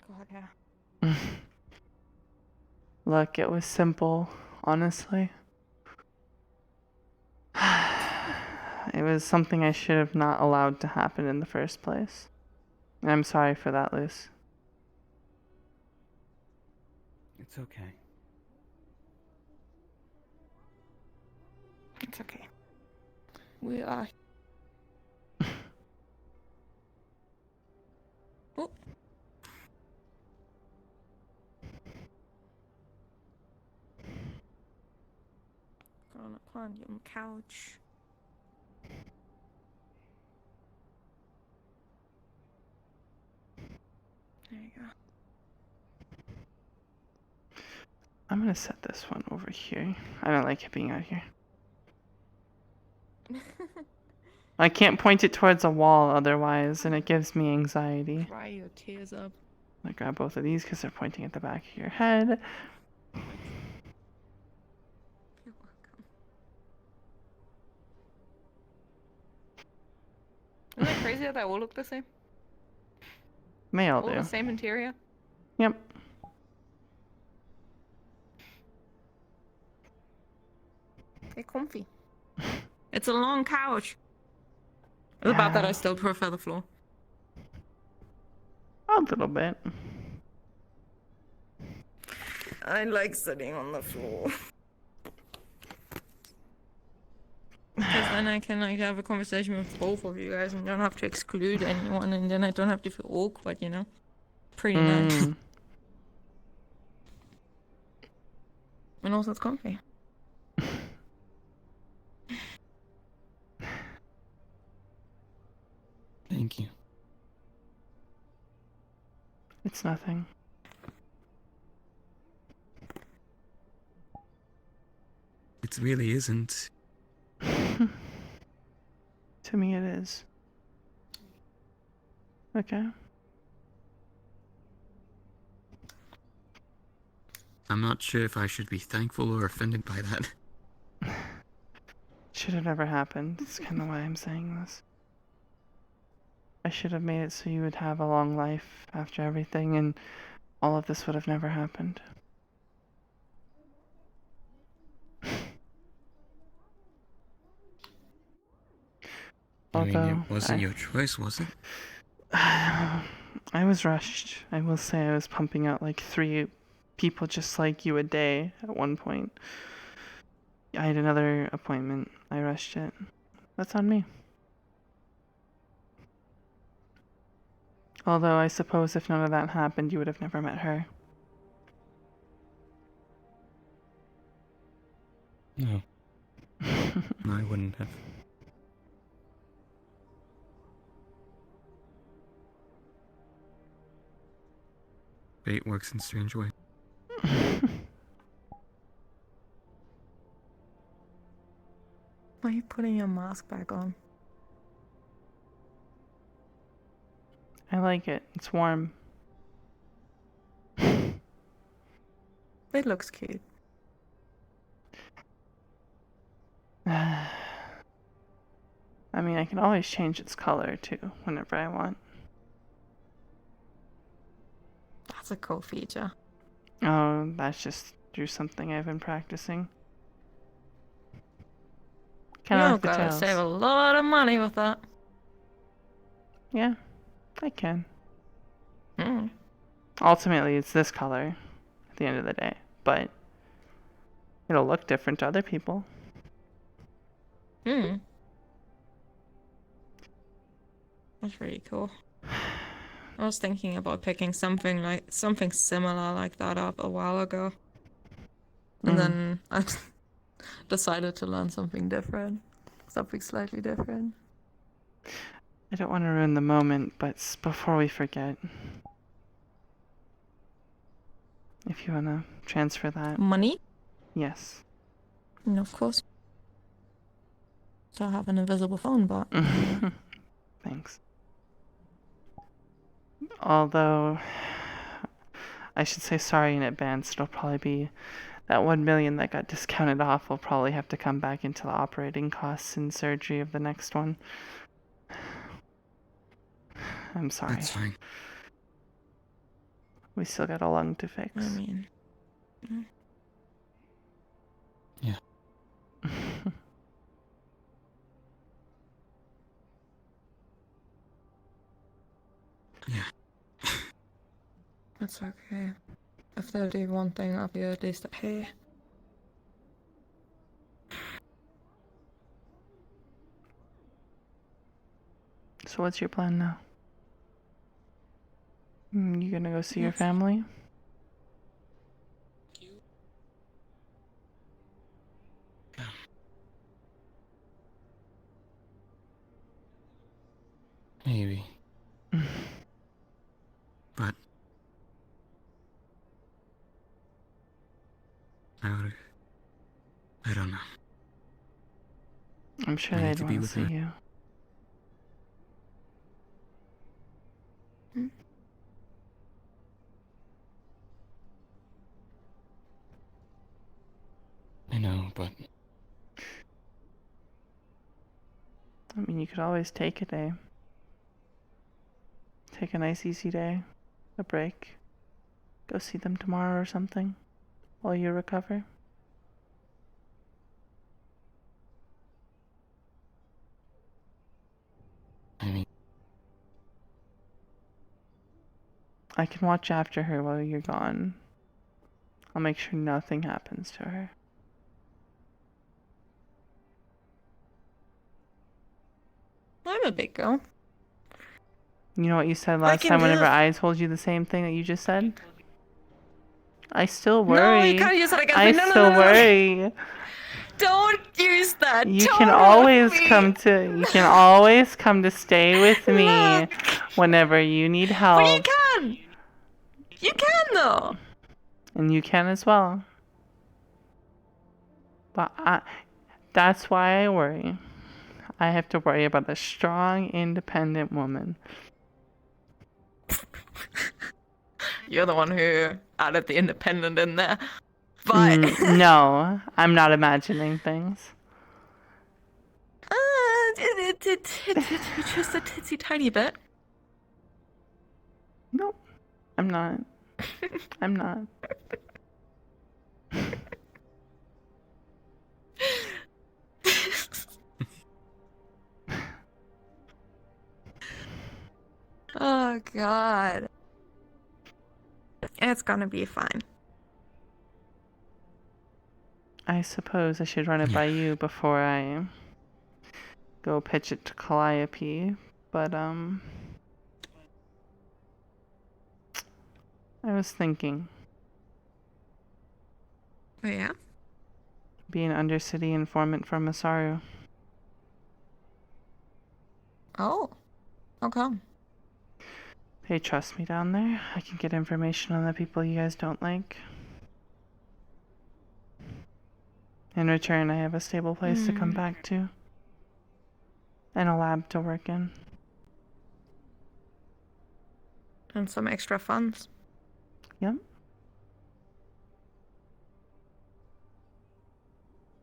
God, yeah. Look, it was simple, honestly. It was something I should have not allowed to happen in the first place. And I'm sorry for that, Luce. It's okay. It's okay. We are. Oh. Gonna plant you on the couch. There you go. I'm gonna set this one over here. I don't like it being out here. I can't point it towards a wall otherwise, and it gives me anxiety. Cry your tears up. I grab both of these because they're pointing at the back of your head. You're welcome. Isn't it crazy that they all look the same? They all All do. the same interior? Yep. They're comfy. It's a long couch. It's about that I still prefer the floor. A little bit. I like sitting on the floor. Because then I can like have a conversation with both of you guys and don't have to exclude anyone, and then I don't have to feel awkward, you know? Pretty nice. And also it's comfy. Thank you. It's nothing. It really isn't. To me it is. Okay. I'm not sure if I should be thankful or offended by that. Should have never happened. That's kind of why I'm saying this. I should have made it so you would have a long life after everything, and all of this would have never happened. I mean, it wasn't your choice, was it? I was rushed. I will say I was pumping out like 3 people just like you a day at one point. I had another appointment. I rushed it. That's on me. Although I suppose if none of that happened, you would have never met her. No. No, I wouldn't have. Fate works in strange ways. Why are you putting your mask back on? I like it. It's warm. It looks cute. I mean, I can always change its color too, whenever I want. That's a cool feature. Oh, that's just through something I've been practicing. Kind of You're like the gonna tails. save a lot of money with that. Yeah, I can. Hmm. Ultimately, it's this color at the end of the day, but it'll look different to other people. Hmm. That's really cool. I was thinking about picking something similar like that up a while ago. And then I decided to learn something different. Something slightly different. I don't want to ruin the moment, but before we forget, if you want to transfer that. Money? Yes. No, of course. So I have an invisible phone, but... Thanks. Although, I should say sorry in advance. It'll probably be that 1 million that got discounted off will probably have to come back into the operating costs and surgery of the next one. I'm sorry. That's fine. We still got a lung to fix. I mean... Yeah. Yeah. That's okay. If they do one thing, I'll be at least here. So what's your plan now? You gonna go see your family? Maybe. But I don't know. I'm sure I need they'd to be want to with see her. you. I know, but I mean, you could always take a day. Take a nice easy day. A break. Go see them tomorrow or something. While you recover. I mean, I can watch after her while you're gone. I'll make sure nothing happens to her. I'm a big girl. You know what you said last can time do whenever this. I told you the same thing that you just said? I still No, worry. you can't use that against I me. No, no, still no, no, no. worry. Don't use that. You tone can with always me. come to stay with me whenever you need help. But you can. You can though. And you can as well. But that's why I worry. I have to worry about a strong, independent woman. You're the one who added the independent in there. But No, I'm not imagining things. just a titsy tiny bit. Nope, I'm not. I'm not. Oh God. It's gonna be fine. I suppose I should run it by you before I go pitch it to Calliope, but I was thinking. Oh yeah? Be an Undercity informant for Masaru. Oh. How come? They trust me down there. I can get information on the people you guys don't like. In return, I have a stable place to come back to. And a lab to work in. And some extra funds. Yep.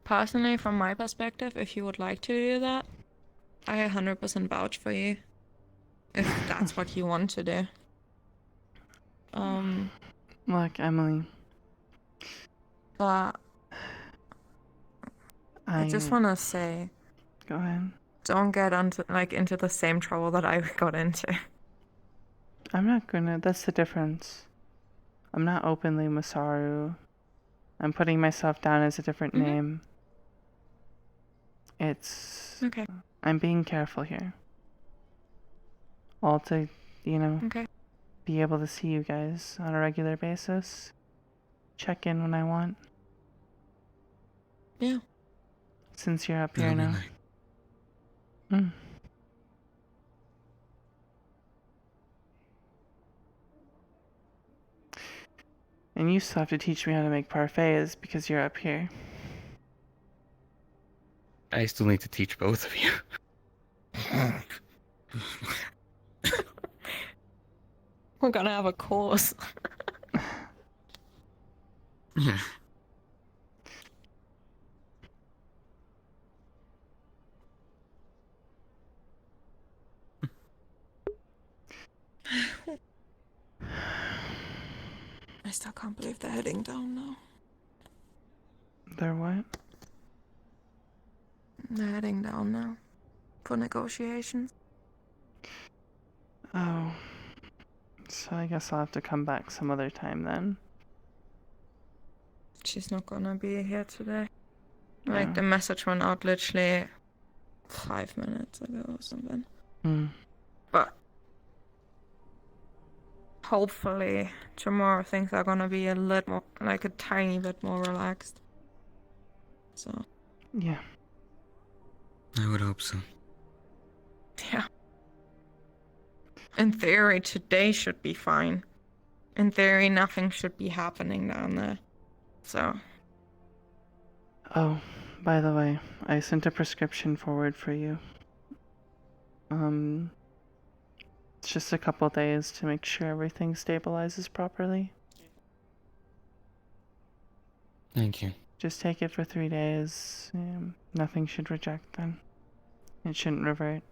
Personally, from my perspective, if you would like to do that, I 100% vouch for you. If that's what you want to do. Look, Emily. But I just want to say, go ahead. Don't get into the same trouble that I got into. I'm not gonna. That's the difference. I'm not openly Masaru. I'm putting myself down as a different name. It's okay. I'm being careful here. All to, be able to see you guys on a regular basis. Check in when I want. Yeah. Since you're up here now. And you still have to teach me how to make parfaits because you're up here. I still need to teach both of you. We're gonna have a course. Yeah. I still can't believe they're heading down now. They're what? They're heading down now. For negotiations. Oh. So I guess I'll have to come back some other time then. She's not gonna be here today. Yeah. Like, the message went out literally 5 minutes ago or something. But hopefully tomorrow things are gonna be a little more, like a tiny bit more relaxed. So. Yeah. I would hope so. Yeah. In theory, today should be fine. In theory, nothing should be happening down there. So. Oh, by the way, I sent a prescription forward for you. It's just a couple days to make sure everything stabilizes properly. Thank you. Just take it for 3 days. Nothing should reject then. It shouldn't revert.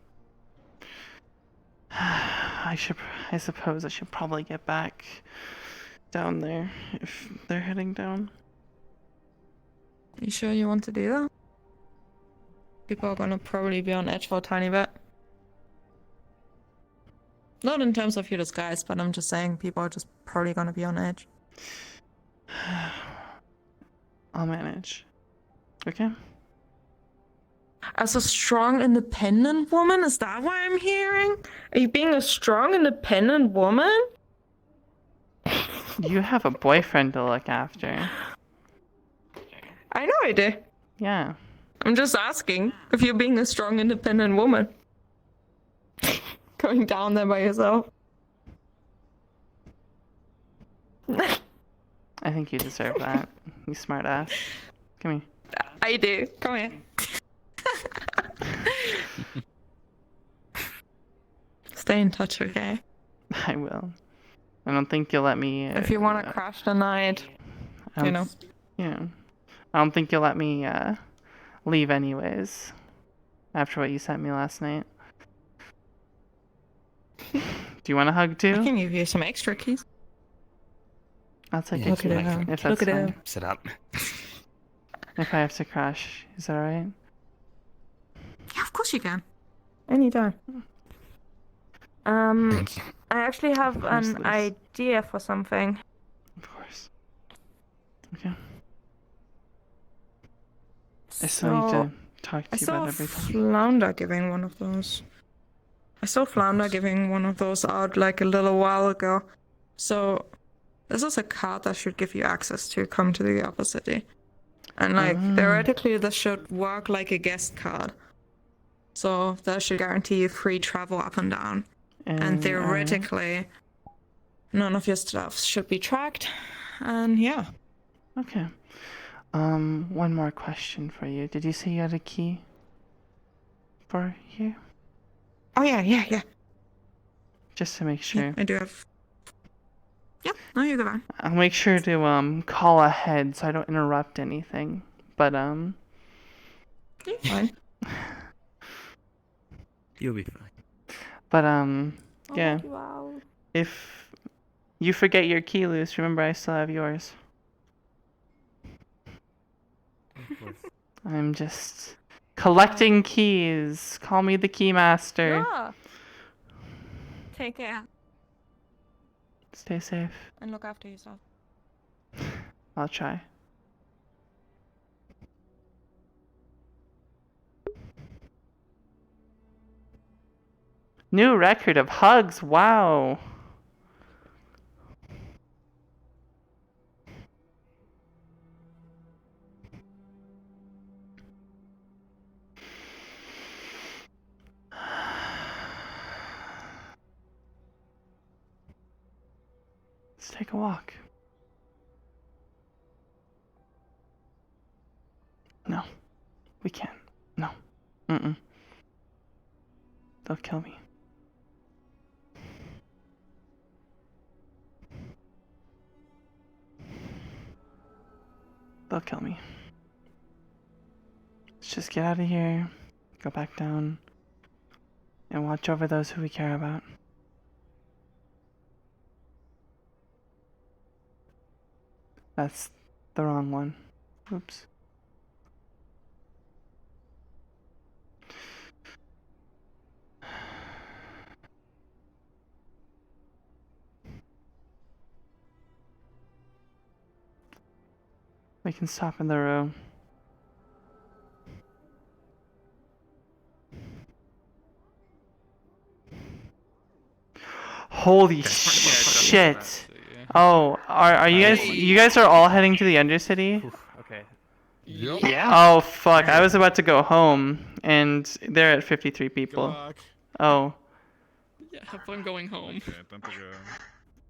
I suppose I should probably get back down there if they're heading down. You sure you want to do that? People are gonna probably be on edge for a tiny bit. Not in terms of your disguise, but I'm just saying people are just probably gonna be on edge. I'll manage. Okay? As a strong, independent woman? Is that what I'm hearing? Are you being a strong, independent woman? You have a boyfriend to look after. I know I do. Yeah. I'm just asking if you're being a strong, independent woman. Going down there by yourself. I think you deserve that. You smart ass. Come here. I do. Come here. Stay in touch, okay? I will. I don't think you'll let me... if you want to crash the night, you know. Yeah. I don't think you'll let me leave anyways. After what you sent me last night. Do you want a hug too? I can give you some extra keys. I'll take Look it at him. if that's Look at fine. him. Sit up. If I have to crash, is that alright? Yeah, of course you can. Anytime. I actually have an idea for something. Of course. Okay. I still need to talk to you about everything. Flounder giving one of those. I saw Flounder giving one of those out like a little while ago. So, This is a card that should give you access to come to the upper city. And like theoretically this should work like a guest card. So that should guarantee you free travel up and down. And theoretically none of your stuff should be tracked. And yeah. Okay. One more question for you. Did you say you had a key for here? Oh yeah. Just to make sure. Yeah, I do have. Yep, no, you go on. I'll make sure to call ahead so I don't interrupt anything. But You're fine. You'll be fine. But yeah. Wow. If you forget your key, Luce, remember I still have yours. I'm just collecting keys. Call me the key master. Yeah. Take care. Stay safe. And look after yourself. I'll try. New record of hugs. Wow. Let's take a walk. No. We can't. No. Mm-mm. They'll kill me. They'll kill me. Let's just get out of here, go back down, and watch over those who we care about. That's the wrong one. Oops. We can stop in the row. Holy shit! Oh, are you guys are all heading to the Undercity? Okay. Yeah. Oh fuck! I was about to go home, and they're at 53 people. Oh. Yeah, have fun going home.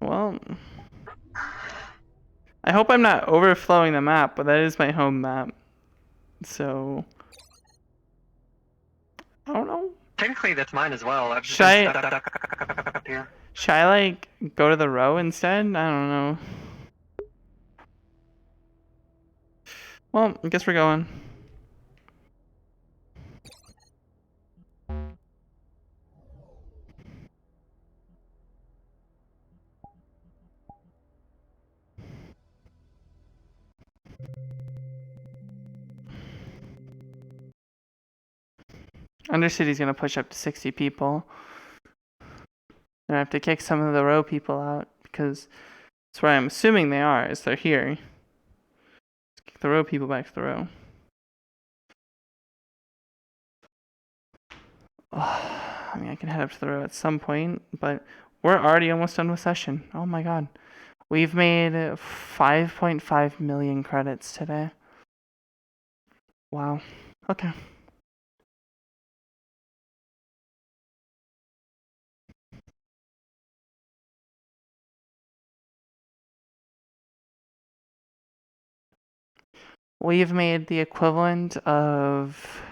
Well, I hope I'm not overflowing the map, but that is my home map. So, I don't know. Technically, that's mine as well. I've just Should I- been stuck up here. Should I like go to the row instead? I don't know. Well, I guess we're going. Undercity's gonna push up to 60 people. They're gonna have to kick some of the row people out because that's where I'm assuming they are, is they're here. Let's kick the row people back to the row. I mean, I can head up to the row at some point, but we're already almost done with session. Oh my god. We've made 5.5 million credits today. Wow. Okay. We've made the equivalent of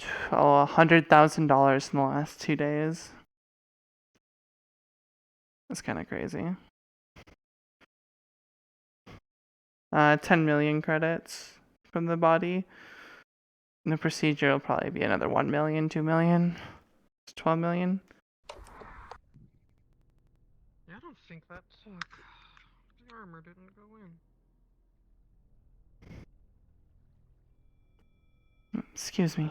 $100,000 in the last 2 days. That's kind of crazy. 10 million credits from the body. And the procedure will probably be another 1 million, 2 million. It's 12 million. Yeah, I don't think that took. The armor didn't go in. Excuse me.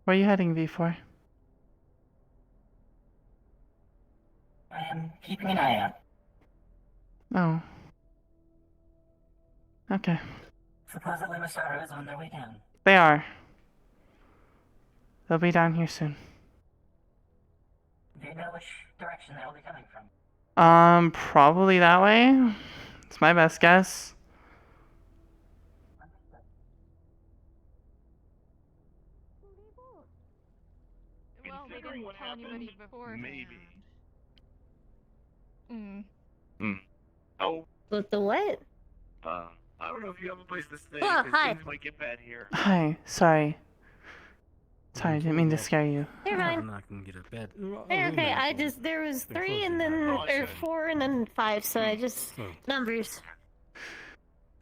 Where are you heading, V4? I am keeping an eye out. Oh. Okay. Supposedly Masaru is on their way down. They are. They'll be down here soon. Do you know which direction they'll be coming from? Probably that way. It's my best guess. Well, they didn't tell anybody before. Maybe. Oh. But the what? I don't know if you have a place to stay. Oh, hi. Things might get bad here. Hi. Sorry. Sorry, I didn't mean to scare you. You're fine. I'm not gonna get a bed. Hey, okay, there was 3 and then, or 4 and then 5, so I just, numbers.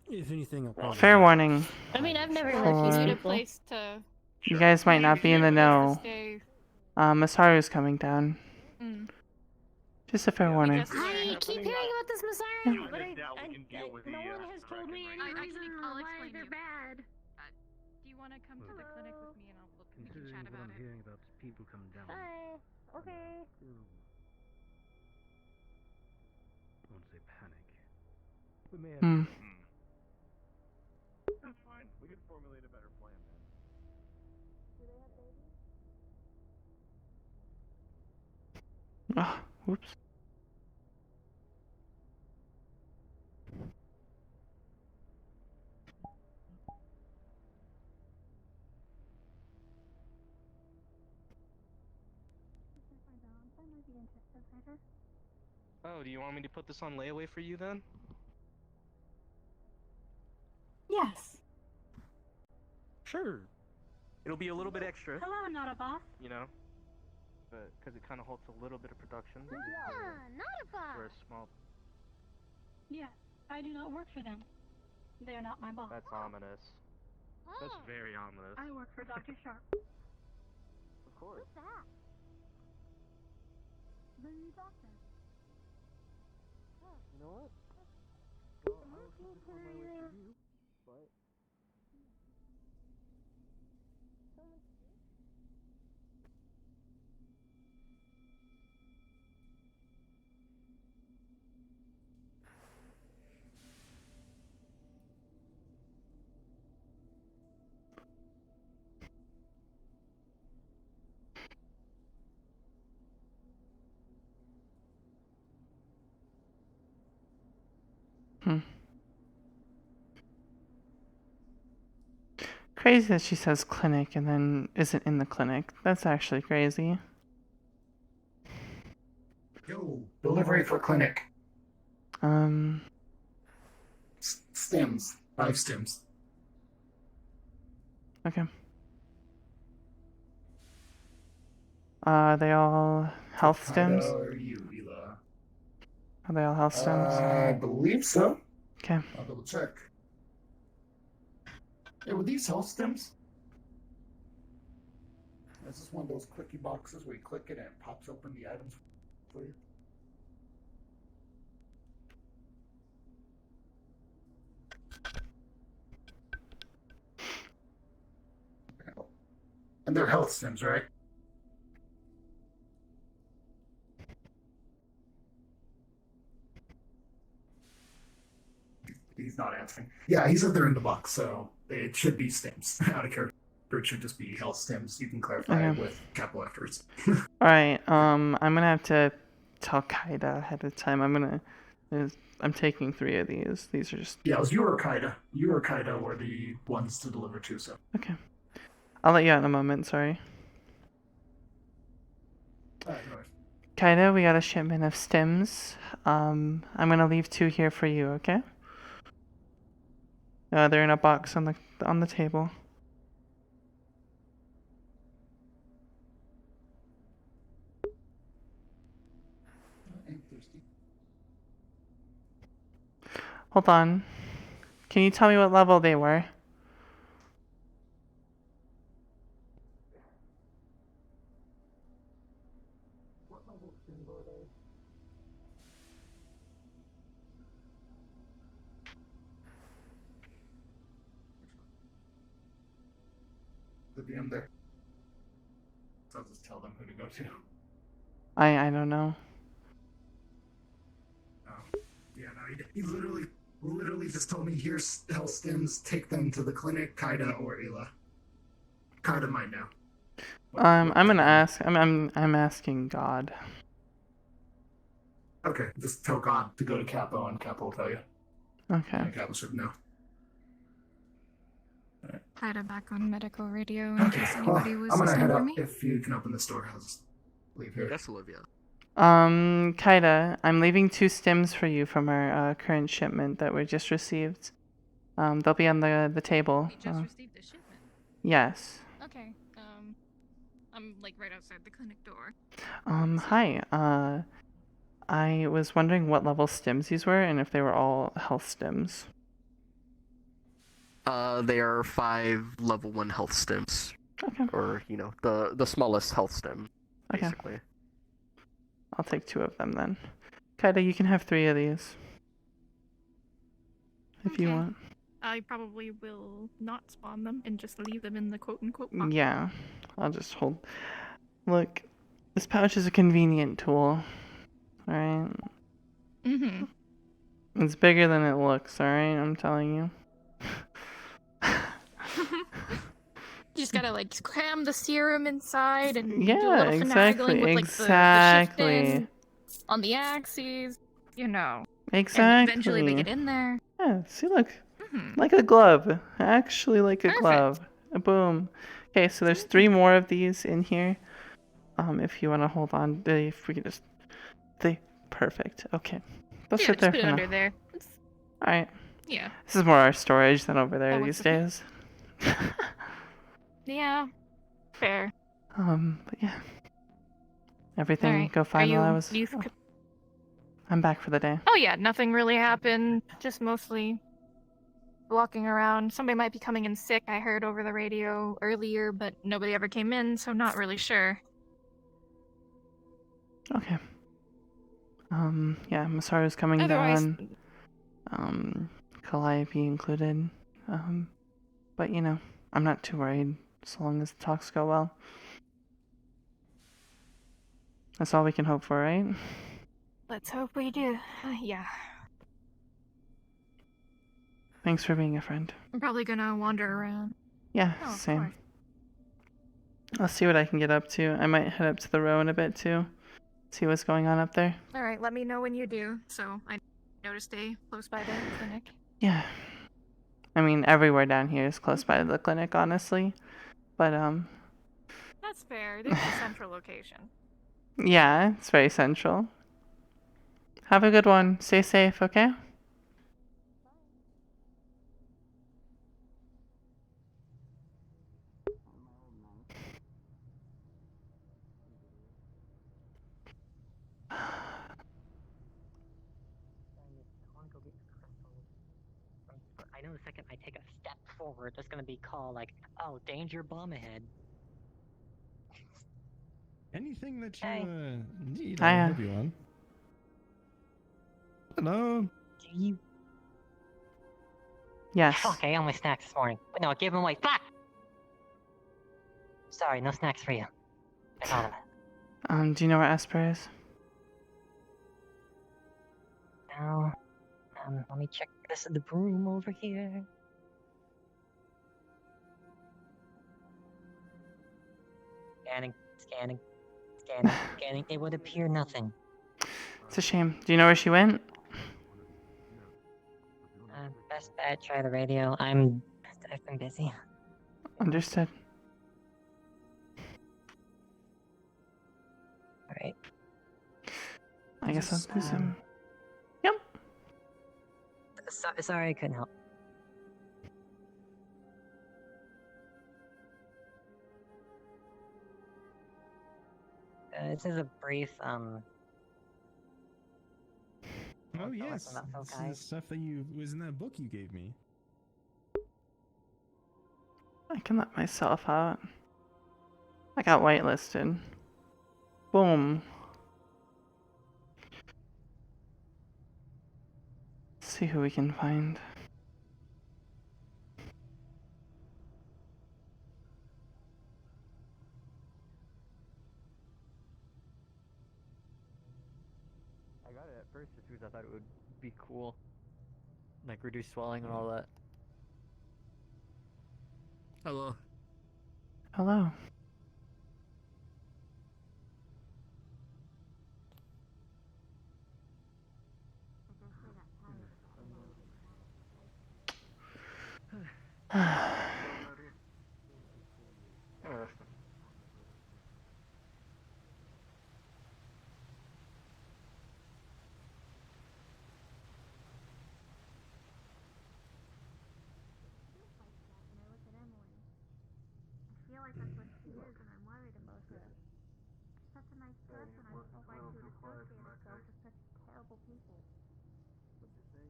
If anything, I'll Fair warning. I mean, I've never For- lived Need a here. place to. You guys might not be in the know. Stay. Masaru's coming down. Just a fair warning. I keep hearing about this Masaru, but No one has told me any reason why they're bad. Do you want to come to the clinic with me and we can chat about it? hearing about people coming down. Hi. Okay. I won't say panic. We may have. Hmm. That's fine. We can formulate a better plan then. Ah, whoops. Oh, do you want me to put this on layaway for you then? Yes. Sure. It'll be a little bit extra, Hello, not a boss. you know, but because it kind of halts a little bit of production. not a boss. For a small. Yes, I do not work for them. They are not my boss. That's ominous. That's very ominous. I work for Dr. Sharp. Of course. Who's that? The new doctor. You know what? Well, I was looking for my way to you, but. Crazy that she says clinic and then isn't in the clinic. That's actually crazy. Yo, delivery for clinic. Stems. 5 stems. Okay. Are they all health stems? Or you, Ela? Are they all health stems? I believe so. Okay. I'll double check. Hey, were these health stems? This is one of those clicky boxes where you click it and it pops open the items for you. And they're health stems, right? He's not answering. Yeah, he said they're in the box, so it should be stems. Out of character, it should just be health stems. You can clarify it with capital afterwards. Alright, I'm gonna have to tell Kaida ahead of time. I'm taking 3 of these. These are just... Yeah, it was you or Kaida. You or Kaida were the ones to deliver to, so. Okay. I'll let you out in a moment, sorry. Alright, no worries. Kaida, we got a shipment of stems. I'm gonna leave 2 here for you, okay? They're in a box on the table. Hold on. Can you tell me what level they were? The DM there. So I'll just tell them who to go to. I don't know. Yeah, no, he literally just told me, here's health stems, take them to the clinic, Kaida or Ayla. Kaida might know. I'm gonna ask. I'm asking God. Okay, just tell God to go to Capo and Capo will tell you. Okay. Yeah, Capo should know. Kaida back on medical radio in Okay, case well, anybody was I'm gonna listening head for up. me. If you can open this door, I'll just leave here. Yes, Olivia. Kaida, I'm leaving 2 stems for you from our current shipment that we just received. They'll be on the table. We just received a shipment. Yes. Okay. I'm like right outside the clinic door. Hi. I was wondering what level stems these were and if they were all health stems. They are 5 level 1 health stems. Okay. Or, the smallest health stem, Okay. basically. I'll take 2 of them then. Kaida, you can have 3 of these. If you want. I probably will not spawn them and just leave them in the quote-unquote box. Yeah. I'll just hold. Look, this pouch is a convenient tool. Alright? Mm-hmm. It's bigger than it looks, alright? I'm telling you. You just gotta like cram the serum inside and do a Yeah, little exactly, finagling with like the shifting on the axes, And eventually make it in there. Yeah, see, look. Like a glove. Actually, like a Perfect. glove. Boom. Okay, so there's 3 more of these in here. If you want to hold on, if we could just. Perfect. Okay. They'll Yeah, sit just there put it for under now. there. Alright. Yeah. This is more our storage than over there Oh, these it's okay. days. Yeah. Fair. But yeah. Everything Alright. go fine while I was. You I'm back for the day. Oh yeah, nothing really happened. Just mostly walking around. Somebody might be coming in sick, I heard over the radio earlier, but nobody ever came in, so not really sure. Okay. Yeah, Masaru's coming Otherwise- down. Calliope included. But I'm not too worried as long as the talks go well. That's all we can hope for, right? Let's hope we do. Yeah. Thanks for being a friend. I'm probably gonna wander around. Yeah, Oh, of same. course. I'll see what I can get up to. I might head up to the row in a bit too. See what's going on up there. Alright, let me know when you do, so I know to stay close by the clinic. Yeah. I mean, everywhere down here is close by to the clinic, honestly. But, That's fair. There's a central location. yeah, it's very central. Have a good one. Stay safe, okay? I know the second I take a step forward, there's gonna be call like, "Oh, danger, bomb ahead." Anything that you Hey. need, Hiya. I'll help you on. Hello. Do you? Yes. Fuck! I ate all my snacks this morning. But no, I gave them away. Fuck! Sorry, no snacks for you. I got them. Do you know where Esper is? Now, let me check the room over here. Scanning, scanning, scanning, scanning. It would appear nothing. It's a shame. Do you know where she went? Best bet, try the radio. I've been busy. Understood. Alright. I guess I'll do some. Sorry I couldn't help. This is a brief, Oh yes, about this is Fokai. the stuff that was in that book you gave me. I can let myself out. I got whitelisted. Boom. See who we can find. I tried it at first just because I thought it would be cool. Like reduce swelling and all that. Hello. Hello. I feel like that's what she is, and I'm worried about her. She's such a nice person. I don't know why she would associate herself with such terrible people. What'd you say?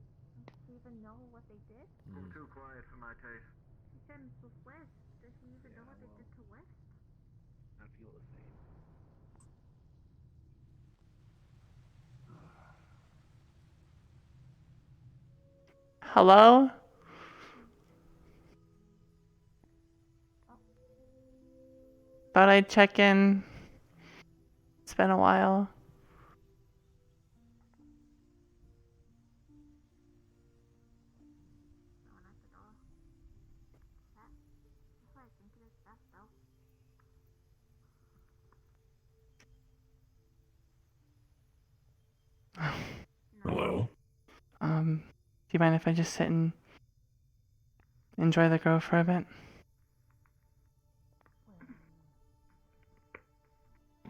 Does she even know what they did? Too quiet for my taste. She said it was West. Does she even know what they did to West? I feel the same. Hello? Thought I'd check in. It's been a while. That's why I think it is best, though. Hello? Do you mind if I just sit and enjoy the grove for a bit?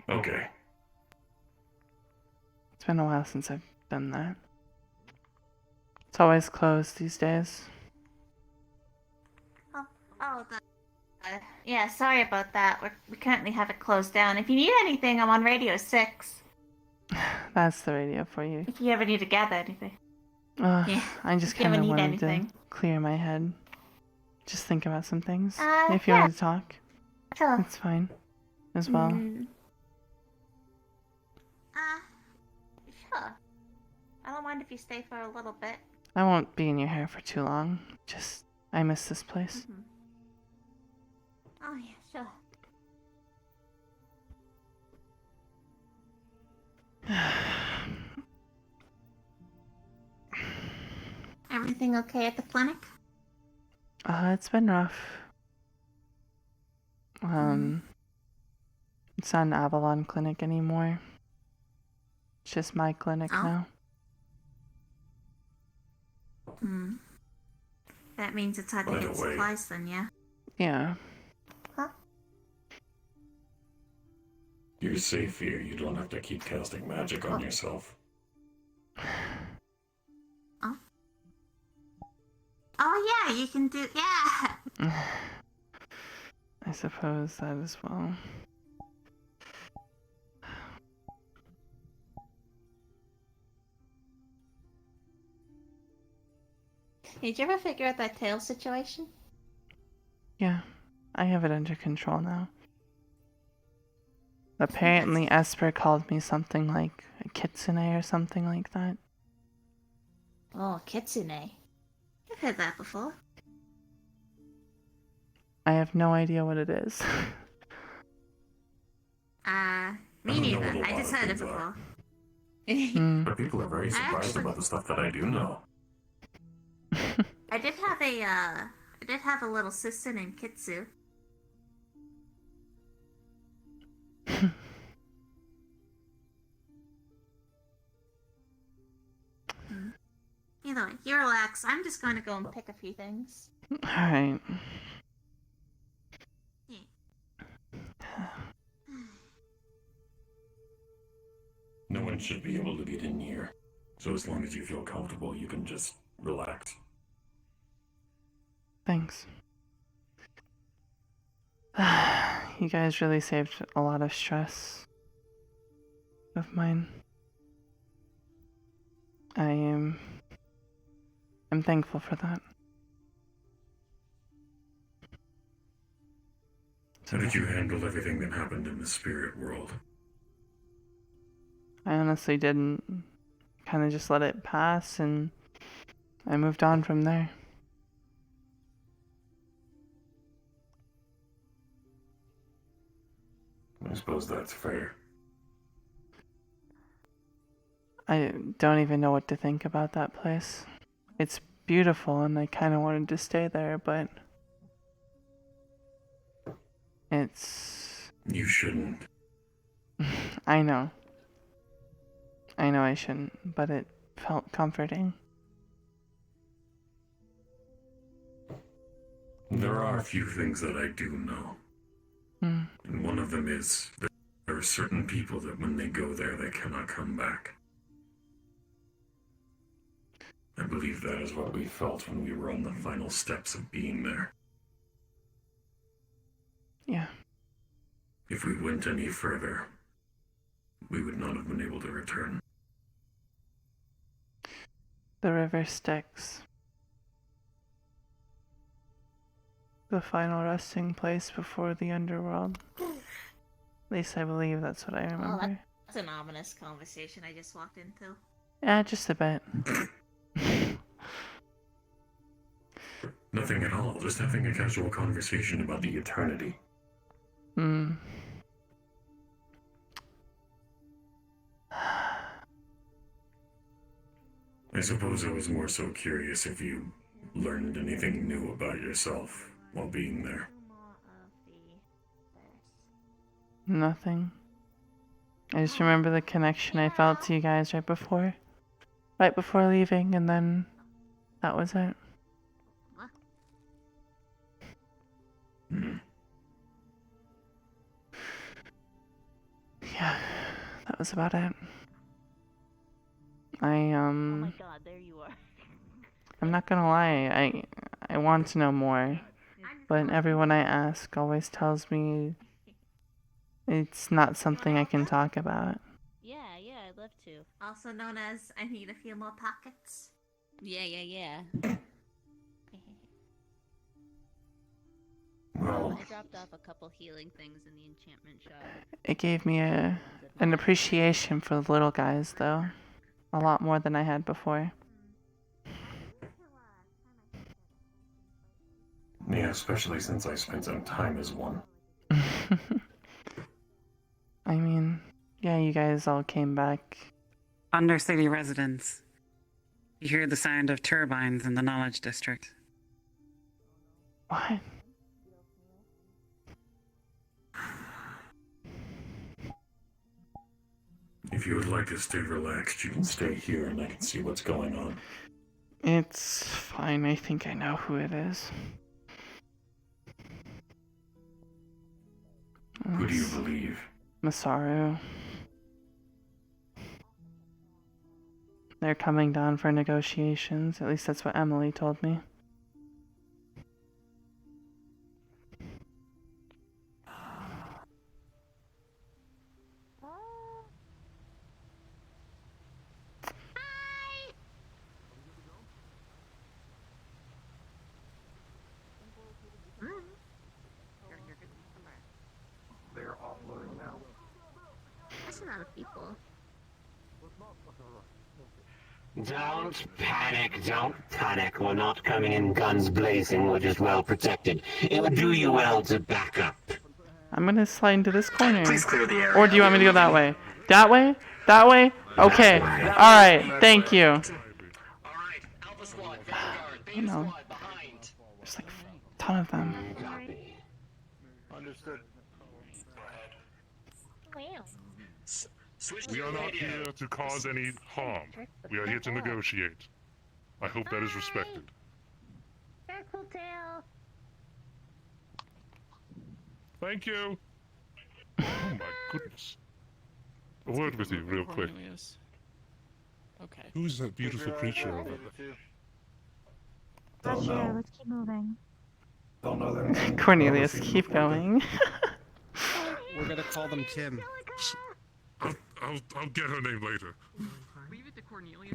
Okay. It's been a while since I've done that. It's always closed these days. Yeah, sorry about that. We currently have it closed down. If you need anything, I'm on Radio 6. That's the radio for you. If you ever need to gather anything. Ugh, Yeah, I just if you ever kind of need wanted anything. to clear my head. Just think about some things. If you Yeah. want to talk, Sure. it's fine as well. Sure. I don't mind if you stay for a little bit. I won't be in your hair for too long. Just, I miss this place. Oh, yeah, sure. Everything okay at the clinic? It's been rough. It's not an Avalon clinic anymore. It's just my clinic now. That means it's hard to By get the way- supplies then, yeah? Yeah. You're safe here. You don't have to keep casting magic on yourself. Oh, yeah, you can do... Yeah! I suppose that as well. Did you ever figure out that tail situation? Yeah, I have it under control now. Apparently Esper called me something like a kitsune or something like that. Oh, kitsune. I've heard that before. I have no idea what it is. Me neither. I just heard it before. But people are very surprised about the stuff that I do know. I did have a little sister named Kitsu. Either way, you relax. I'm just going to go and pick a few things. Alright. No one should be able to get in here. So as long as you feel comfortable, you can just relax. Thanks. You guys really saved a lot of stress of mine. I'm thankful for that. How did you handle everything that happened in the spirit world? I honestly didn't. Kind of just let it pass and I moved on from there. I suppose that's fair. I don't even know what to think about that place. It's beautiful and I kind of wanted to stay there, but it's... You shouldn't. I know. I know I shouldn't, but it felt comforting. There are a few things that I do know. Hmm. And one of them is that there are certain people that when they go there, they cannot come back. I believe that is what we felt when we were on the final steps of being there. Yeah. If we went any further, we would not have been able to return. The river Styx. The final resting place before the underworld. At least I believe that's what I remember. Oh, that's an ominous conversation I just walked into. Yeah, just a bit. Nothing at all, just having a casual conversation about the eternity. Hmm. I suppose I was more so curious if you learned anything new about yourself while being there. Nothing. I just remember the connection I felt to you guys right before leaving, and then that was it. Yeah, that was about it. Oh my god, there you are. I'm not gonna lie, I want to know more, but everyone I ask always tells me it's not something I can talk about. Yeah, I'd love to. Also known as I need a few more pockets. Yeah. Well, I dropped off a couple healing things in the enchantment shop. It gave me an appreciation for the little guys, though. A lot more than I had before. yeah, especially since I spent some time as one. I mean, yeah, you guys all came back. Undercity residents. You hear the sound of turbines in the Knowledge District. What? If you would like to stay relaxed, you can stay here and I can see what's going on. It's fine, I think I know who it is. Who do you believe? Masaru. They're coming down for negotiations, at least that's what Emily told me. They're offloading now. That's a lot of people. Don't panic, don't panic. We're not coming in guns blazing, we're just well protected. It would do you well to back up. I'm gonna slide into this corner. Please clear the area. Or do you want me to go that way? That way? That way? Okay. Alright, thank you. You know, there's like a ton of them. Understood. Wow. We are not here to cause any harm. We are here to negotiate. I hope that is respected. Circle tail. Thank you. Oh my goodness. A word with you, real quick. Okay. Who's that beautiful creature over there? Not sure. Let's keep moving. Don't know them. Cornelius, keep going. We're gonna call them Kim. I'll get her name later.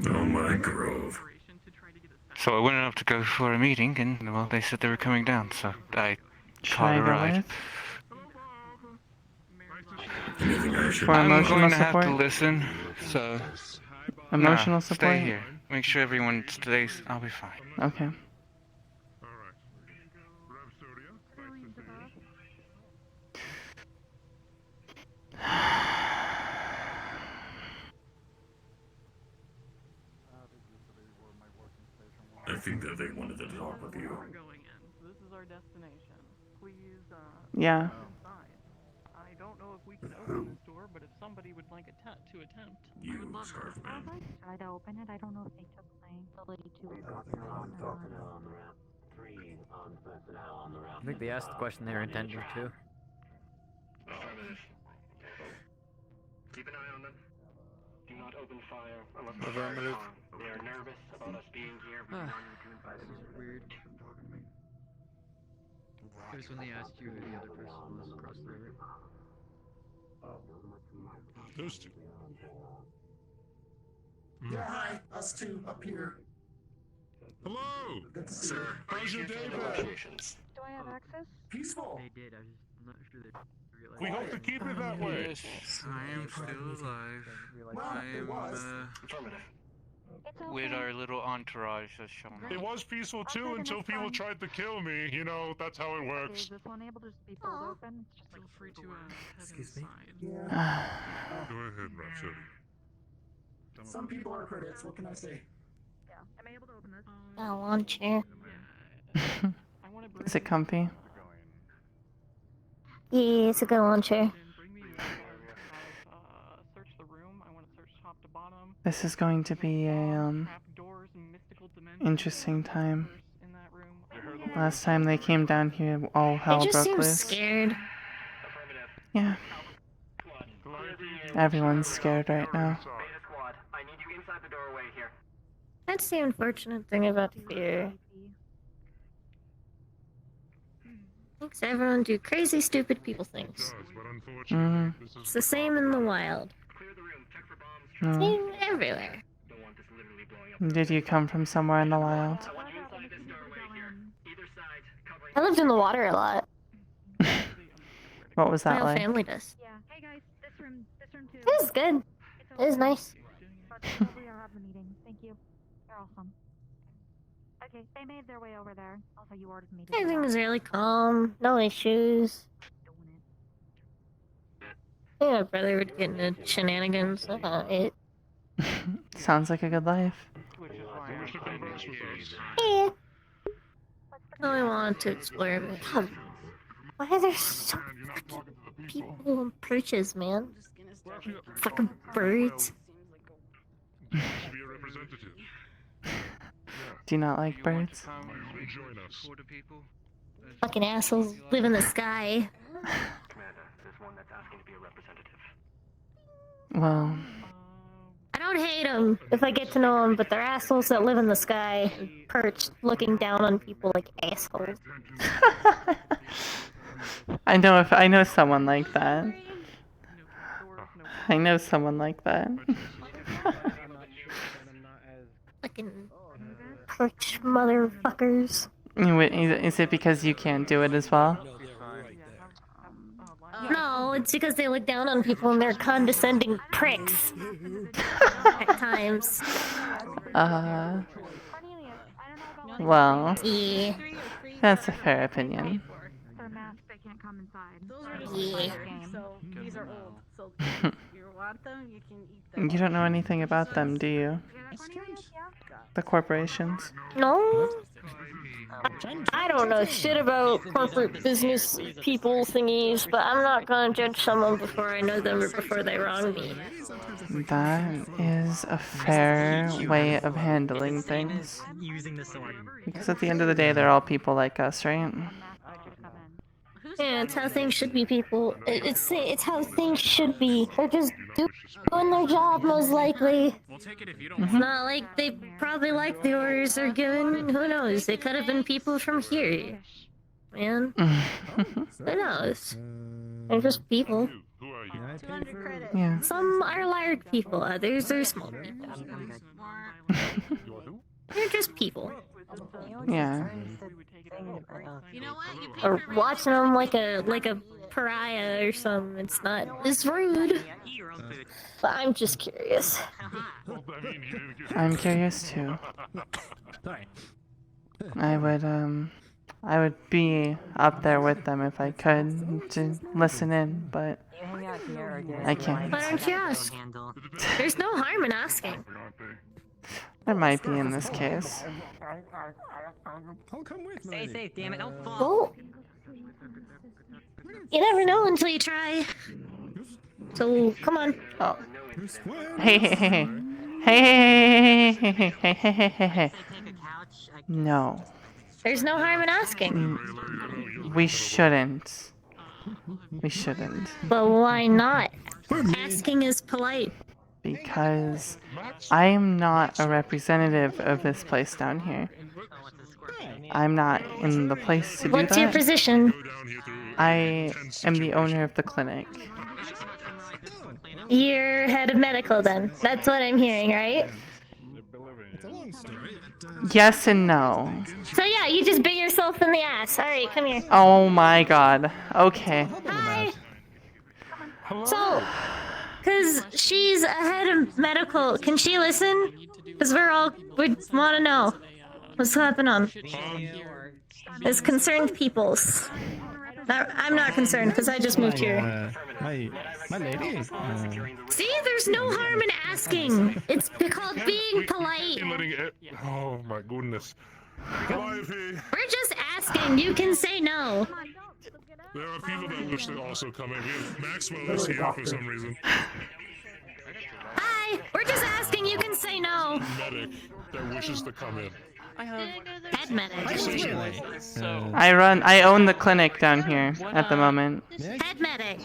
Oh my grove. So I went up to go for a meeting, and well, they said they were coming down, so I Should caught I a go ride. with? Anything I should For I'm emotional going to have support? to listen, so... Emotional Nah, support? Stay here. Make sure everyone stays. I'll be fine. Okay. think that they wanted to talk with you. This is our destination. Please, Yeah. inside. I don't know if we can open this door, but if somebody would like to attempt, I would love to. Try to open it. I don't know if they took my ability to I think they asked the question they were intending to. Keep an eye on them. Do not open fire unless Affirmative. they are nervous about us being here. We do not need to invite them. Weird. It was when they asked you who the other person was across the river. Those two. Yeah, hi, us two up here. Hello! Good to see Sir, you. how's your day been? Do I have access? Peaceful. They did, I'm not sure they realized. We hope to keep it that way. I am still alive. Well, it was. With our little entourage as shown. It was peaceful too until people tried to kill me. You know, that's how it works. Is this one able to just be pulled open? It's just Feel free to head Excuse me? inside. Go ahead, Rhapsody. Some people are critics, what can I say? Yeah. Am I able to open this? A lawn chair. I want to Is it comfy? Yeah, it's a good lawn chair. bring me search the room. I want to search top to bottom. This is going to be a Doors and mystical dimensions. interesting time. In that room. Last time they came down here, all It hell just broke seems loose. scared. Yeah. Everyone's scared right now. I need you inside the doorway here. That's the unfortunate thing about fear. Makes everyone do crazy, stupid people things. Mhm. It's the same in the wild. Mm. Same everywhere. Did you come from somewhere in the wild? I lived in the water a lot. What was My that whole like? family does. Yeah. Hey guys, this room too. It was good. It was nice. But we are having a meeting. Thank you. You're awesome. Okay, they made their way over there. Also, you ordered me to do Everything that. was really calm. No issues. I think my brother would get into shenanigans. It. Sounds like a good life. Yeah. No, I wanted to explore it. But God, why are there so many people on perches, man? Fucking birds. Be a representative. Do you not like birds? Join us. Fucking assholes live in the sky. Commander, there's one that's asking to be a representative. Well, I don't hate them if I get to know them, but they're assholes that live in the sky, perched, looking down on people like assholes. I know someone like that. I know someone like that. Fucking perch motherfuckers. Is it because you can't do it as well? No, it's because they look down on people and they're condescending pricks. At times. Well, Yeah. that's a fair opinion. They're masked. They can't come inside. Yeah. So these are old. So if you want them, you can eat them. You don't know anything about them, do you? The corporations? No? I don't know shit about corporate business people thingies, but I'm not gonna judge someone before I know them or before they wrong me. That is a fair way of handling things. Using the sword. Because at the end of the day, they're all people like us, right? Yeah, it's how things should be, people. It's how things should be. They're just doing their job, most likely. We'll take it if you don't It's want not like they probably like the orders they're given. Who knows? They could have been people from here. Man. Who knows? They're just people. Who are you? 200 credits. Yeah. Some are large people, others are small people. They're just people. Yeah. You know what? You Or watching them like a pariah or something. It's rude. But I'm just curious. I'm curious too. I would be up there with them if I could to listen in, but I can't. Why don't you ask? There's no harm in asking. There might be in this case. I'll come with me. Stay safe, damn it! Don't fall. Well, you never know until you try. So come on. Oh. Hey, hey, hey, hey. Hey, hey, hey, hey, hey, hey, hey, hey, hey. No. There's no harm in asking. We shouldn't. We shouldn't. But why not? Asking is polite. Because I am not a representative of this place down here. I'm not in the place to do that. What's your position? I am the owner of the clinic. You're head of medical then. That's what I'm hearing, right? Yes and no. So yeah, you just bit yourself in the ass. Alright, come here. Oh my god. Okay. Hi. So, cause she's a head of medical, can she listen? Cause we wanna know what's happening. As concerned peoples. I'm not concerned because I just moved here. My lady. See, there's no harm in asking. It's called being polite. Oh my goodness. We're just asking. You can say no. There are people that wish to also come in. We have Maxwell is here for some reason. Hi, we're just asking. You can say no. Medic that wishes to come in. I have head medic. I own the clinic down here at the moment. Head medic.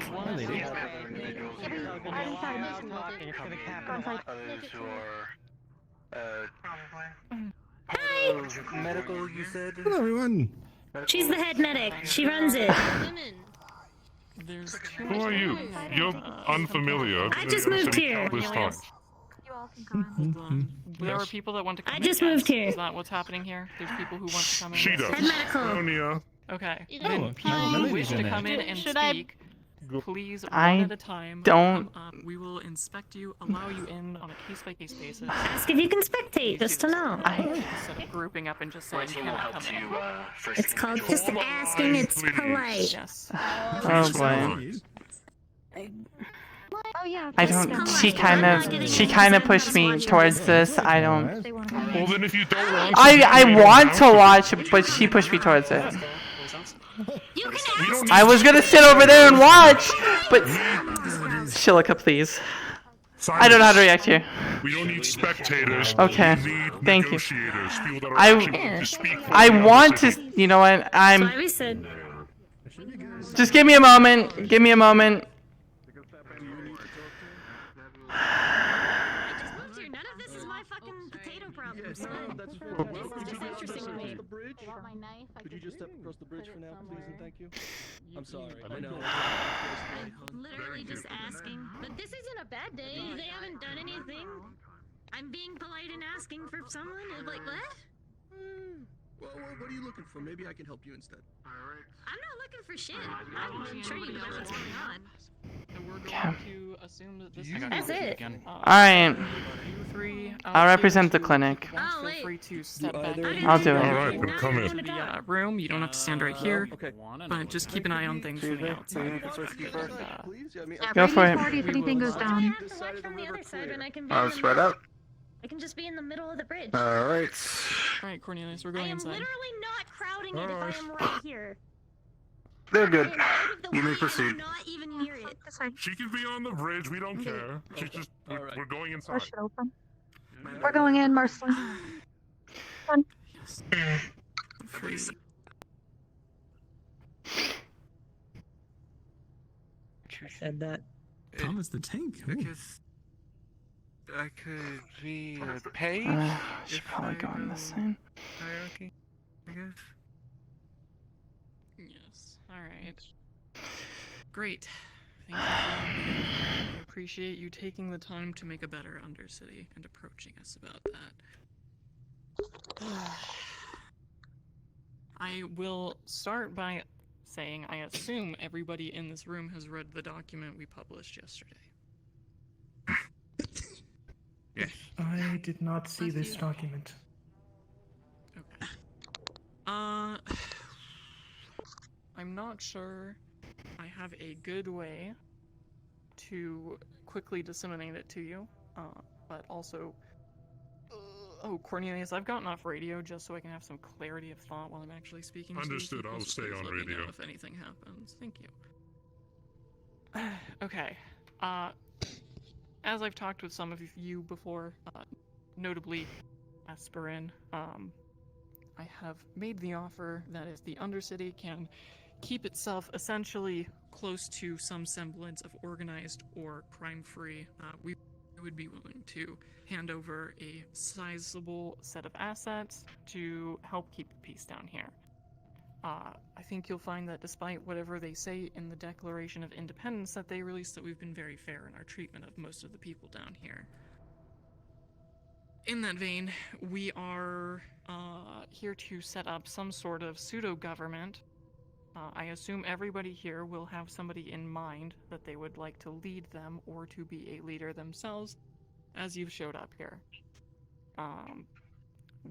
Hi. Medical, you said? Hello, everyone. She's the head medic. She runs it. Who are you? You're unfamiliar. I just moved here. This time. There are people that want to come I in. just yes. moved here. Is that what's happening here? There's people who want to come in. She does. Head medical. Sonia. Okay. Oh, When people who wish to come in and speak, please one at a time. don't- Come up. We will inspect you, allow you in on a case-by-case basis. Ask if you can spectate, just to know. Instead of grouping up and just saying you cannot come in. It's called just asking. It's polite. Yes. Oh boy. Oh yeah. I don't. She kind of pushed me towards this. I don't. Well, then if you don't want to, I want to watch, but she pushed me towards it. I was gonna sit over there and watch, but Shilika, please. I don't know how to react here. We don't need spectators. Okay. We need Thank you. negotiators, people that are actually willing to speak for I the want to. city. You know what? That's why I'm. we said. Just give me a moment. Give me a moment. None of this is my fucking potato problem. So this is just interesting to me. Could you just step across the bridge for now, please, and thank you? I'm sorry. I know. I'm literally just asking. But this isn't a bad day. They haven't done anything. I'm being polite and asking for someone. Like, what? Well, what are you looking for? Maybe I can help you instead. I'm not looking for shit. I'm intrigued about what's going on. And we're going to assume that this That's it. Alright. You three, I'll represent the clinic. Oh, feel free to step back. I'll do it. Alright, then come in. To the room. You don't have to stand right here. But just keep an eye on things from the outside. Go for it. Party if anything goes down. Watch from the other side when I can be. I'll in the spread middle. out. I can just be in the middle of the bridge. Alright. Alright, Cornelius, we're I going am inside. literally not crowding it if I am right here. They're good. And out of the You may way, proceed. I'm not even near it. She can be on the bridge. We don't care. She's just. We're going inside. Push it open. We're going in, Marceline. Come on. Who said that? Thomas the Tank. Ooh. Because I could be a page. Should probably go on this thing. Hierarchy, I guess. Yes. Alright. Great. Thank you. I appreciate you taking the time to make a better Undercity and approaching us about that. I will start by saying I assume everybody in this room has read the document we published yesterday. Yes. I did not see this document. Okay. I'm not sure I have a good way to quickly disseminate it to you, but also Oh, Cornelius, I've gotten off radio just so I can have some clarity of thought while I'm actually speaking. Understood, To you. I'll So stay please on let me radio. know if anything happens. Thank you. Okay. As I've talked with some of you before, notably Aspirin, I have made the offer that if the Undercity can keep itself essentially close to some semblance of organized or crime-free, we would be willing to hand over a sizable set of assets to help keep the peace down here. I think you'll find that despite whatever they say in the Declaration of Independence that they released, that we've been very fair in our treatment of most of the people down here. In that vein, we are here to set up some sort of pseudo-government. I assume everybody here will have somebody in mind that they would like to lead them or to be a leader themselves, as you've showed up here.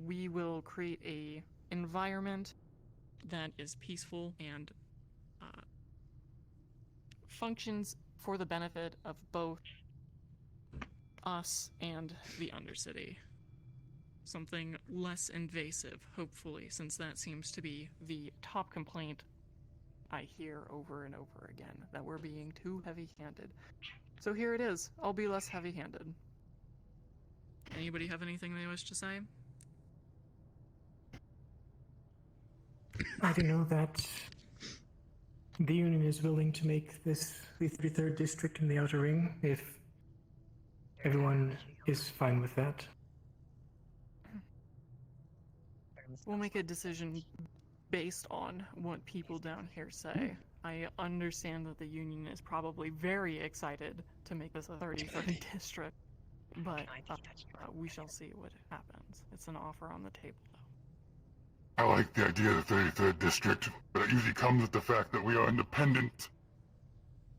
We will create a environment that is peaceful and functions for the benefit of both us and the Undercity. Something less invasive, hopefully, since that seems to be the top complaint I hear over and over again, that we're being too heavy-handed. So here it is. I'll be less heavy-handed. Anybody have anything they wish to say? I do know that the Union is willing to make this the 33rd district in the Outer Ring if everyone is fine with that. We'll make a decision based on what people down here say. I understand that the Union is probably very excited to make this a 33rd district, but we shall see what happens. It's an offer on the table, though. I like the idea of the 33rd district, but it usually comes with the fact that we are independent.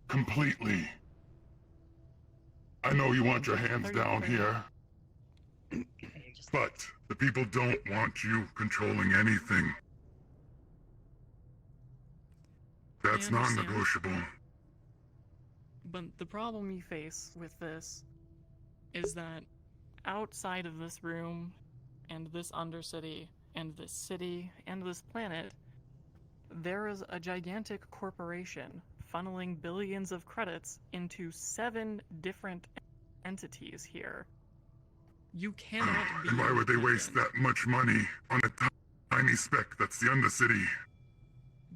Completely. I know you want your hands down here, but the people don't want you controlling anything. That's non-negotiable. But the problem you face with this is that outside of this room and this Undercity and this city and this planet, there is a gigantic corporation funneling billions of credits into 7 different entities here. You cannot be... And why would they waste that much money on a tiny speck that's the Undercity?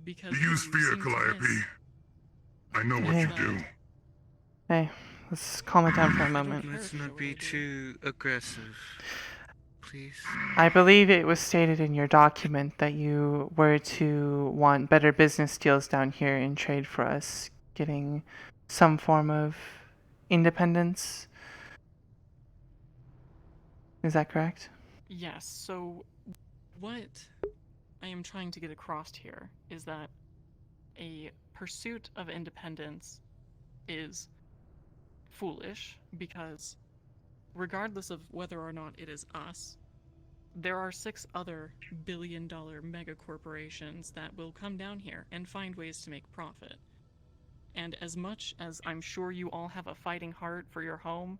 Because you use fear, Calliope. I know what you do. Hey, let's calm it down for a moment. Let's not be too aggressive, please. I believe it was stated in your document that you were to want better business deals down here in trade for us getting some form of independence. Is that correct? Yes, so what I am trying to get across here is that a pursuit of independence is foolish because regardless of whether or not it is us, there are 6 other billion-dollar mega-corporations that will come down here and find ways to make profit. And as much as I'm sure you all have a fighting heart for your home,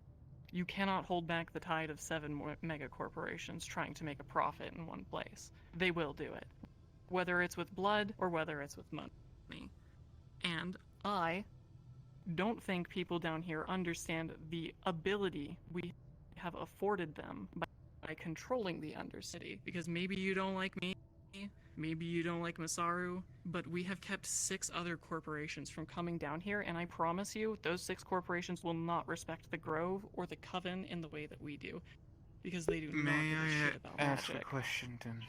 you cannot hold back the tide of 7 mega-corporations trying to make a profit in one place. They will do it, whether it's with blood or whether it's with money. And I don't think people down here understand the ability we have afforded them by controlling the Undercity. Because maybe you don't like me, maybe you don't like Masaru, but we have kept 6 other corporations from coming down here, and I promise you, those 6 corporations will not respect the Grove or the Coven in the way that we do. Because they do not give a shit about ask magic. a question then?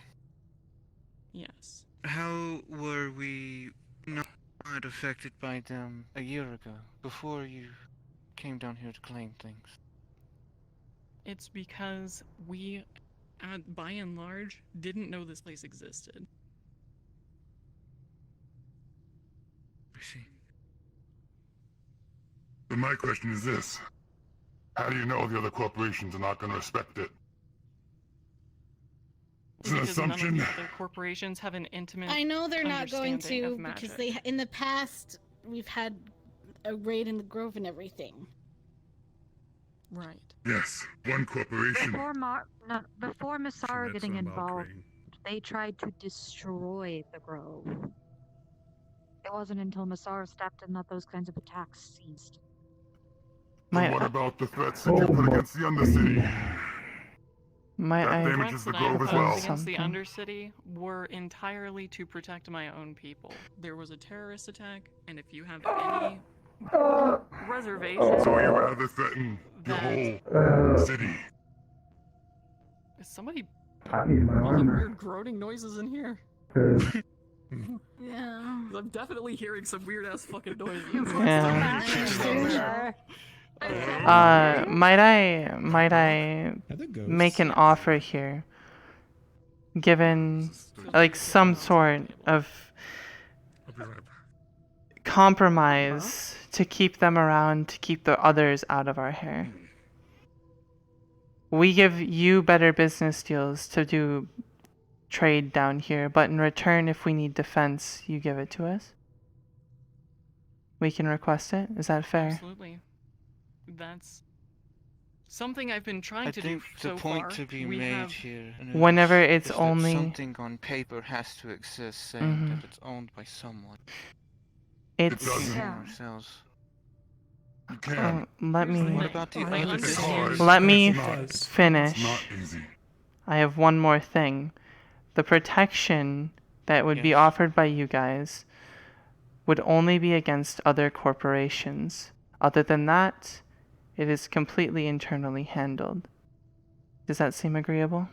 Yes. How were we not affected by them a year ago, before you came down here to claim things? It's because we, by and large, didn't know this place existed. I see. But my question is this. How do you know the other corporations are not going to respect it? It's an Because none of assumption. the other corporations have an intimate I know they're not going understanding to of magic. because they in the past we've had a raid in the Grove and everything. Right. Yes, one corporation. Before Massaro getting Shemetsam involved, Valkyrie. they tried to destroy the Grove. It wasn't until Massaro stepped in that those kinds of attacks ceased. And what about the threats that you put against the Undercity? Might That I damages the Threats that I Grove as posed well. against the Something. Undercity were entirely to protect my own people. There was a terrorist attack, and if you have any reservations, So you rather threaten the that whole city? is somebody I need my making armor. weird groaning noises in here? Yeah. I'm definitely hearing some weird ass fucking noises. Yeah. Might I make an offer here? Given, like, some sort of compromise to keep them around, to keep the others out of our hair. We give you better business deals to do trade down here, but in return, if we need defense, you give it to us. We can request it. Is that fair? Absolutely. That's something I've been trying I to do think the so point far. to be We made have... here Whenever it's is that only... something on paper has to exist saying Mhm. that it's owned by someone. It's... We can't own ourselves. let me... What about the other issues? Let me It's finish. not easy. I have one more thing. The protection that would be Yes. offered by you guys would only be against other corporations. Other than that, it is completely internally handled. Does that seem agreeable?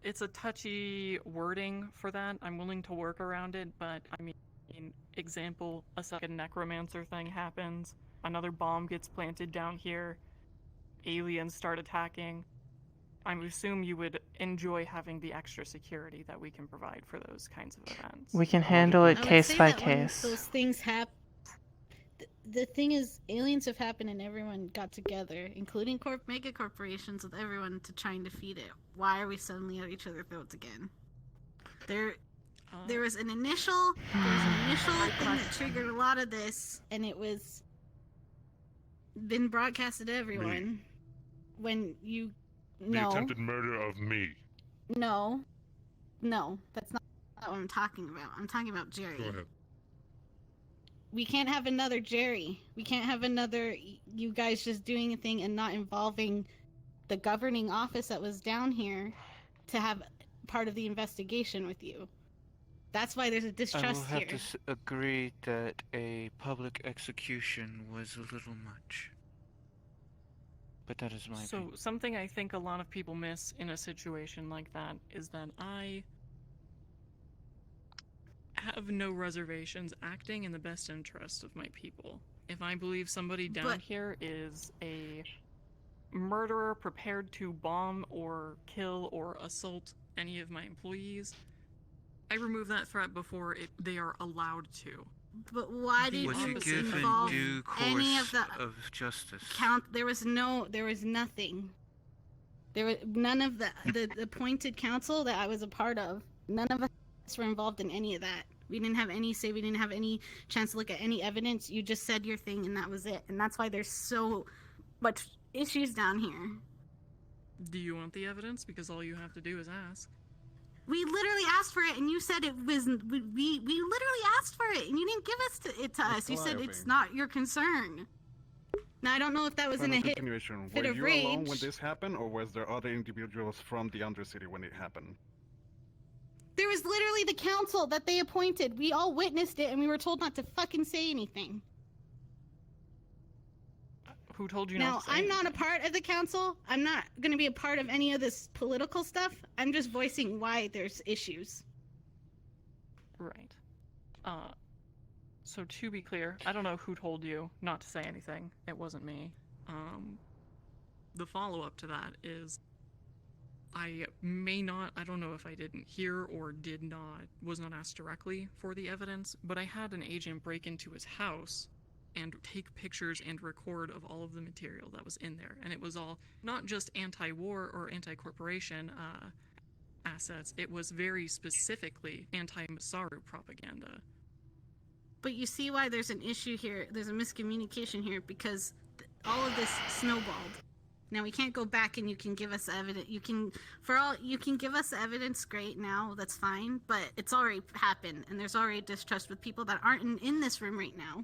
It's a touchy wording for that. I'm willing to work around it, but I mean, example, a second necromancer thing happens, another bomb gets planted down here, aliens start attacking. I would assume you would enjoy having the extra security that we can provide for those kinds of events. We can handle it I would case say by that when case. those things happen. The thing is, aliens have happened and everyone got together, including Mega corporations with everyone to try and defeat it. Why are we suddenly at each other's throats again? There was an initial thing that triggered a lot of this, and it was been broadcasted to everyone. When you The attempted murder of me. no, that's not what I'm talking about. I'm talking about Jerry. Go ahead. We can't have another Jerry. We can't have another you guys just doing a thing and not involving the governing office that was down here to have part of the investigation with you. That's why there's a I will distrust have here. to agree that a public execution was a little much. But that is my opinion. So, something I think a lot of people miss in a situation like that is that I have no reservations acting in the best interest of my people. If I believe somebody down here is a murderer prepared to bomb or kill or assault any of my employees, I remove that threat before they are allowed to. But why did Was you it given involve due any of course the of justice? There was nothing. There was none of the appointed council that I was a part of. None of us were involved in any of that. We didn't have any say. We didn't have any chance to look at any evidence. You just said your thing, and that was it. And that's why there's so much issues down here. Do you want the evidence? Because all you have to do is ask. We literally asked for it, and you said it was. We literally asked for it, and you didn't give it to us. You said it's not your concern. Now I don't know if that was in a fit Were of you rage. alone when this happened, or was there other individuals from the Undercity when it happened? There was literally the council that they appointed. We all witnessed it, and we were told not to fucking say anything. Who told you Now, not to say I'm not a anything? part of the council. I'm not going to be a part of any of this political stuff. I'm just voicing why there's issues. Right. So to be clear, I don't know who told you not to say anything. It wasn't me. The follow-up to that is I don't know if I didn't hear or was not asked directly for the evidence, but I had an agent break into his house and take pictures and record of all of the material that was in there. And it was all not just anti-war or anti-corporation assets, it was very specifically anti-Masaru propaganda. But you see why there's an issue here. There's a miscommunication here because all of this snowballed. Now we can't go back and you can give us evidence. You can give us evidence. Great, now that's fine. But it's already happened, and there's already distrust with people that aren't in this room right now.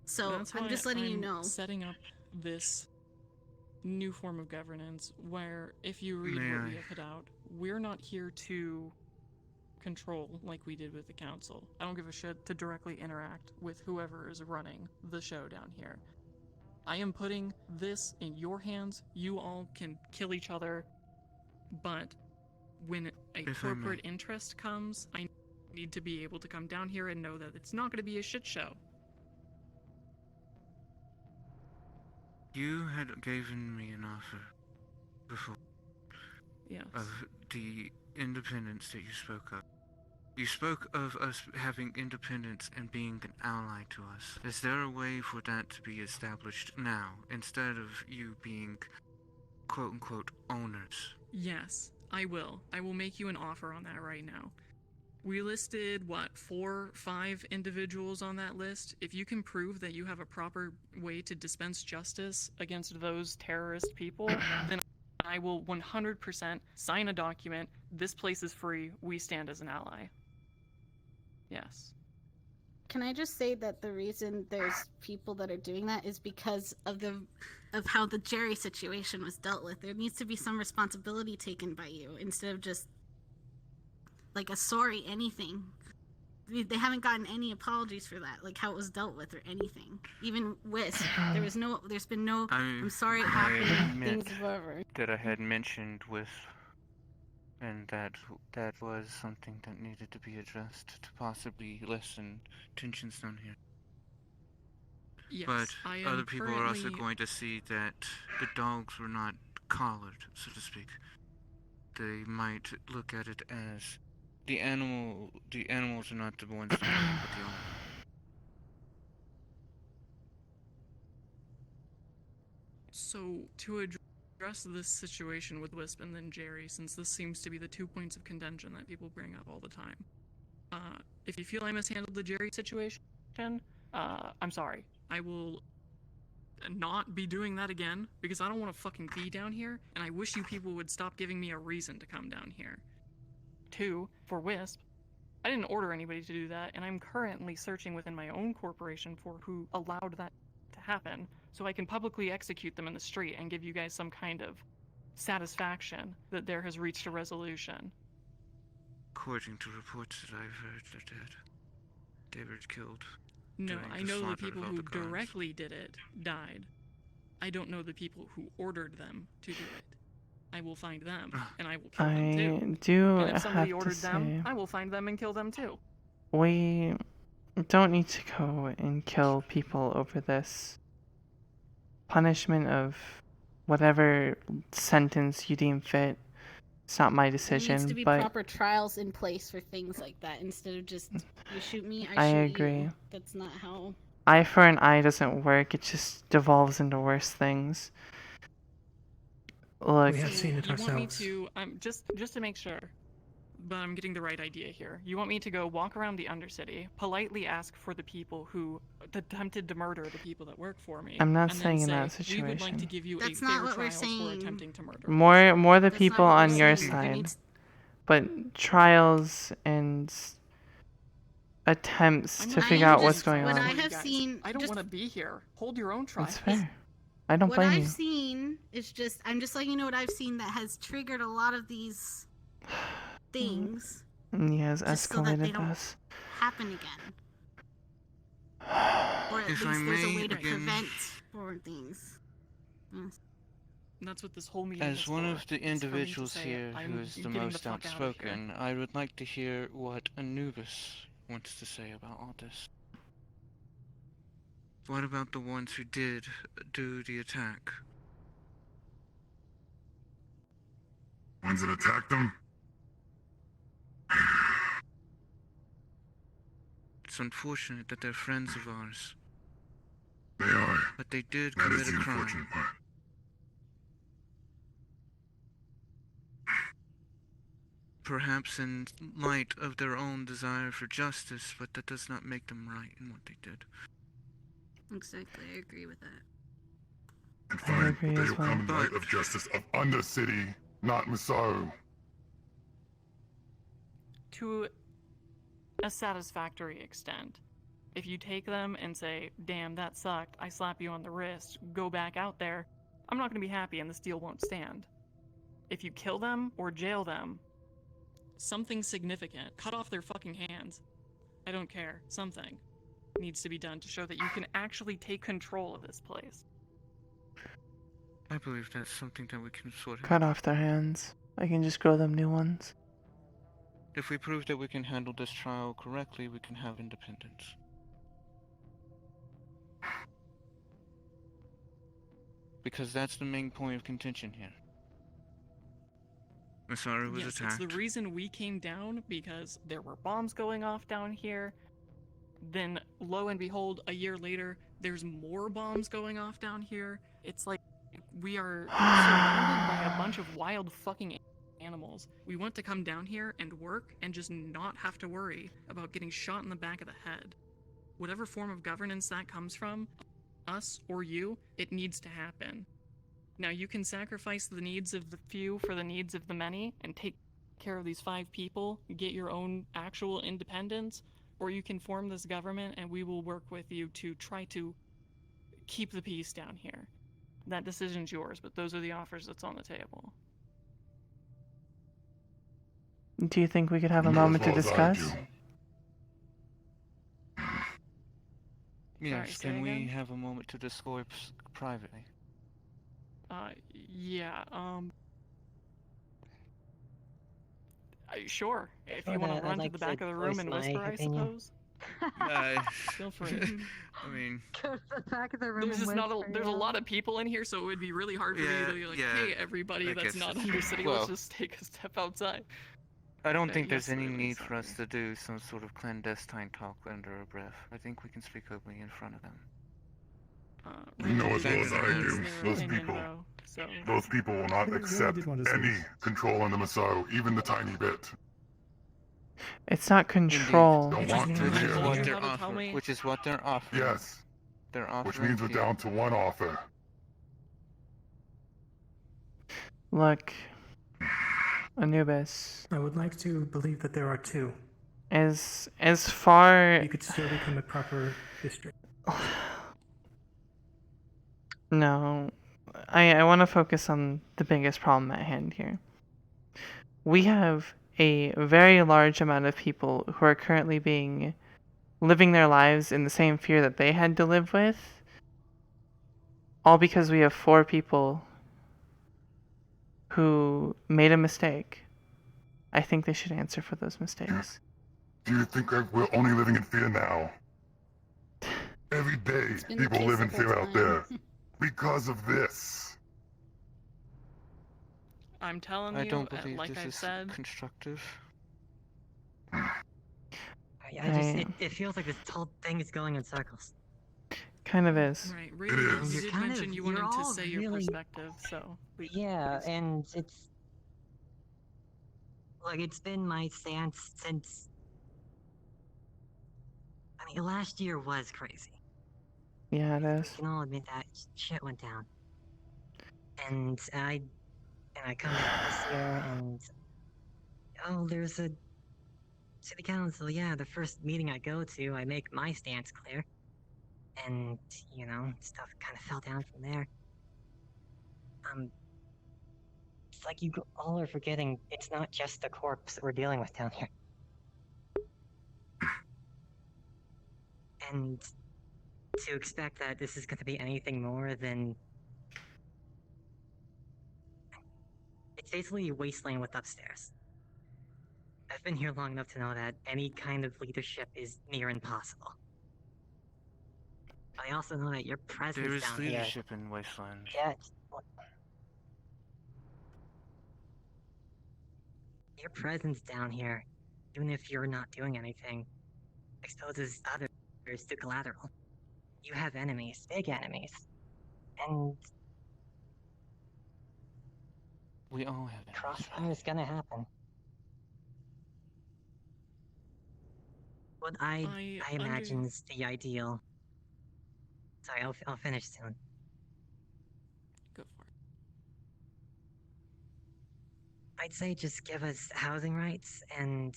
So That's I'm why just letting you I'm know. setting up this new form of governance where, if you read May what I? we have put out, we're not here to control like we did with the council. I don't give a shit to directly interact with whoever is running the show down here. I am putting this in your hands. You all can kill each other, but when a If I may. corporate interest comes, I need to be able to come down here and know that it's not going to be a shit show. You had given me an offer before Yes. of the independence that you spoke of. You spoke of us having independence and being an ally to us. Is there a way for that to be established now, instead of you being quote-unquote owners? Yes, I will. I will make you an offer on that right now. We listed, 4, 5 individuals on that list. If you can prove that you have a proper way to dispense justice against those terrorist people, then I will 100% sign a document. This place is free. We stand as an ally. Yes. Can I just say that the reason there's people that are doing that is because of how the Jerry situation was dealt with. There needs to be some responsibility taken by you instead of just like a sorry anything. I mean, they haven't gotten any apologies for that, like how it was dealt with or anything. Even Wisp, there's been no. I'm sorry it I happened. admit Things whatever. that I had mentioned with, and that was something that needed to be addressed to possibly lessen tensions down here. Yes, But I am other people are also currently- going to see that the dogs were not collared, so to speak. They might look at it as the animals are not the ones to blame, but the owner. So, to address this situation with Wisp and then Jerry, since this seems to be the 2 points of contention that people bring up all the time, if you feel I mishandled the Jerry situation, I'm sorry. I will not be doing that again, because I don't want to fucking be down here, and I wish you people would stop giving me a reason to come down here. 2, for Wisp, I didn't order anybody to do that, and I'm currently searching within my own corporation for who allowed that to happen, so I can publicly execute them in the street and give you guys some kind of satisfaction that there has reached a resolution. According to reports that I've heard, that they were killed. No, during I the know the slaughter people of who the guards. directly did it died. I don't know the people who ordered them to do it. I will find them, and I will kill them too. I do And if have somebody to ordered them, say, I will find them and kill them too. we don't need to go and kill people over this. Punishment of whatever sentence you deem fit. It's not my There decision, needs to be but proper trials in place for things like that instead of just you shoot me, I I shoot agree. you. That's not how. eye for an eye doesn't work. It just devolves into worse things. Look, We have seen it You want me ourselves. to, just to make sure, but I'm getting the right idea here. You want me to go walk around the Undercity, politely ask for the people who attempted to murder the people that work for me. I'm not and then saying in say, that we would like to situation. give you That's a not fair what we're trial for saying. attempting to murder. more the That's not people what we're on your saying. There side, needs- but trials and attempts to not figure gonna out what's just- going what on. I have Guys, seen. I don't just- want to be here. Hold your own trial. That's fair. I don't what blame I've you. seen is just I'm just letting you know what I've seen that has triggered a lot of these things And he has just so that they escalated don't this. happen again. Or at If I least there's a may way to again- prevent more things. Yes. That's what this whole meeting As is one for. of the It's for me to individuals say, here I'm who is the getting most fuck out of here. outspoken, I would like to hear what Anubis wants to say about all this. What about the ones who did do the attack? Ones that attacked them? It's unfortunate that they're friends of ours, They are. but they did That is commit the a crime. unfortunate part. perhaps in light of their own desire for justice, but that does not make them right in what they did. Exactly, I agree with that. And fine, but they will come in light of justice of Undercity, not Misao. To a satisfactory extent. If you take them and say, damn, that sucked, I slap you on the wrist, go back out there, I'm not going to be happy and this deal won't stand. If you kill them or jail them, something significant, cut off their fucking hands, I don't care, something needs to be done to show that you can actually take control of this place. I believe that's something that we can sort of... Cut off their hands. I can just grow them new ones. If we prove that we can handle this trial correctly, we can have independence. Because that's the main point of contention here. Masaru was attacked. It's the reason we came down, because there were bombs going off down here. Then, lo and behold, a year later, there's more bombs going off down here. It's like we are surrounded by a bunch of wild fucking animals. We want to come down here and work and just not have to worry about getting shot in the back of the head. Whatever form of governance that comes from, us or you, it needs to happen. Now you can sacrifice the needs of the few for the needs of the many and take care of these 5 people, get your own actual independence, or you can form this government and we will work with you to try to keep the peace down here. That decision's yours, but those are the offers that's on the table. Do you think we could have a moment to discuss? Yes, can we have a moment to discuss privately? Yeah, sure. If you want to run to the back of the room and whisper, I suppose. Feel free. I mean, Go to the back of the room. There's a lot of people in here, so it would be really hard for you to be like, hey, everybody that's not Undercity, let's just take a step outside. I don't think there's any need for us to do some sort of clandestine talk under our breath. I think we can speak openly in front of them. You know as well as I do, those people will not accept any control in the Misao, even the tiny bit. It's not control. Don't want to Which is what they're offering. Yes. They're offering. Which means we're down to one offer. Look, Anubis. I would like to believe that there are 2. As far... You could still become a proper district. No. I want to focus on the biggest problem at hand here. We have a very large amount of people who are currently living their lives in the same fear that they had to live with, all because we have 4 people who made a mistake. I think they should answer for those mistakes. Do you think we're only living in fear now? Every day, people live in fear out there. Because of this. I'm telling you, I don't believe like this I is said, constructive. It feels like this whole thing is going in circles. Kind of is. Right, really, you did mention you wanted to say your perspective, so... Yeah, and it's... Like, it's been my stance since... I mean, last year was crazy. Yeah, it is. You can all admit that shit went down. And I come back this year and... Oh, there's a... City Council, yeah, the first meeting I go to, I make my stance clear. And, you know, stuff kind of fell down from there. It's like you all are forgetting it's not just the corpse that we're dealing with down here. And to expect that this is going to be anything more than... It's basically a wasteland with upstairs. I've been here long enough to know that any kind of leadership is near impossible. I also know that your presence There is down leadership here... in Wasteland. Yeah, your presence down here, even if you're not doing anything, exposes others to collateral. You have enemies, big enemies. And... We all have enemies. Crossfire is gonna happen. What I imagine is the ideal. Sorry, I'll finish soon. Go for it. I'd say just give us housing rights and,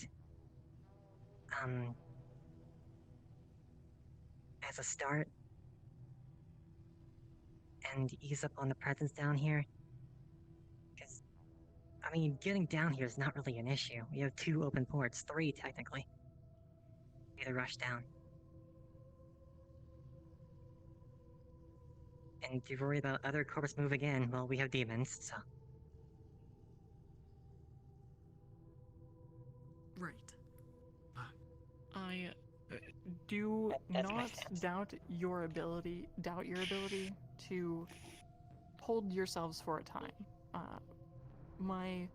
as a start, and ease up on the presence down here. Because, I mean, getting down here is not really an issue. We have 2 open ports, 3 technically. Either rush down. And to worry about other corpus moving in, well, we have demons, so. Right. I do That's my not stance. doubt your ability to hold yourselves for a time. My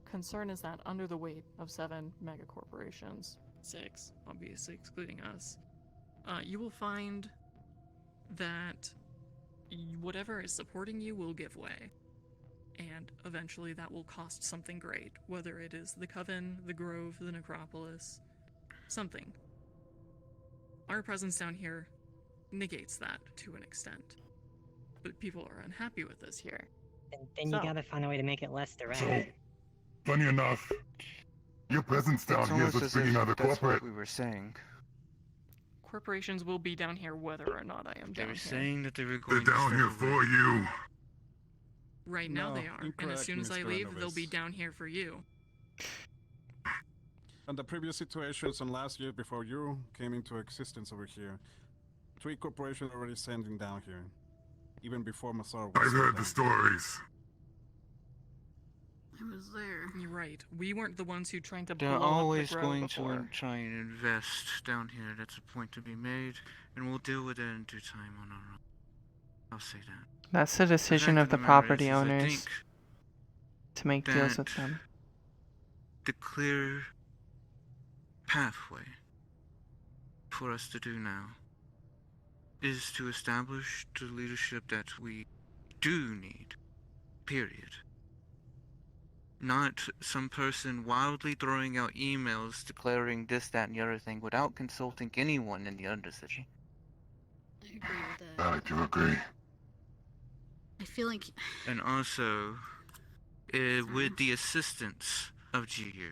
concern is that under the weight of 7 mega corporations, 6, obviously excluding us, you will find that whatever is supporting you will give way. And eventually that will cost something great, whether it is the Coven, the Grove, the Necropolis, something. Our presence down here negates that to an extent. But people are unhappy with us here. Then you gotta find a way to make it less direct. So, funny enough, your presence down It's here is almost what's as bringing if other that's corporate. what we were saying. Corporations will be down here whether or not I am They down were here. saying that they were They're going to down step here away. for you. Right now No, they are, and as incorrect, soon as I Mr. leave, Enovis. they'll be down here for you. And the previous situations and last year before you came into existence over here, 3 corporations already sending down here. Even before Massar was I've heard down. the stories. I was there. You're right. We weren't the ones who tried to They're blow always up the Grove going before. to try and invest down here. That's a point to be made, and we'll deal with it in due time on our own. I'll say that. That's the decision of the matter property is I owners think to make deals with that them. the clear pathway for us to do now is to establish the leadership that we do need, period. Not some person wildly throwing out emails declaring this, that, and the other thing without consulting anyone in the Undercity. I agree with that. I do agree. I feel like And also, with the assistance of GU,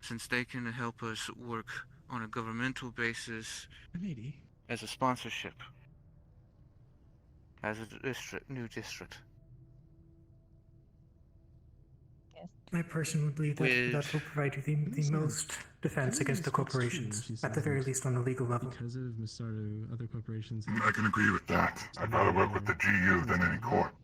since they can help us work on a governmental basis as a sponsorship, as a new district. I personally believe that will provide you the most defense against the corporations, at the very least on a legal level. Because of Masaru, other corporations. I can agree with that. I'd rather work with the GU than any court.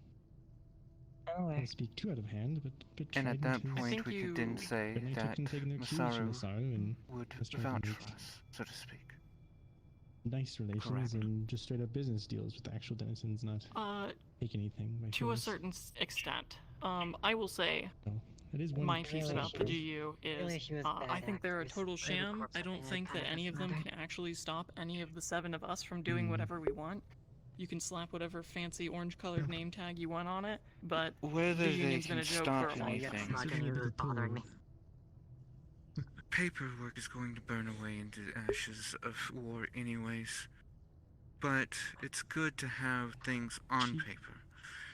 I speak too out of hand, but And at Trident that is- point, we could then say But I that took taking their cues from Masaru and would let's try to vouch make for us, so to speak. nice relations and just straight up business deals with the actual denizens, not take anything by To a force. certain extent. I will say, That is one my piece real about the issue. GU is, I think they're a total sham. I don't think that any of them can actually stop any of the 7 of us from doing whatever we want. You can slap whatever fancy orange-colored name tag you want on it, but Whether the they union's can been a joke stop for a long anything. time. Paperwork is going to burn away into the ashes of war anyways. But it's good to have things on paper.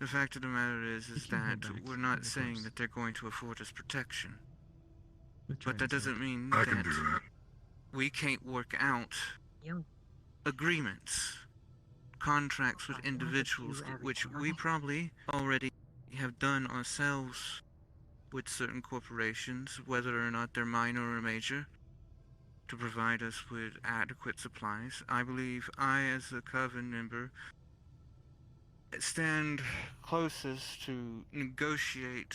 The fact of the matter is that we're not saying that they're going to afford us protection. But that doesn't mean I can that do that. we can't work out agreements, contracts with individuals, which we probably already have done ourselves with certain corporations, whether or not they're minor or major, to provide us with adequate supplies. I believe I, as a Coven member, stand closest to negotiate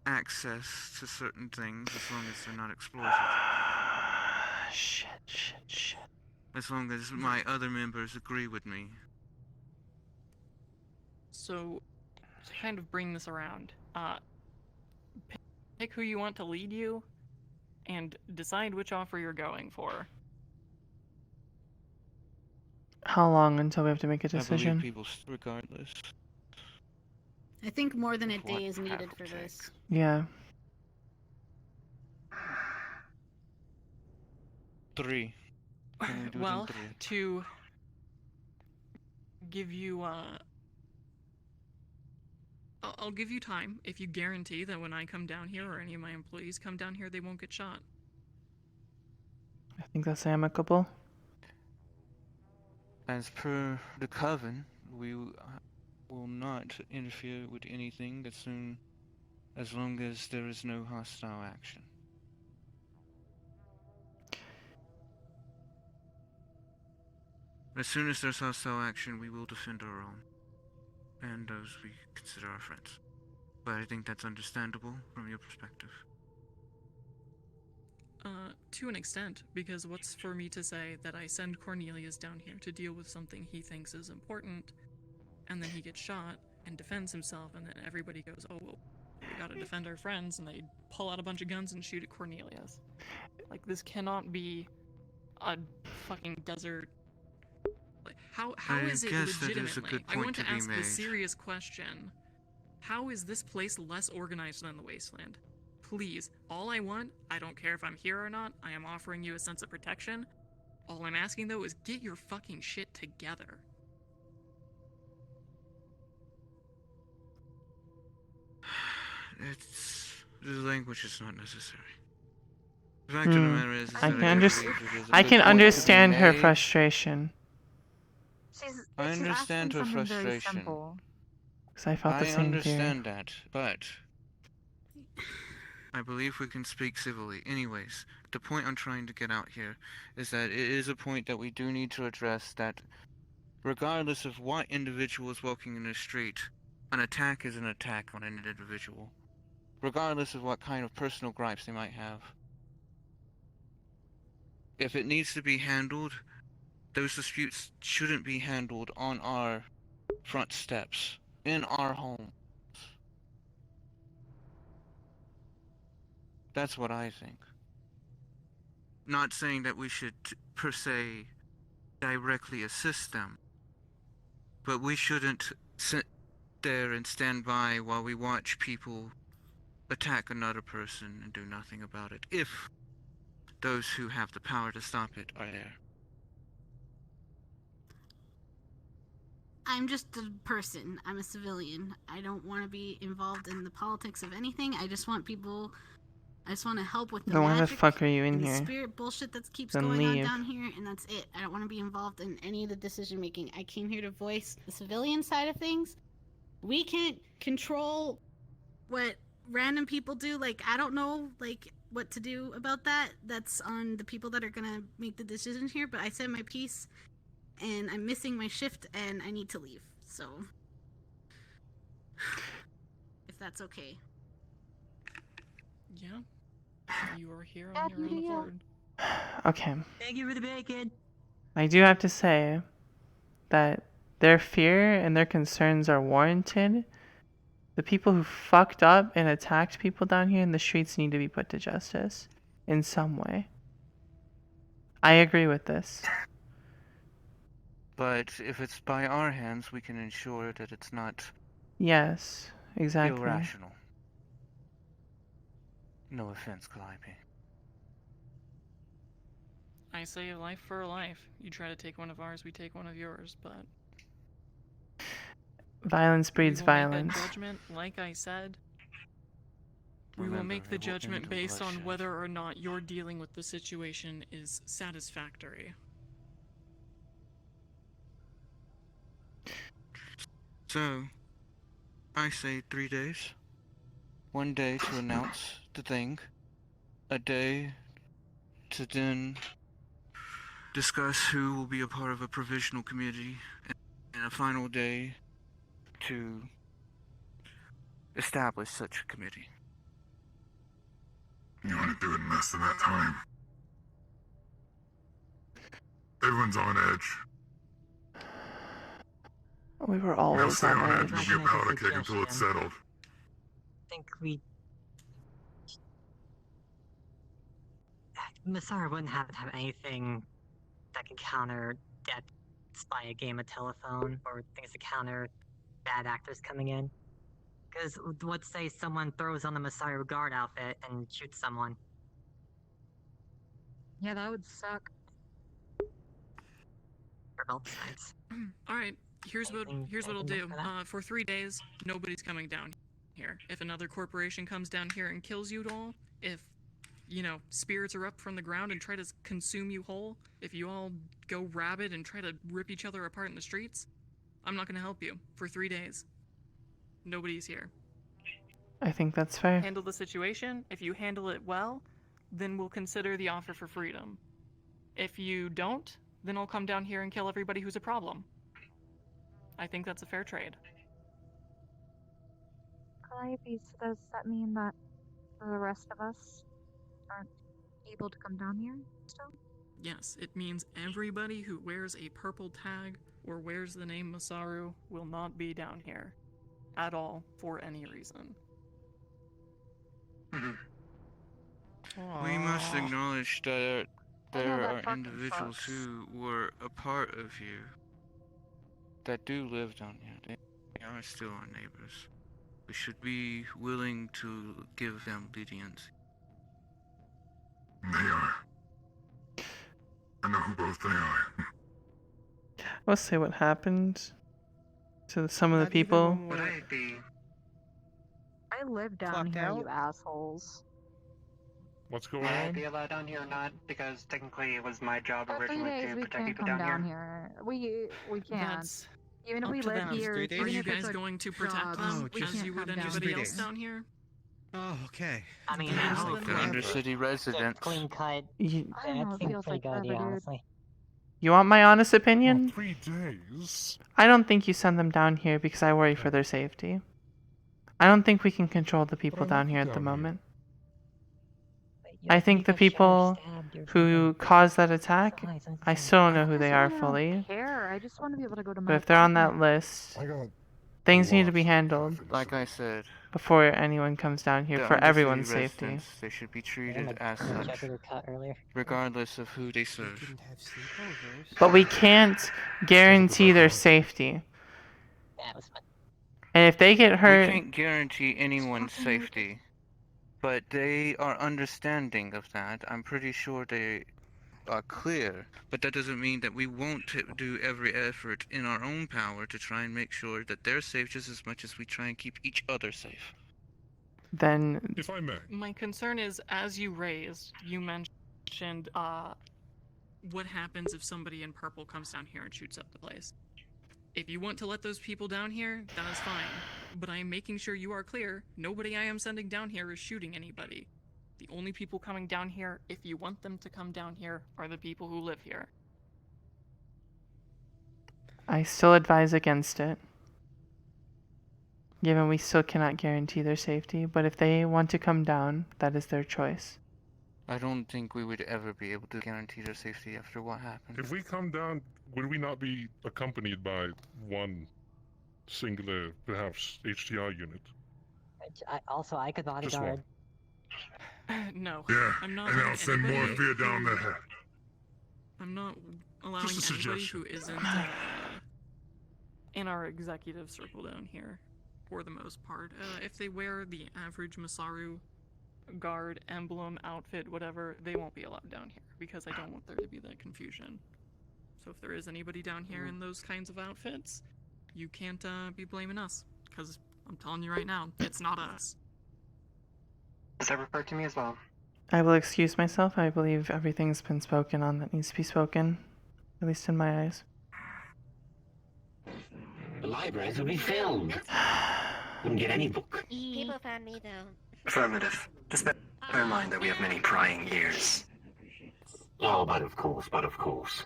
access to certain things as long as they're not exploited. Shit. As long as my other members agree with me. So, to kind of bring this around, pick who you want to lead you, and decide which offer you're going for. How long until we have to make a I believe decision? people, regardless. I think more than a day is needed for this. Yeah. 3. Can we do it in Well, 3? to give you, I'll give you time if you guarantee that when I come down here or any of my employees come down here, they won't get shot. I think that's amicable. As per the coven, we will not interfere with anything as long as there is no hostile action. As soon as there's hostile action, we will defend our own, and those we consider our friends. But I think that's understandable from your perspective. To an extent, because what's for me to say that I send Cornelius down here to deal with something he thinks is important, and then he gets shot and defends himself, and then everybody goes, oh, well, we gotta defend our friends, and they pull out a bunch of guns and shoot at Cornelius. Like, this cannot be a fucking desert. Like, how is it legitimately? I want to ask the serious question. How is this place less organized than the Wasteland? Please, all I want, I don't care if I'm here or not, I am offering you a sense of protection. All I'm asking, though, is get your fucking shit together. The language is not necessary. The fact of the matter is I can understand her frustration. I understand her frustration. Because I felt the same fear. I understand that, but I believe we can speak civilly. Anyways, the point I'm trying to get out here is that it is a point that we do need to address, that regardless of what individual is walking in the street, an attack is an attack on an individual. Regardless of what kind of personal gripes they might have. If it needs to be handled, those disputes shouldn't be handled on our front steps, in our home. That's what I think. Not saying that we should, per se, directly assist them, but we shouldn't sit there and stand by while we watch people attack another person and do nothing about it, if those who have the power to stop it are there. I'm just a person. I'm a civilian. I don't want to be involved in the politics of anything. I just want to help with the Then why the magic fuck are you in and here? the spirit bullshit that keeps Then going leave. on down here, and that's it. I don't want to be involved in any of the decision making. I came here to voice the civilian side of things. We can't control what random people do. Like, I don't know, like, what to do about that. That's on the people that are gonna make the decisions here, but I said my piece, and I'm missing my shift, and I need to leave, so if that's okay. Yeah. You are here on your own accord. Okay. Thank you for the bacon. I do have to say that their fear and their concerns are warranted. The people who fucked up and attacked people down here in the streets need to be put to justice in some way. I agree with this. But if it's by our hands, we can ensure that it's not Yes, exactly. irrational. No offense, Calliope. I say a life for a life. You try to take one of ours, we take one of yours, but Violence breeds we will violence. Make that judgment, like I said. We will make the judgment based on whether or not your dealing with the situation is satisfactory. So, I say 3 days. 1 day to announce the thing. A day to then discuss who will be a part of a provisional committee. And a final day to establish such a committee. You want to do it in less than that time? Everyone's on edge. We were always on edge. It'll be a powder keg until it's settled. I think Masara wouldn't have anything that can counter deaths by a game of telephone, or things to counter bad actors coming in. Because let's say someone throws on the Masara guard outfit and shoots someone. Yeah, that would suck. For both sides. All right. Here's what I'll do. For 3 days, nobody's coming down here. If another corporation comes down here and kills you all, if spirits are up from the ground and try to consume you whole, if you all go rabid and try to rip each other apart in the streets, I'm not going to help you for 3 days. Nobody's here. I think that's fair. Handle the situation. If you handle it well, then we'll consider the offer for freedom. If you don't, then I'll come down here and kill everybody who's a problem. I think that's a fair trade. Calliope, so does that mean that the rest of us aren't able to come down here still? Yes, it means everybody who wears a purple tag or wears the name Masaru will not be down here at all for any reason. We must acknowledge that there are individuals who were a part of you that do live down here. They are still our neighbors. We should be willing to give them leniency. They are. I know who both they are. Let's say what happened to some of the people. Would I be I live down here, you assholes. What's going Will I on? be allowed down here or not? Because technically it was my job For 3 originally days to we protect can't people come down down here. here. We can't. Even if Up we to live them. here, Are even you if it's guys a going to protect job, them we as can't you would come down anybody here. else down here? Oh, okay. I mean, Yeah, I then The undercity residents. Clean cut. You, I don't know, it feels like forever, dude. honestly. you want my honest opinion? 3 days? I don't think you send them down here because I worry for their safety. I don't think we can control the people down here at the moment. I think the people who caused that attack, I still don't know who they are fully. I just want to be able to go to my But if they're on that apartment. list, things need to be handled Like I said, before anyone comes down here the for undercity everyone's safety. residents, they should be treated as such, regardless of who they serve. But we can't guarantee their safety. And if they get We hurt, can't guarantee anyone's safety, but they are understanding of that. I'm pretty sure they are clear, but that doesn't mean that we won't do every effort in our own power to try and make sure that they're safe just as much as we try and keep each other safe. then If I may. My concern is, as you raised, you mentioned what happens if somebody in purple comes down here and shoots up the place. If you want to let those people down here, that is fine. But I am making sure you are clear, nobody I am sending down here is shooting anybody. The only people coming down here, if you want them to come down here, are the people who live here. I still advise against it. Given we still cannot guarantee their safety, but if they want to come down, that is their choice. I don't think we would ever be able to guarantee their safety after what happened. If we come down, would we not be accompanied by one singular, perhaps, HTR unit? I could Just bodyguard. No, Yeah, I'm not. and I'll send more anybody fear down who- their head. I'm not allowing Just a anybody suggestion. who isn't in our executive circle down here, for the most part. If they wear the average Masaru guard, emblem, outfit, whatever, they won't be allowed down here, because I don't want there to be that confusion. So if there is anybody down here in those kinds of outfits, you can't be blaming us, because I'm telling you right now, it's not us. Does that refer to me as well? I will excuse myself. I believe everything's been spoken on that needs to be spoken, at least in my eyes. The libraries will be filled. Wouldn't get any book. People found me though. Affirmative. Just bear in mind that we have many prying ears. Oh, but of course, but of course.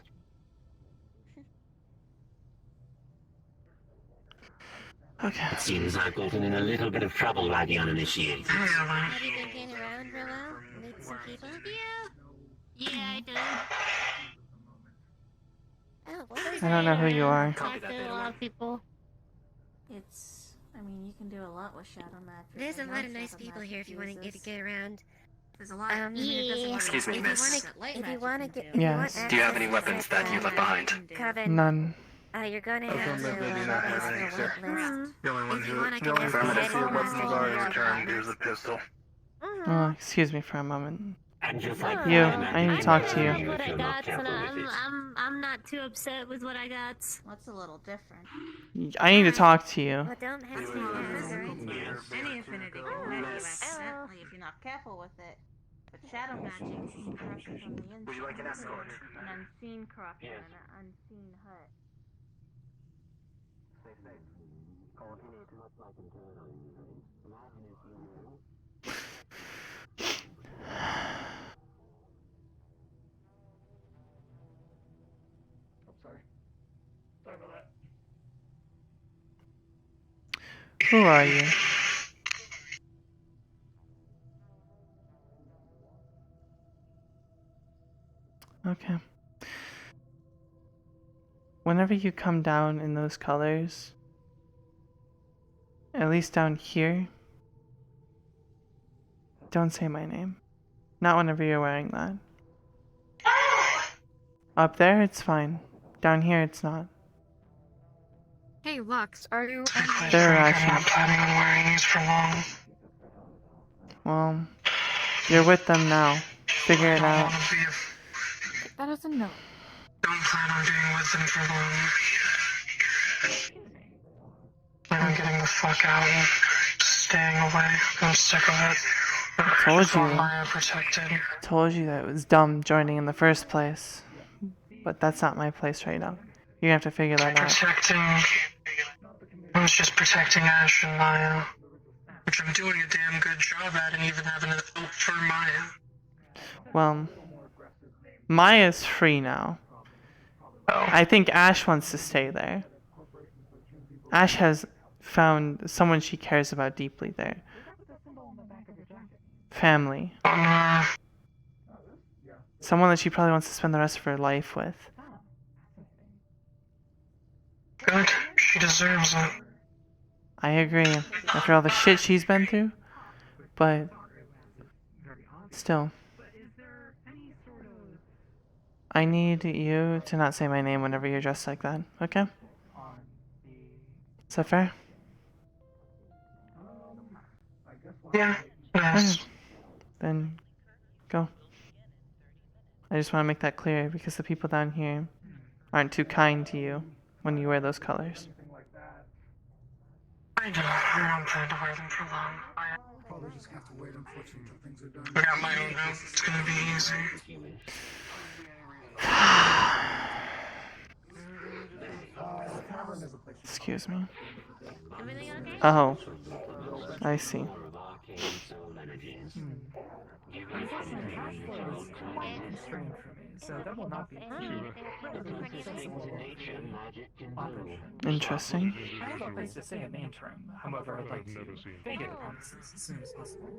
Okay. It seems I've gotten in a little bit of trouble by the uninitiated. Have you been getting around real well? Meet some people? Yeah, I do. Oh, what was I don't know who you are. Talk to a lot of people. I mean, you can do a lot with Shadow Magic. There's a I know lot of nice Shadow people Magic here if you want to uses- get around. There's a lot. I mean, it doesn't matter Excuse me, what miss. If you want to get, if Yes. you want Do you have access any to weapons that you left behind? Coven, None. you're gonna have to Affirmative, do not have any, place sir. the wait list. The only one If you who wanna the get only into person the who head weapons of are the returned is a pistol. Oh, excuse me for a moment. And just like You, that, I need to talk to I you. what I got, and I'm not too upset with what I got. What's a little different? I need to talk to you. But don't hit me. Any affinity can hurt you accidentally if you're not careful with it. But shadow magic can corrupt you from the inside. Would you like an escort? An unseen corruption and an unseen hurt. Sorry about that. Who are you? Okay. Whenever you come down in those colors, at least down here, don't say my name. Not whenever you're wearing that. Up there, it's fine. Down here, it's not. Hey, Lux, are you? They're irrational. I'm planning on wearing these for long. Well, you're with them now. Figure it out. That doesn't know. Don't plan on being with them for long. Plan on getting the fuck out and staying away. I'm sick of it. Told you that it was dumb joining in the first place. But that's not my place right now. You have to figure that out. I was just protecting Ash and Maya. Which I'm doing a damn good job at, and even having an out for Maya. Well, Maya's free now. I think Ash wants to stay there. Ash has found someone she cares about deeply there. Family. Someone that she probably wants to spend the rest of her life with. Good. She deserves it. I agree, after all the shit she's been through, but still. I need you to not say my name whenever you're dressed like that, okay? Is that fair? Yeah. Yes. Okay. Then go. I just want to make that clear because the people down here aren't too kind to you when you wear those colors. I do. I don't plan to wear them for long. Probably just have to wait, unfortunately, until things are done. I got my own house. It's gonna be easy. Excuse me. Oh, I see. So that will not be Interesting. I have a place to stay in the interim. However, I'd like to vacate the premises as soon as possible.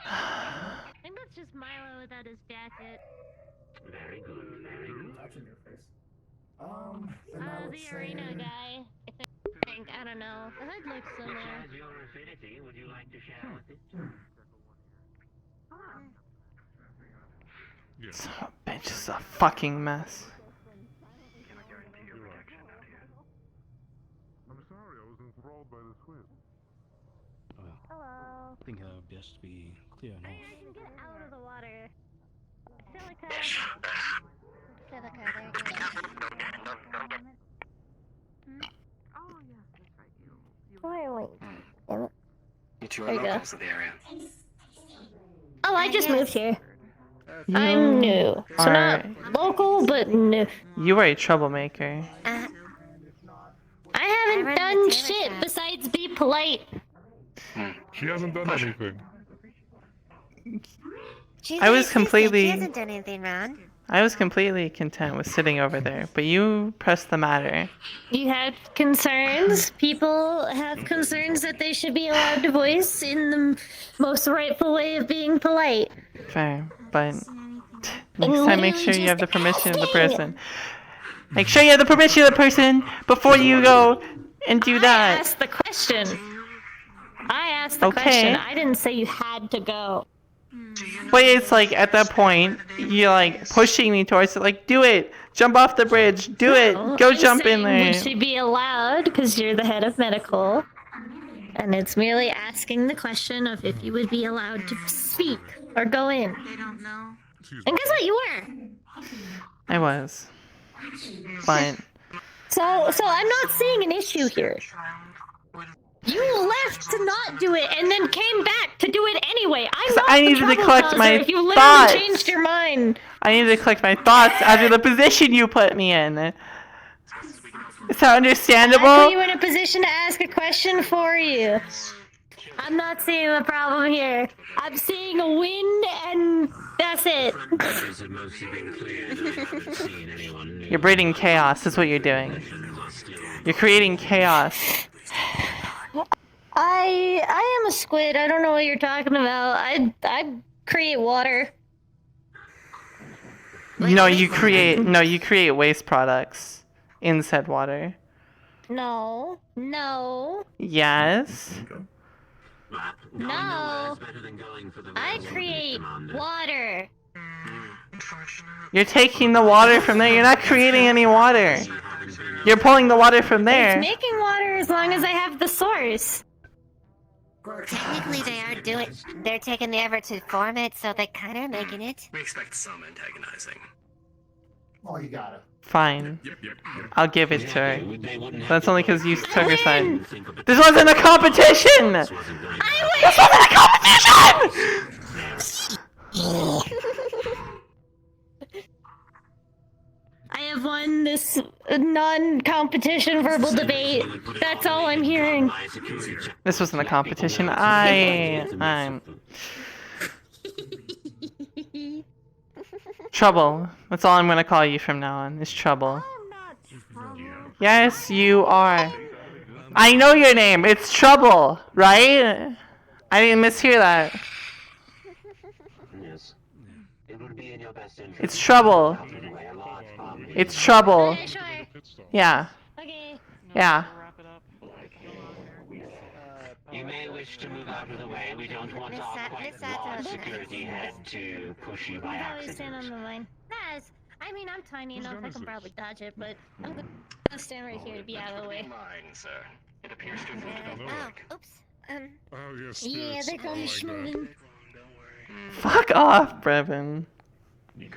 I think that's just Milo without his jacket. Very good, very good. Touching your face. Then I would The say... arena guy. I think, I don't know. The hood looks similar. Besides your affinity, would you like to share with it? Son of a bitch, this is a fucking mess. I'm sorry, I was enthralled by the swim. Well, I think it would best be clear enough. I can get out of the water. Silica. Silica, Oh, yes, that's right. You Wait. Damn it. You two There are you go. locals of the area. Oh, I just moved here. You I'm new. So not local, but new. You are a troublemaker. I haven't done shit besides be polite. She hasn't done anything. I was completely... She hasn't done anything wrong. I was completely content with sitting over there, but you pressed the matter. You had concerns. People have concerns that they should be allowed to voice in the most rightful way of being polite. Fair, but next time make sure you have the permission of the person. Make sure you have the permission of the person before you go and do that. I asked the question. I didn't say you had to go. But it's like, at that point, you're like pushing me towards it, like, do it! Jump off the bridge! Do it! Go I'm jump in saying, there! Would she be allowed, because you're the head of medical, and it's merely asking the question of if you would be allowed to speak or go in. They don't know. And guess what? You were. I was. Fine. So I'm not seeing an issue here. You left to not do it and then came back to do it anyway. I'm not I the needed to trouble collect causer my if you literally thoughts. changed your mind. I needed to collect my thoughts after the position you put me in. Is that understandable? I put you in a position to ask a question for you. I'm not seeing the problem here. I'm seeing a win, and that's it. You're breeding chaos, is what you're doing. You're creating chaos. I am a squid. I don't know what you're talking about. I create water. No, you create waste products in said water. No. Yes. No. I create water. You're taking the water from there. You're not creating any water. You're pulling the water from there. It's making water as long as I have the source. Technically, they're taking the effort to form it, so they kind of making it. We expect some antagonizing. Oh, you got it. Fine. I'll give it to her. That's only because you took her side. This wasn't a competition! This wasn't a competition! I have won this non-competition verbal debate. That's all I'm hearing. This wasn't a competition. I'm... Trouble. That's all I'm gonna call you from now on, is Trouble. Yes, you are. I know your name. It's Trouble, right? I didn't mishear that. Yes. It would be in your best interest. It's Trouble. It's Trouble. Yeah. Yeah. You may wish to move out of the way. We don't want our quite large security head to push you by Probably stand on accident. the line. Yes. I mean, I'm tiny enough. I can probably dodge it, but I'm gonna stand right here to be out of the way. Mine, sir. It appears to have moved Oh, up. oops. Oh, yes. Yeah, they call me Schmoovin. Fuck off, Brevin. Yeah,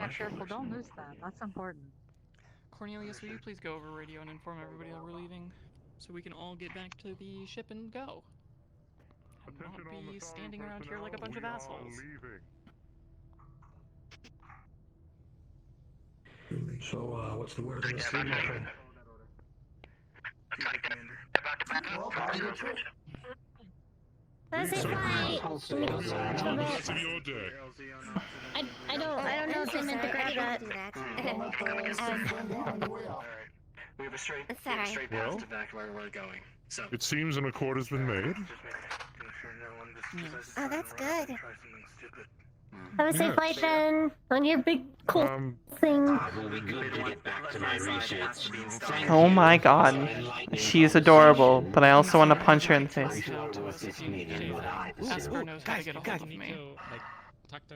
careful, don't lose that. That's important. Cornelius, will you please go over radio and inform everybody that we're leaving, so we can all get back to the ship and go? And not be standing around here like a bunch of assholes. So, what's the word on the street, my friend? That's it, fine. I don't know if I meant to grab that. We have a straight Sorry. path back to where we're going. So It seems an accord has been made. Oh, that's good. Have a safe flight then, on your big cool thing. Oh my god. She's adorable, but I also want to punch her in the face. Asper knows how to get a hold of me.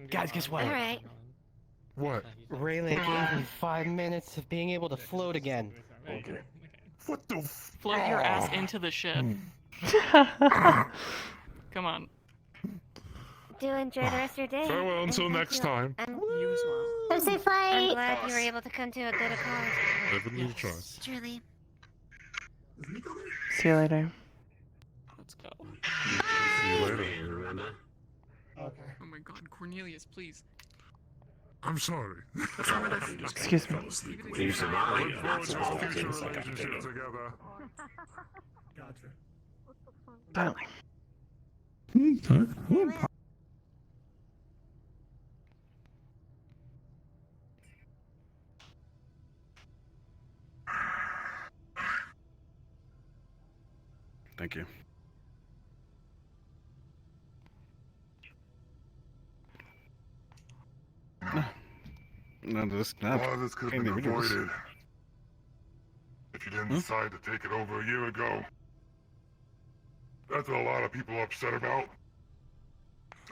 Guys, guess what? Alright. What? Rayleigh gave me 5 minutes of being able to float again. Okay. What the Float your ass into the ship. Come on. Do enjoy the rest of your day. Farewell until next time. I'm Have a safe flight. glad you were able to come to a good accord. Never need to try. Truly. See you later. Let's go. See you later. Oh my god, Cornelius, please. I'm sorry. Excuse me. You survived. That's all the things I got together. Darling. Thank you. No, this A lot of this could have been avoided if you didn't decide to take it over a year ago. That's what a lot of people are upset about.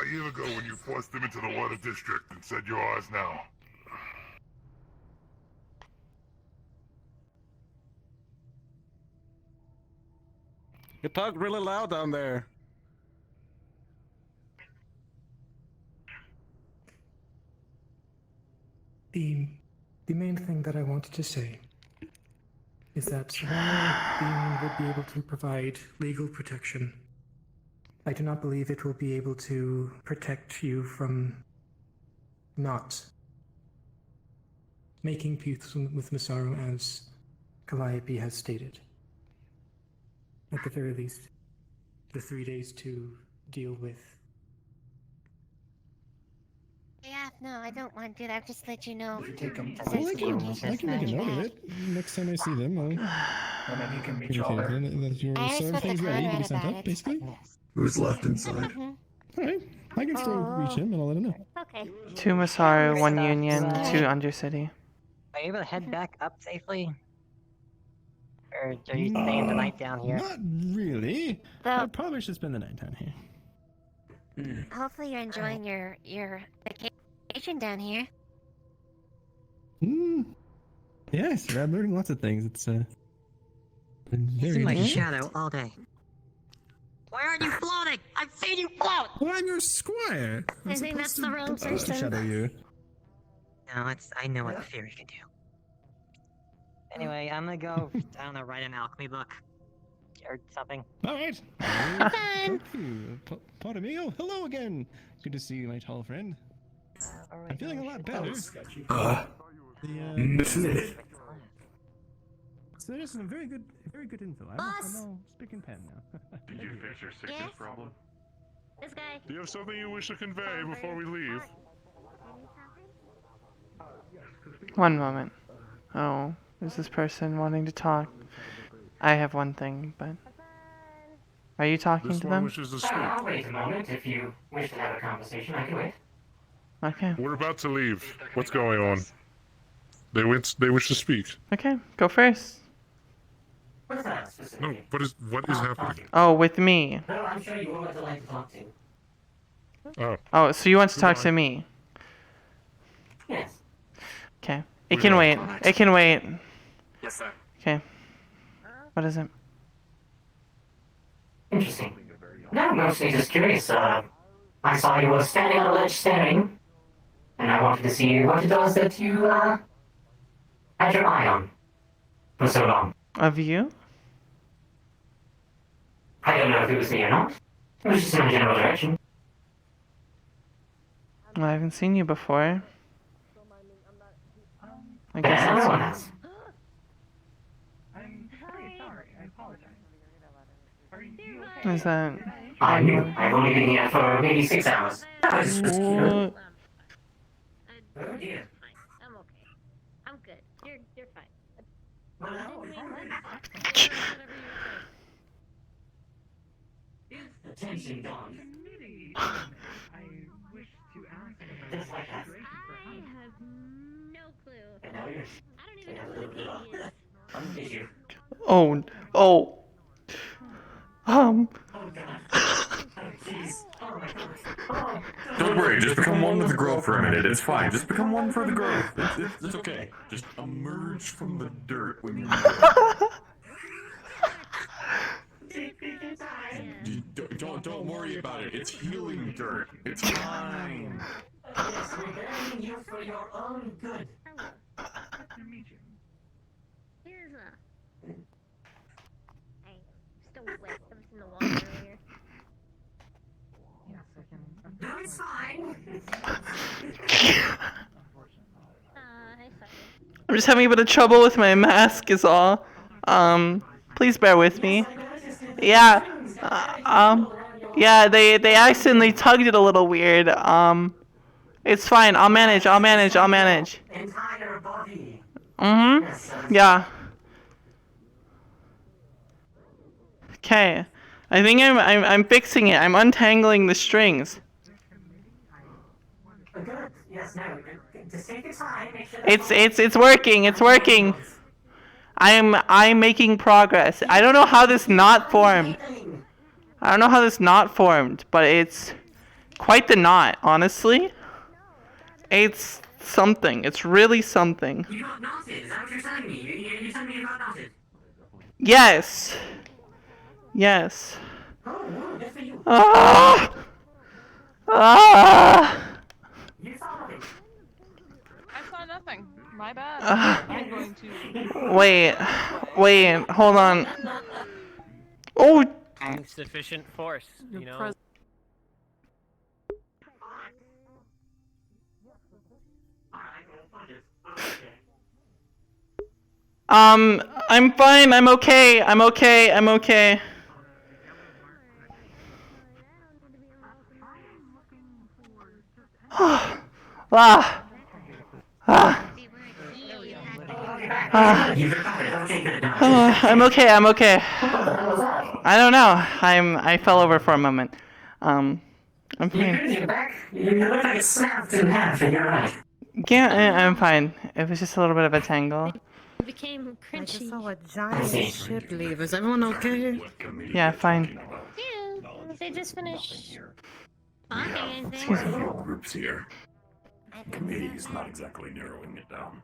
A year ago when you forced them into the water district and said you're ours now. You talk really loud down there. The main thing that I wanted to say is that while the Union would be able to provide legal protection, I do not believe it will be able to protect you from not making peace with Masaru, as Calliope has stated. At the very least, the 3 days to deal with. Yeah, no, I don't want to do that. I'll just let you know. Well, I can make a note of it. Next time I see them, I'll communicate that your everything's ready to be sent up, basically. Who's left inside? Alright, I can still reach him and I'll let him know. Okay. 2 Masaru, 1 Union, 2 Undercity. Are you able to head back up safely? Or are you staying the night down here? Not really. I probably should spend the night down here. Hopefully you're enjoying your vacation down here. Yes, I'm learning lots of things. It's been You've very seen my interesting. shadow all day. Why aren't you floating? I've seen you float! Well, I'm your squire. I think that's the wrong supposed to shadow person. you. No, I know what the Fury can do. Anyway, I'm gonna go, I don't know, write an alchemy book. Or something. Alright. Thank you. Potamio, hello again. Good to see you, my tall friend. I'm feeling a lot better. So there's some very good info. I'm speaking pen now. Did you fix your sickness problem? This guy. Do you have something you wish to convey before we leave? 1 moment. Oh, is this person wanting to talk? I have one thing, but... Are you talking This to one them? wishes to speak. I'll wait a moment. If you wish to have a conversation, I can wait. Okay. We're about to leave. What's going on? They wish to speak. Okay, go first. What's that specific? No, what is happening? Oh, with me. No, I'm sure you will like to talk to. Oh. Oh, so you want to talk to me? Yes. Okay. It can wait. It can wait. Yes, sir. Okay. What is it? Interesting. No, mostly just curious. I saw you were standing on a ledge staring, and I wanted to see what it was that you, had your eye on for so long. Of you? I don't know if it was me or not. It was just in a general direction. Well, I haven't seen you before. I But guess everyone that's... has. I'm very sorry. I apologize. Are you Is that... I knew. I've only been here for maybe 6 hours. What? Oh dear. I'm okay. I'm good. You're fine. Attention, Dawn. I wish to ask Just like that. I have no clue. And now you're... I don't even know who the kid is. Did you? Oh, oh. Don't worry, just become one with the girl for a minute. It's fine. Just become one for the girl. It's okay. Just emerge from the dirt when you don't worry about it. It's healing dirt. It's fine. Yes, we're bearing you for your own good. Here's I still wet. I was in the water earlier. No, it's fine. I'm just having a bit of trouble with my mask is all. Please bear with me. Yeah. Yeah, they accidentally tugged it a little weird. It's fine. I'll manage. Entire body. Yeah. Okay. I think I'm fixing it. I'm untangling the strings. Good. Yes, no. Just take your time. Make sure It's working. It's working. I'm making progress. I don't know how this knot formed. But it's quite the knot, honestly. It's something. It's really something. You got knotted. Is that what you're telling me? You're telling me you got knotted? Yes. Yes. Ah! Ah! I saw nothing. My bad. I'm going to. Wait, hold on. Oh! Insufficient force, you know? I'm fine, I'm okay, I'm okay, I'm okay. Ah. Ah. I'm okay, I'm okay. I don't know. I fell over for a moment. I'm fine. You're back. You look like it snapped in half in your eye. Yeah, I'm fine. It was just a little bit of a tangle. It became crunchy. I just saw a giant ship leave. Is everyone okay? Yeah, fine. Yeah, they just finished talking, I think. Quite a few groups here. Committee's not exactly narrowing it down.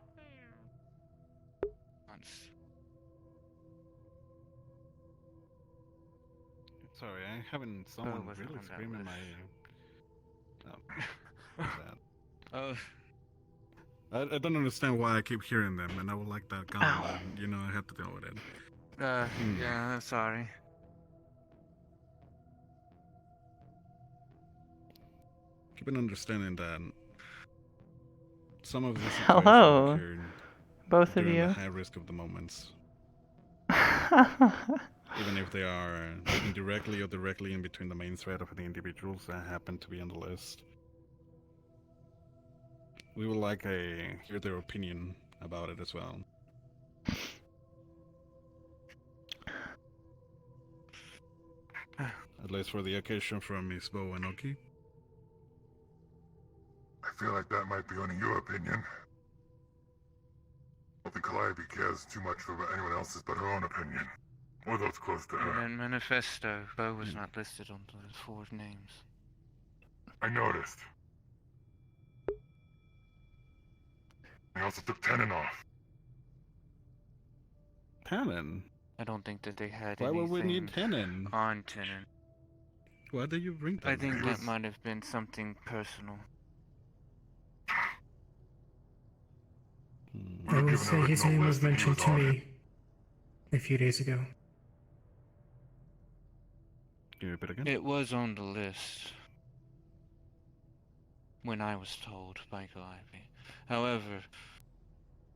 Sorry, I haven't someone really screaming my. Oh. I don't understand why I keep hearing them, and I would like that gone, but you know I have to deal with it. Yeah, I'm sorry. Keep an understanding that some of these Hello, situations occur both of during you. the high risk of the moments. Even if they are indirectly or directly in between the main threat of the individuals that happen to be on the list. We would like to hear their opinion about it as well. At least for the occasion from Miss Bo and Oki. I feel like that might be only your opinion. I don't think Calliope cares too much for anyone else's but her own opinion. Or those close to her. In Manifesto, Bo was not listed on the 4 names. I noticed. I also took Tenon off. Tenon? I don't think that they had Why anything would we need Tenon? on Tenon. Why did you bring that? I think that might have been something personal. I will say his name was mentioned to me a few days ago. Can you repeat again? It was on the list when I was told by Calliope. However,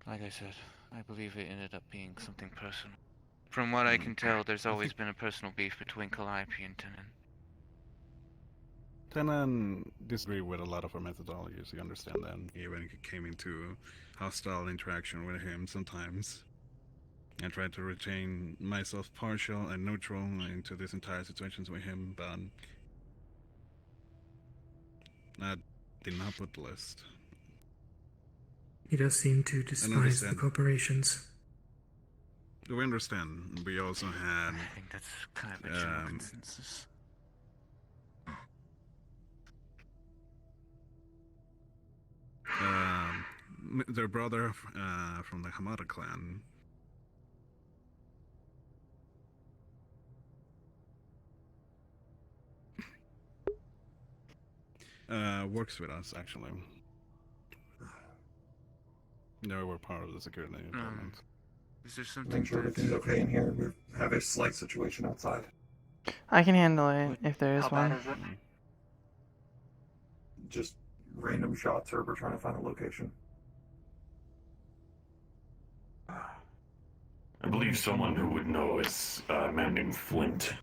like I said, I believe it ended up being something personal. From what I can tell, there's always been a personal beef between Calliope and Tenon. Tenon disagree with a lot of our methodologies, you understand that. Even he came into hostile interaction with him sometimes. I tried to retain myself partial and neutral into these entire situations with him, but I did not put the list. He does seem to despise the corporations. We understand. We also had. I think that's kind of a general consensus. Their brother from the Hamada clan. Works with us actually. They were part of the security department. Is there something Make sure everything's okay in here. We have a slight situation outside. I can handle it if there is one. Just random shots, or we're trying to find a location. I believe someone who would know is a man named Flint.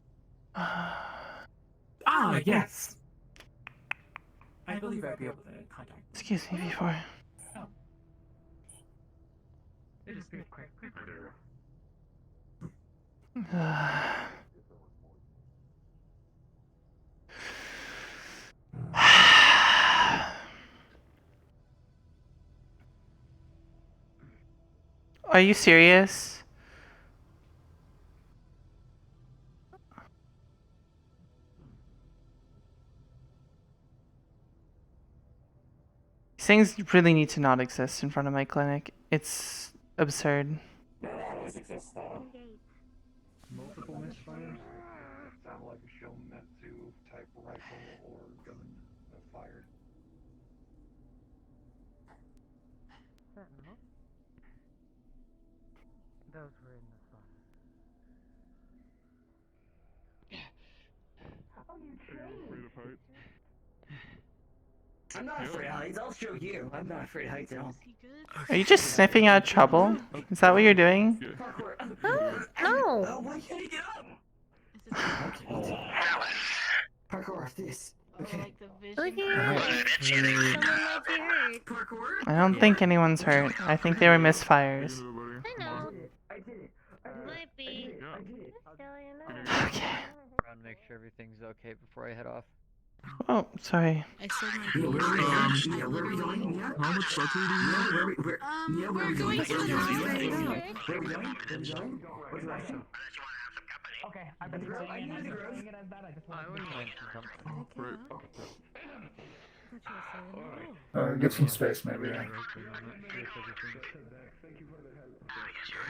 Yes. I believe I'd be able to contact. Excuse me before. It is quick. Are you serious? These things really need to not exist in front of my clinic. It's absurd. Multiple misfires? shadows were in the sun. How you Afraid of heights? I'm not afraid of heights. I'll show you. I'm not afraid of heights at all. Are you just sniffing out trouble? Is that what you're doing? No. Why can't he get up? Parkour, this. Okay. Look at someone might be hurt. Parkour? I don't think anyone's hurt. I think they were misfires. I know. I did it. Might be. Okay. Around, make sure everything's okay before I head off. Oh, sorry. I still might Yeah, where are we going? Yeah. How much shelter do you have? we're going to the house right now. Where are we going? What direction? Okay, I've been saying it as that. I just want to mention something. Get some space, maybe. I'm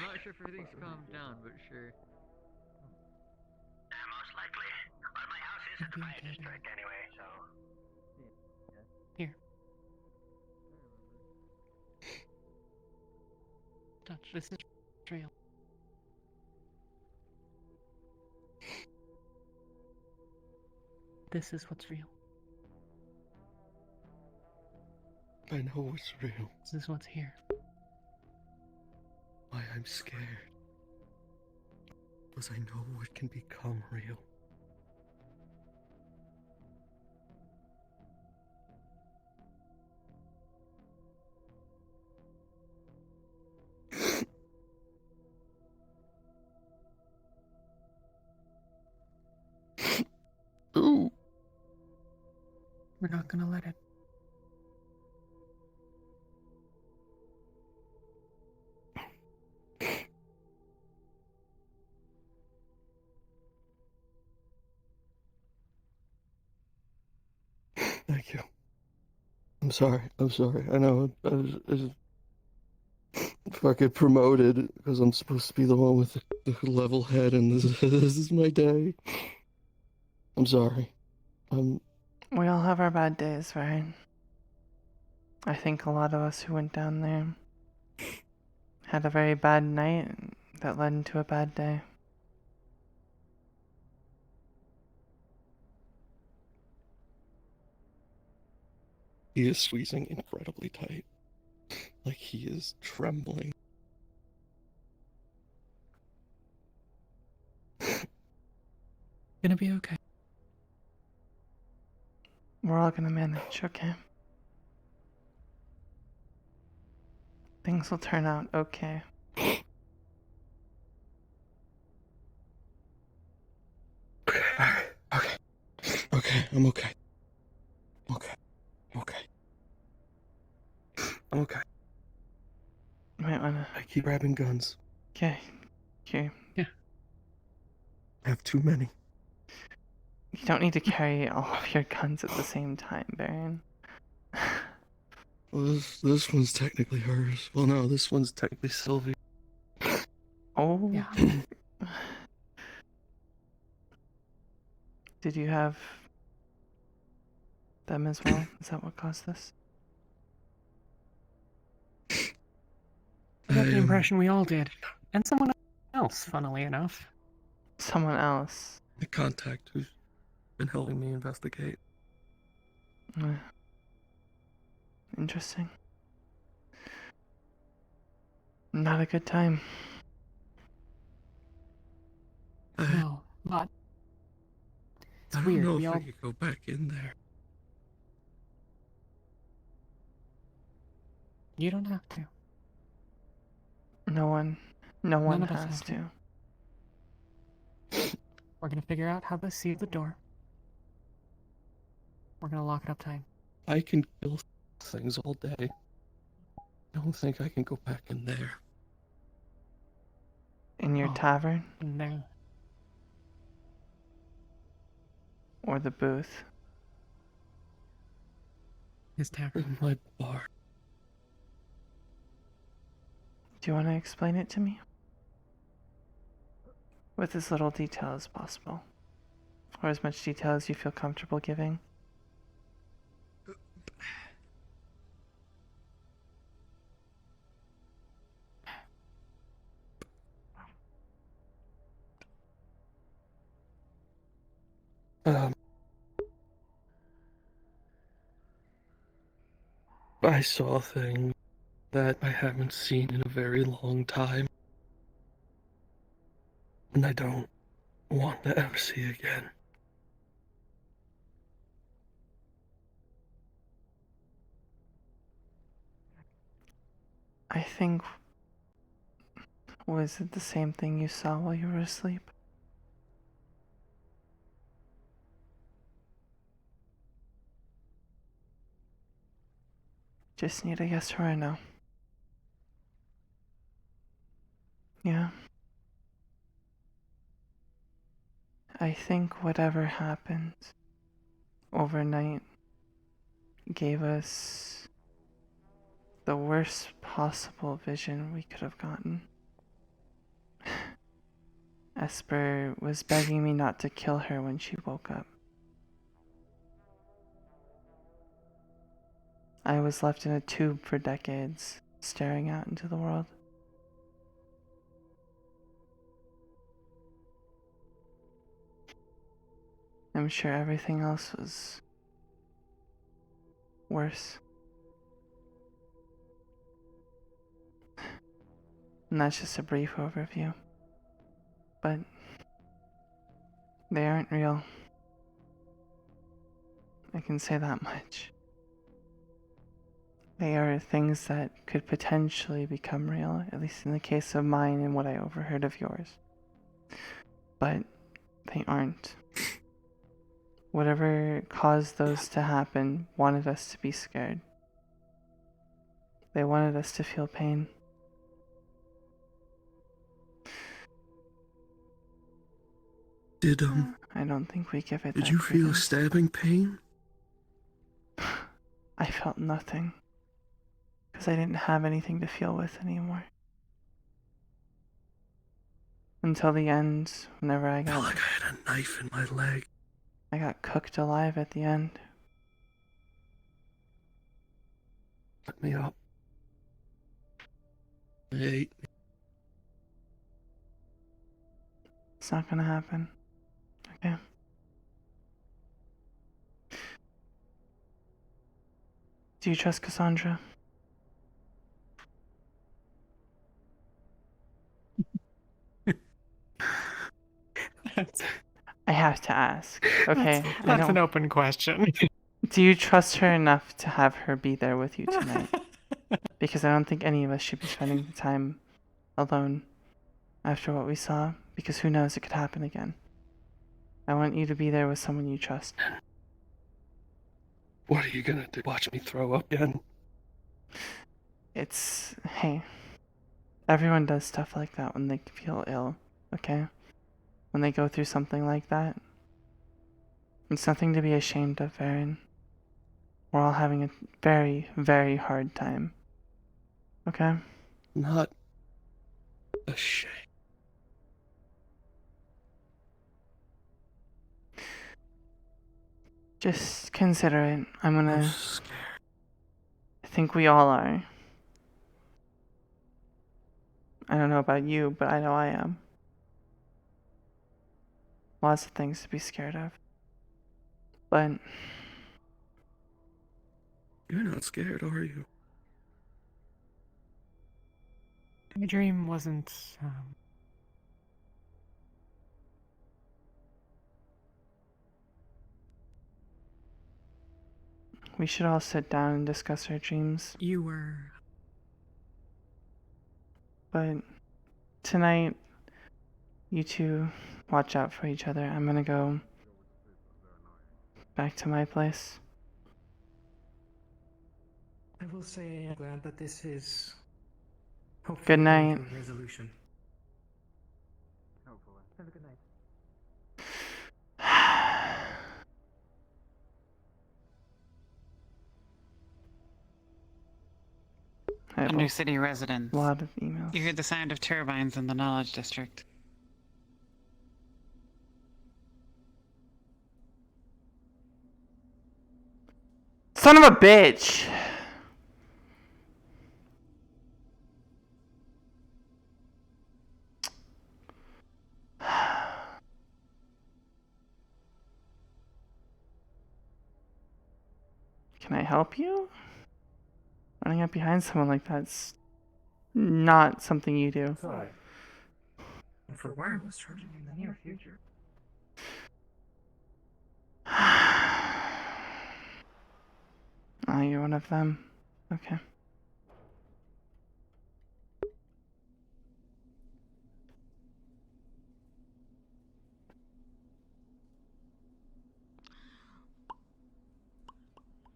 not sure if everything's calmed down, but sure. Most likely. Well, my house is in the fire district anyway, so. Here. Touch. This is real. This is what's real. I know it's real. This is what's here. Why I'm scared. Because I know what can become real. Ooh. We're not gonna let it. Thank you. I'm sorry. I know I was fucking promoted because I'm supposed to be the one with the level head, and this is my day. I'm sorry. We all have our bad days, right? I think a lot of us who went down there had a very bad night that led into a bad day. He is squeezing incredibly tight. Like he is trembling. Gonna be okay. We're all gonna manage, okay? Things will turn out okay. Okay, I'm okay. I'm okay. Might wanna. I keep grabbing guns. Okay. I have too many. You don't need to carry all of your guns at the same time, Baron. Well, this one's technically hers. Well, no, this one's technically Sylvie. Oh. Yeah. Did you have them as well? Is that what caused this? I got the impression we all did. And someone else, funnily enough. Someone else. The contact who's been helping me investigate. Interesting. Not a good time. No, but it's I don't weird. know We if all... I could go back in there. You don't have to. No one None of us has have to. We're gonna figure out how to seal the door. We're gonna lock it up tight. I can kill things all day. I don't think I can go back in there. In your tavern? In there. Or the booth? His tavern. In my bar. Do you want to explain it to me? With as little detail as possible. Or as much detail as you feel comfortable giving. I saw things that I haven't seen in a very long time. And I don't want to ever see again. I think... Was it the same thing you saw while you were asleep? Just need a yes or a no. Yeah. I think whatever happened overnight gave us the worst possible vision we could have gotten. Esper was begging me not to kill her when she woke up. I was left in a tube for decades, staring out into the world. I'm sure everything else was worse. And that's just a brief overview. But they aren't real. I can say that much. They are things that could potentially become real, at least in the case of mine and what I overheard of yours. But they aren't. Whatever caused those to happen wanted us to be scared. They wanted us to feel pain. Did, I don't think we give it Did that you feel credence. stabbing pain? I felt nothing. Because I didn't have anything to feel with anymore. Until the end, whenever I got... Felt like I had a knife in my leg. I got cooked alive at the end. Let me up. I ate. It's not gonna happen. Okay? Do you trust Cassandra? I have to ask, okay? That's an open question. Do you trust her enough to have her be there with you tonight? Because I don't think any of us should be spending the time alone after what we saw, because who knows, it could happen again. I want you to be there with someone you trust. What are you gonna do? Watch me throw up again? Hey, everyone does stuff like that when they feel ill, okay? When they go through something like that. It's nothing to be ashamed of, Varen. We're all having a very, very hard time. Okay? Not ashamed. Just consider it. I'm gonna... I think we all are. I don't know about you, but I know I am. Lots of things to be scared of. But... You're not scared, are you? My dream wasn't, We should all sit down and discuss our dreams. You were... But tonight, you two watch out for each other. I'm gonna go back to my place. I will say I'm glad that this is hopefully Good coming night. to a resolution. Hopefully. Have a good night. I have Under city residents. a lot of emails. You hear the sound of turbines in the Knowledge District. Son of a bitch! Can I help you? Running up behind someone like that's not something you do. Sorry. For wireless charging in the near future. Oh, you're one of them. Okay.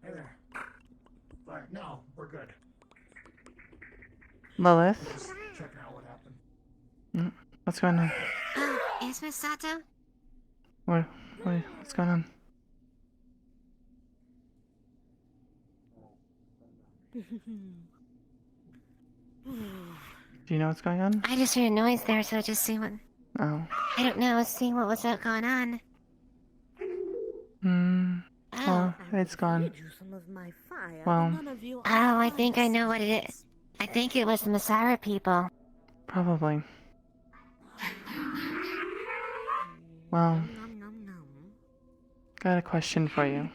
Hey there. Sorry, no, we're good. Lilith? Just checking out what happened. What's going on? Oh, is Miss Sato? What's going on? Do you know what's going on? I just heard a noise there, so just see what. Oh. I don't know. Seeing what was going on. Oh, it's gone. Well, Oh, I think I know what it is. I think it was the Masara people. probably. Well, got a question for you.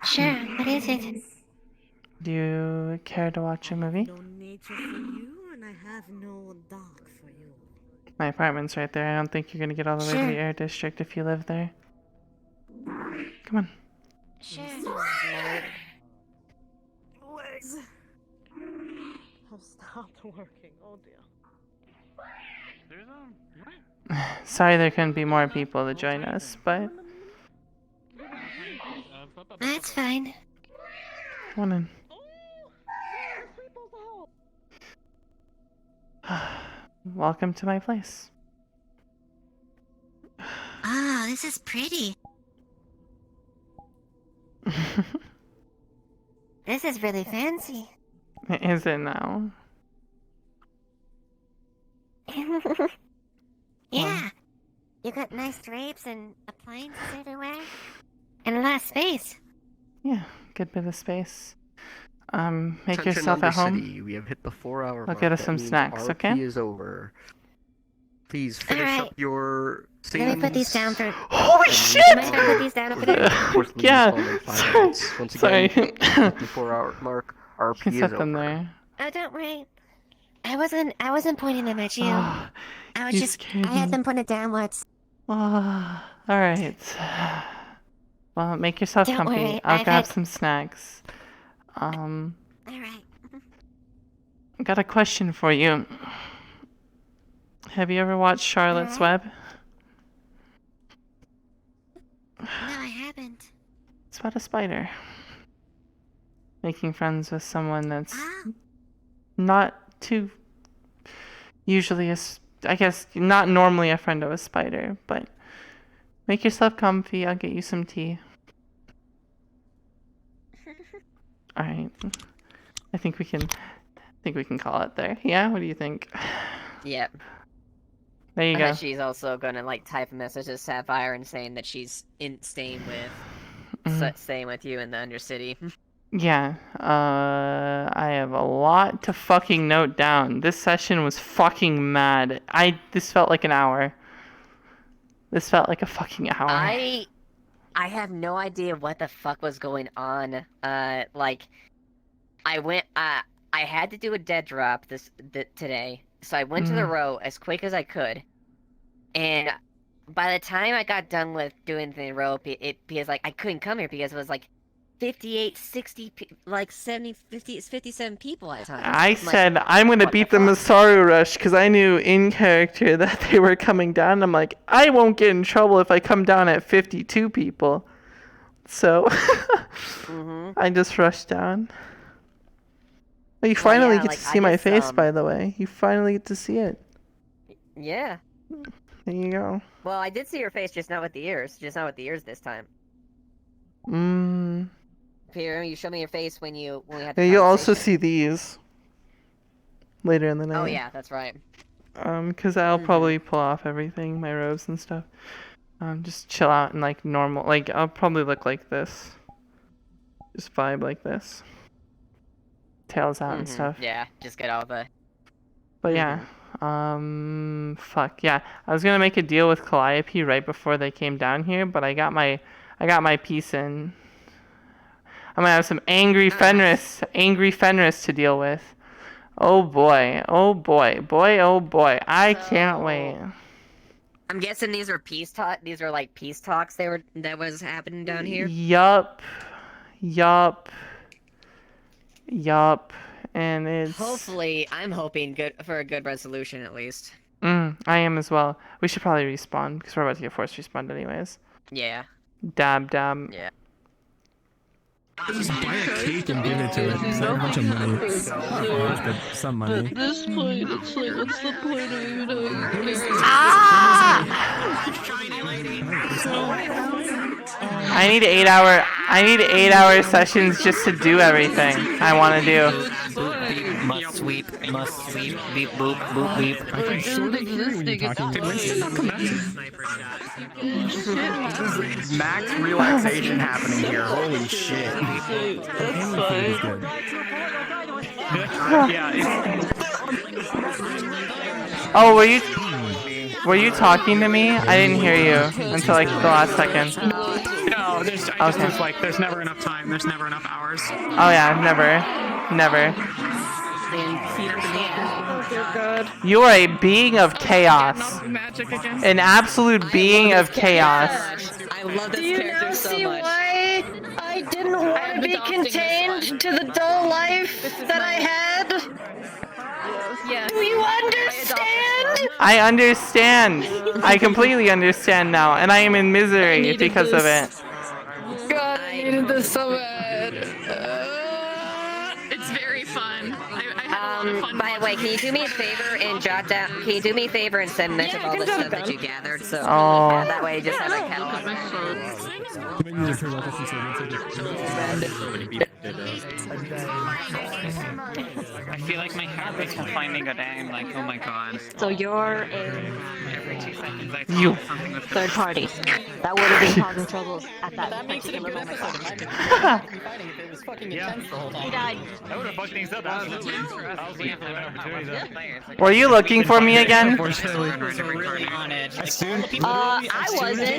Sure, what is it? Do you care to watch a movie? No nature for you, and I have no dog for you. My apartment's right there. I don't think you're gonna get all the way to the Air District if you live there. Come on. Sure. Legs have stopped working. Oh dear. Sorry there couldn't be more people to join us, but That's fine. come on in. Welcome to my place. Oh, this is pretty. This is really fancy. Is it now? Yeah. You got nice drapes and appliances everywhere. And a lot of space. Yeah, good bit of space. Make Attention yourself at home. Undercity, we have hit the 4-hour I'll mark. get us That some means snacks, RP okay? is over. Please finish Alright. up your Let me put these down for. Holy shit! Am I gonna put these down over there? Of course, we Yeah, respawn in 5 sorry. minutes. Once again, Sorry. at the 4-hour mark, You RP can is set over. them there. Oh, don't worry. I wasn't pointing them at you. Oh, I was you just. scared I had me. them pointed downwards. Oh, alright. Well, make yourself Don't comfy. worry, I'll I've grab had- some snacks. Alright. I got a question for you. Have you ever watched Charlotte's Web? No, I haven't. It's about a spider. Making friends with someone that's not too usually I guess not normally a friend of a spider, but make yourself comfy. I'll get you some tea. All right. I think we can call it there. Yeah, what do you think? Yep. There you I go. bet she's also gonna like type a message to Sapphire and saying that she's staying with you in the Undercity. Yeah, I have a lot to fucking note down. This session was fucking mad. This felt like an hour. This felt like a fucking hour. I have no idea what the fuck was going on. Like, I had to do a dead drop today, so I went to the row as quick as I could, and by the time I got done with doing the row, because like I couldn't come here because it was like 58, 60, like 70, 50, 57 people at a time. I I'm said like, I'm gonna what beat the Masaru Rush because I knew in character that they were coming down. I'm like, I won't get in trouble if I come down at 52 people. So I just rushed down. Oh, you finally yeah, get like, to see I my just, face, by the way. You finally get to see it. Yeah. There you go. Well, I did see your face, just not with the ears. Just not with the ears this time. Peter, you showed me your face when we had the Yeah, you'll also conversation. see these later in the night. Oh yeah, that's right. Because I'll probably pull off everything, my robes and stuff. Just chill out and like normal. Like I'll probably look like this. Just vibe like this. Tails out and stuff. Yeah, just get all the. But yeah, fuck yeah. I was gonna make a deal with Calliope right before they came down here, but I got my I got my piece in. I'm gonna have some angry Fenris to deal with. Oh boy, oh boy, oh boy. I can't wait. I'm guessing these are peace talk. These are like peace talks. That was happening down here. Yup. And it's. Hopefully, I'm hoping for a good resolution at least. I am as well. We should probably respawn because we're about to get forced respawned anyways. Yeah. Dab. Yeah. Just buy a cake and give it to it. It's not a bunch of money. Not much, but some money. At this point, it's like, what's the point of even I need 8-hour sessions just to do everything I want to do. Must sweep, beep boop, boop beep. Max relaxation happening here. Holy shit. Oh, were you talking to me? I didn't hear you until like the last second. No, there's never enough time. There's never enough hours. Oh yeah, never. You are a being of chaos. An absolute being of chaos. I love this Do you character now so see much. why I didn't want to be contained to the dull life that I had? Do you understand? I understand. I completely understand now, and I am in misery because of it. God, I needed this so bad. It's very fun. By the way, can you do me a favor and jot down? Can you do me a favor and send mention all the stuff that you gathered? So that way you just have a catalog. I feel like my heart rate's finally go down. Like, oh my god. So you're a Every 2 seconds I You. something with third party that would have been causing troubles at that makes it a good particular episode. moment. It was fucking intense the whole time. He died. That would have fucked things up. Absolutely. I was looking for that opportunity though. Were you looking for me again? I wasn't.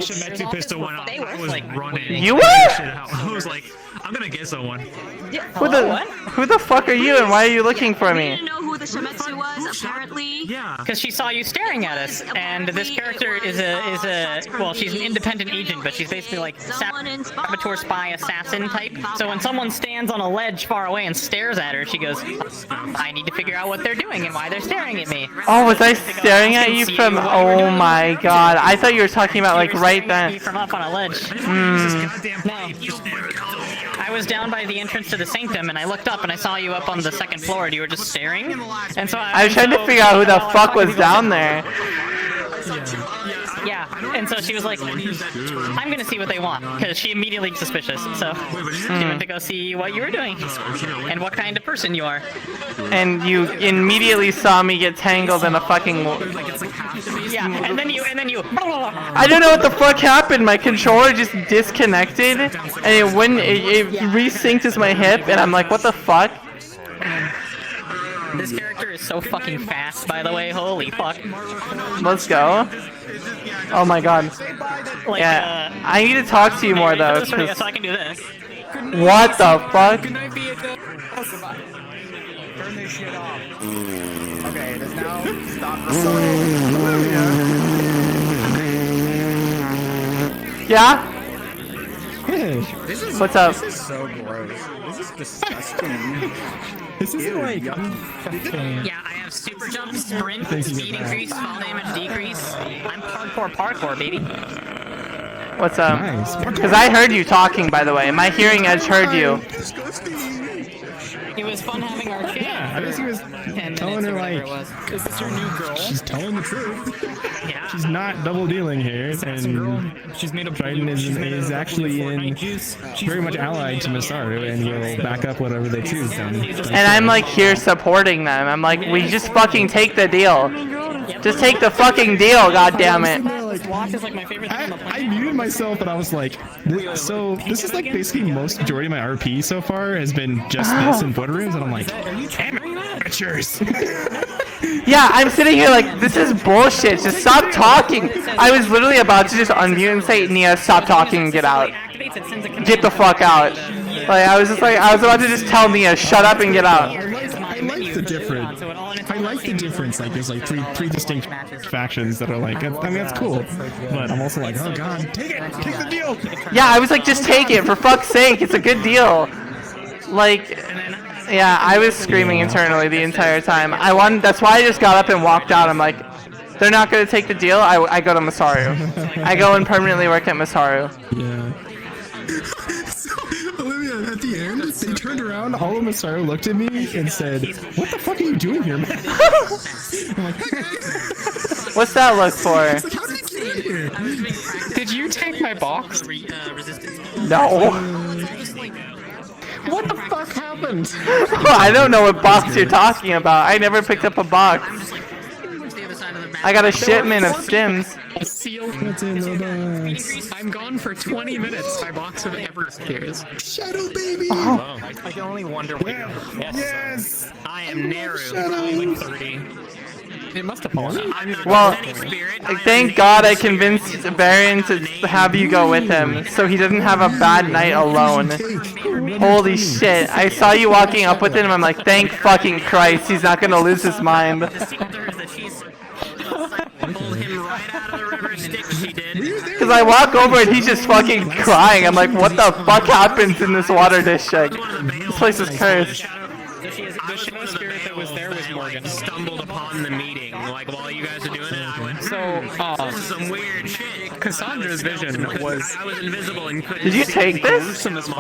Shemetsu pistol went off. I was like running. You were? I was like, I'm gonna get someone. Who the fuck are you, and why are you looking for me? didn't know who the Shemetsu was, apparently. Yeah. Because she saw you staring at us, and this character is a well, she's an independent agent, but she's basically like saboteur spy assassin type. So when someone stands on a ledge far away and stares at her, she goes, I need to figure out what they're doing and why they're staring at me. Oh, was I staring at you from? Oh my god! I thought you were talking about like right then. From up on a ledge. No. I was down by the entrance to the sanctum, and I looked up and I saw you up on the second floor, and you were just staring. And so I was trying to figure out who the fuck was down there. Yeah, and so she was like, I'm gonna see what they want, because she immediately gets suspicious, so she went to go see what you were doing, and what kind of person you are. And you immediately saw me get tangled in a fucking... Yeah, and then you... I don't know what the fuck happened, my controller just disconnected, and it wouldn't... It resynced as my hip, and I'm like, what the fuck? This character is so fucking fast, by the way, holy fuck. Let's go. Oh my god. Like, yeah, I need to talk to you more though. So I can do this. What the fuck? Turn this shit off. Okay, it is now stop Yeah? What's up? This is so gross. This is disgusting. This isn't like... Yeah, I have super jump, sprint, speed increase, fall damage decrease. I'm parkour, baby. What's up? Because I heard you talking, by the way. My hearing edge heard you. It was fun having our chat. Yeah, I guess he was telling her like, is this your new girl? She's telling the truth. Yeah. She's not double dealing here, and she's made a Triton is actually very much allied to Masaru, and will back up whatever they choose. And I'm like here supporting them. I'm like, we just fucking take the deal. Just take the fucking deal, goddammit. I muted myself, and I was like, so this is like basically most majority of my RP so far has been just this in boardrooms, and I'm like, damn it, amateurs. Yeah, I'm sitting here like, this is bullshit. Just stop talking. I was literally about to just unmute and say, Nia, stop talking and get out. get the fuck out. Like, I was just like, I was about to just tell Mia, shut up and get out. I like the different. I like the difference. Like, there's like three distinct factions that are like. I mean, that's cool. But I'm also like, oh god, take it, take the deal. Yeah, I was like, just take it, for fuck's sake, it's a good deal. Like, yeah, I was screaming internally the entire time. That's why I just got up and walked out. I'm like, they're not gonna take the deal. I go to Masaru. I go and permanently work at Masaru. Yeah. So, Olivia, at the end, they turned around, all of Masaru looked at me and said, what the fuck are you doing here, man? I'm like, what's that look for? Did you take my box? No. What the fuck happened? I don't know what box you're talking about. I never picked up a box. I got a shipment of stims. A seal. What's in the box? I'm gone for 20 minutes. My box of ever appears. Shadow baby! Oh. I can only wonder where. Yes! I am Naru. Probably like 30. It must have fallen. Well, thank God I convinced Baron to have you go with him, so he doesn't have a bad night alone. Holy shit, I saw you walking up with him, I'm like, thank fucking Christ, he's not gonna lose his mind. Because I walk over and he's just fucking crying, I'm like, what the fuck happens in this water district? This place is cursed. The shadow spirit that was there was Morgan. Stumbled upon the meeting, like while you guys were doing it. I went, so, this is some weird shit. Cassandra's vision was. I was invisible and couldn't. Did you take this? What do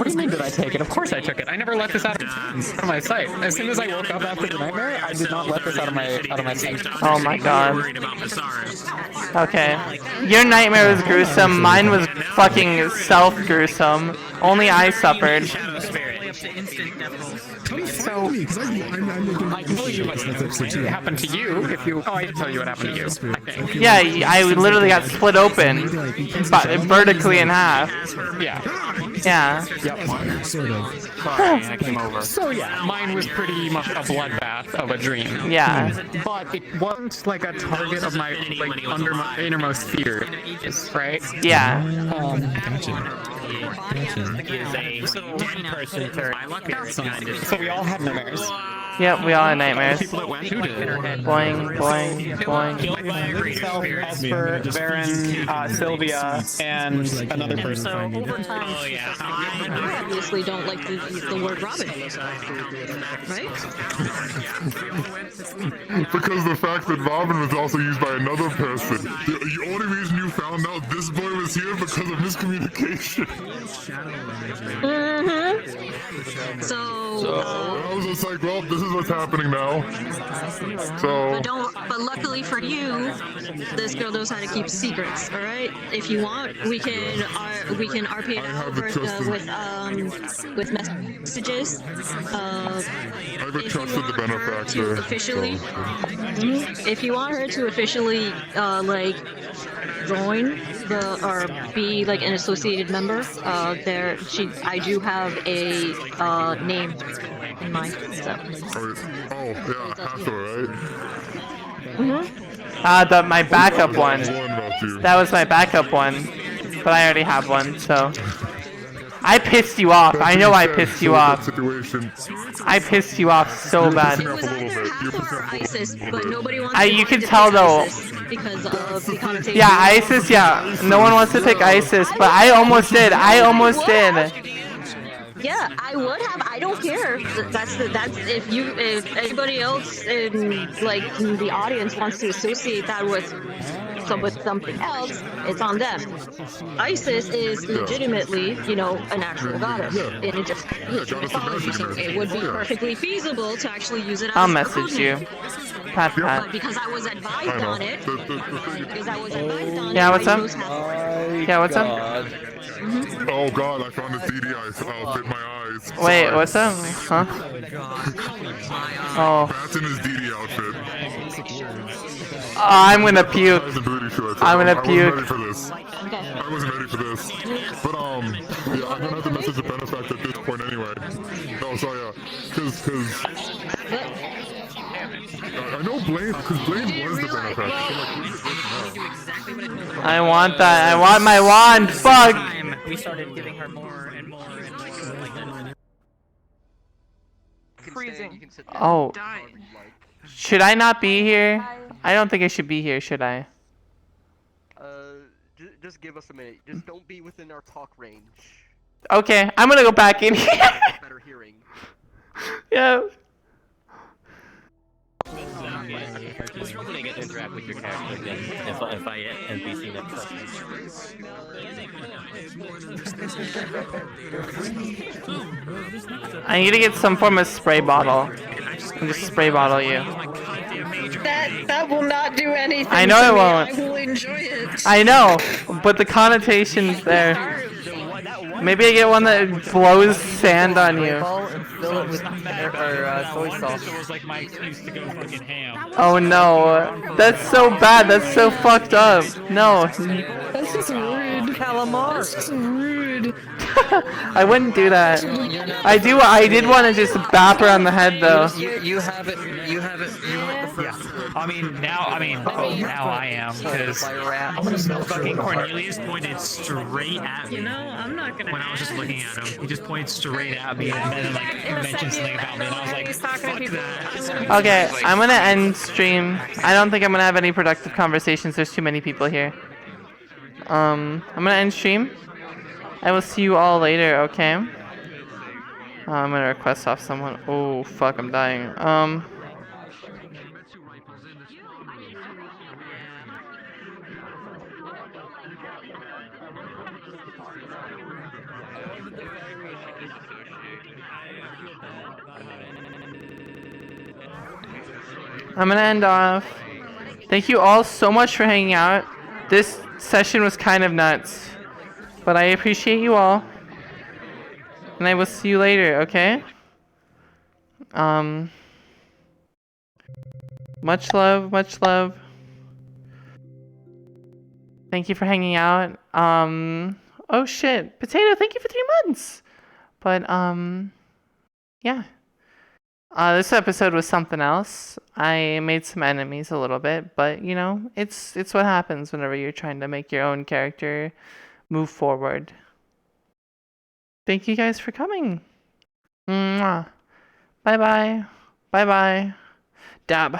you mean did I take it? Of course I took it. I never let this out of my sight. As soon as I woke up after the nightmare, I did not let this out of my sight. Oh my god. Okay. Your nightmare was gruesome, mine was fucking self-gruesome. Only I suffered. So, I can tell you what happened to you if you. Oh, I can tell you what happened to you. I think. Yeah, I literally got split open, vertically in half. Yeah. Yeah. Yep. Sort of. Sorry, I came over. So yeah, mine was pretty much a bloodbath of a dream. Yeah. But it wasn't like a target of my like under my innermost fear, right? Yeah. Gotcha. So we all had nightmares. Yep, we all had nightmares. People that went who did. Boing, boing, boing. Esper, Baron, Sylvia, and another person. So over time, you obviously don't like to use the word Robin, right? Because the fact that Robin was also used by another person. The only reason you found out this boy was here because of miscommunication. So I was just like, well, this is what's happening now. So. But luckily for you, this girl knows how to keep secrets. All right. If you want, we can RP it over with messages. I haven't trusted the benefactor. Officially, if you want her to officially like join or be like an associated member, I do have a name in mind. So. Oh yeah, Hathor, right? My backup one. That was my backup one, but I already have one, so. I pissed you off. I know I pissed you off. I pissed you off so bad. ISIS, but nobody wants you can tell though. Because of the connotation. Yeah, ISIS. Yeah, no one wants to pick ISIS, but I almost did. Yeah, I would have. I don't care. That's if anybody else in like the audience wants to associate that with something else, it's on them. Isis is legitimately, an actual goddess in Egyptian mythology, so it would be perfectly feasible to actually use it as I'll a message you. Pat. But because I was advised on it, yeah, what's up? Yeah, what's up? Oh god, I found his DD outfit in my eyes. Wait, what's up? Huh? Oh. That's in his DD outfit. I'm gonna puke. I'm gonna puke. I wasn't ready for this. But yeah, I'm gonna have to message the benefactor at this point anyway. Oh, so yeah, cause I know Blaine, because Blaine was the benefactor. So like, we just know. I want that. I want my wand. Fuck. We started giving her more and more and more like that. Freezing. Oh. Should I not be here? I don't think I should be here, should I? Just give us a minute. Just don't be within our talk range. Okay, I'm gonna go back in here. Better hearing. Yeah. It's really good to interact with your character again if I NPC next time. I need to get some form of spray bottle. And just spray bottle you. That will not do anything. I know to it me. won't. I will enjoy it. I know, but the connotation's there. Maybe I get one that blows sand on you. Fill it with soy sauce. It was like my excuse to go fucking ham. Oh no, that's so bad. That's so fucked up. No. That's just rude. Calamar. That's just rude. I wouldn't do that. I did want to just bap her on the head though. You have it. You have it. You went the first. Now I am, because fucking Cornelius pointed straight at me. You know, I'm not gonna. When I was just looking at him, he just pointed straight at me and then like mentioned something about me, and I was like, fuck that. Okay, I'm gonna end stream. I don't think I'm gonna have any productive conversations. There's too many people here. I'm gonna end stream. I will see you all later. Okay. I'm gonna request off someone. Oh fuck, I'm dying. I'm gonna end off. Thank you all so much for hanging out. This session was kind of nuts, but I appreciate you all. And I will see you later, okay? Much love, much love. Thank you for hanging out. Oh shit. Potato, thank you for 3 months. But, yeah. This episode was something else. I made some enemies a little bit, but you know, it's what happens whenever you're trying to make your own character move forward. Thank you guys for coming. Mwah. Bye bye. Bye bye. Dab.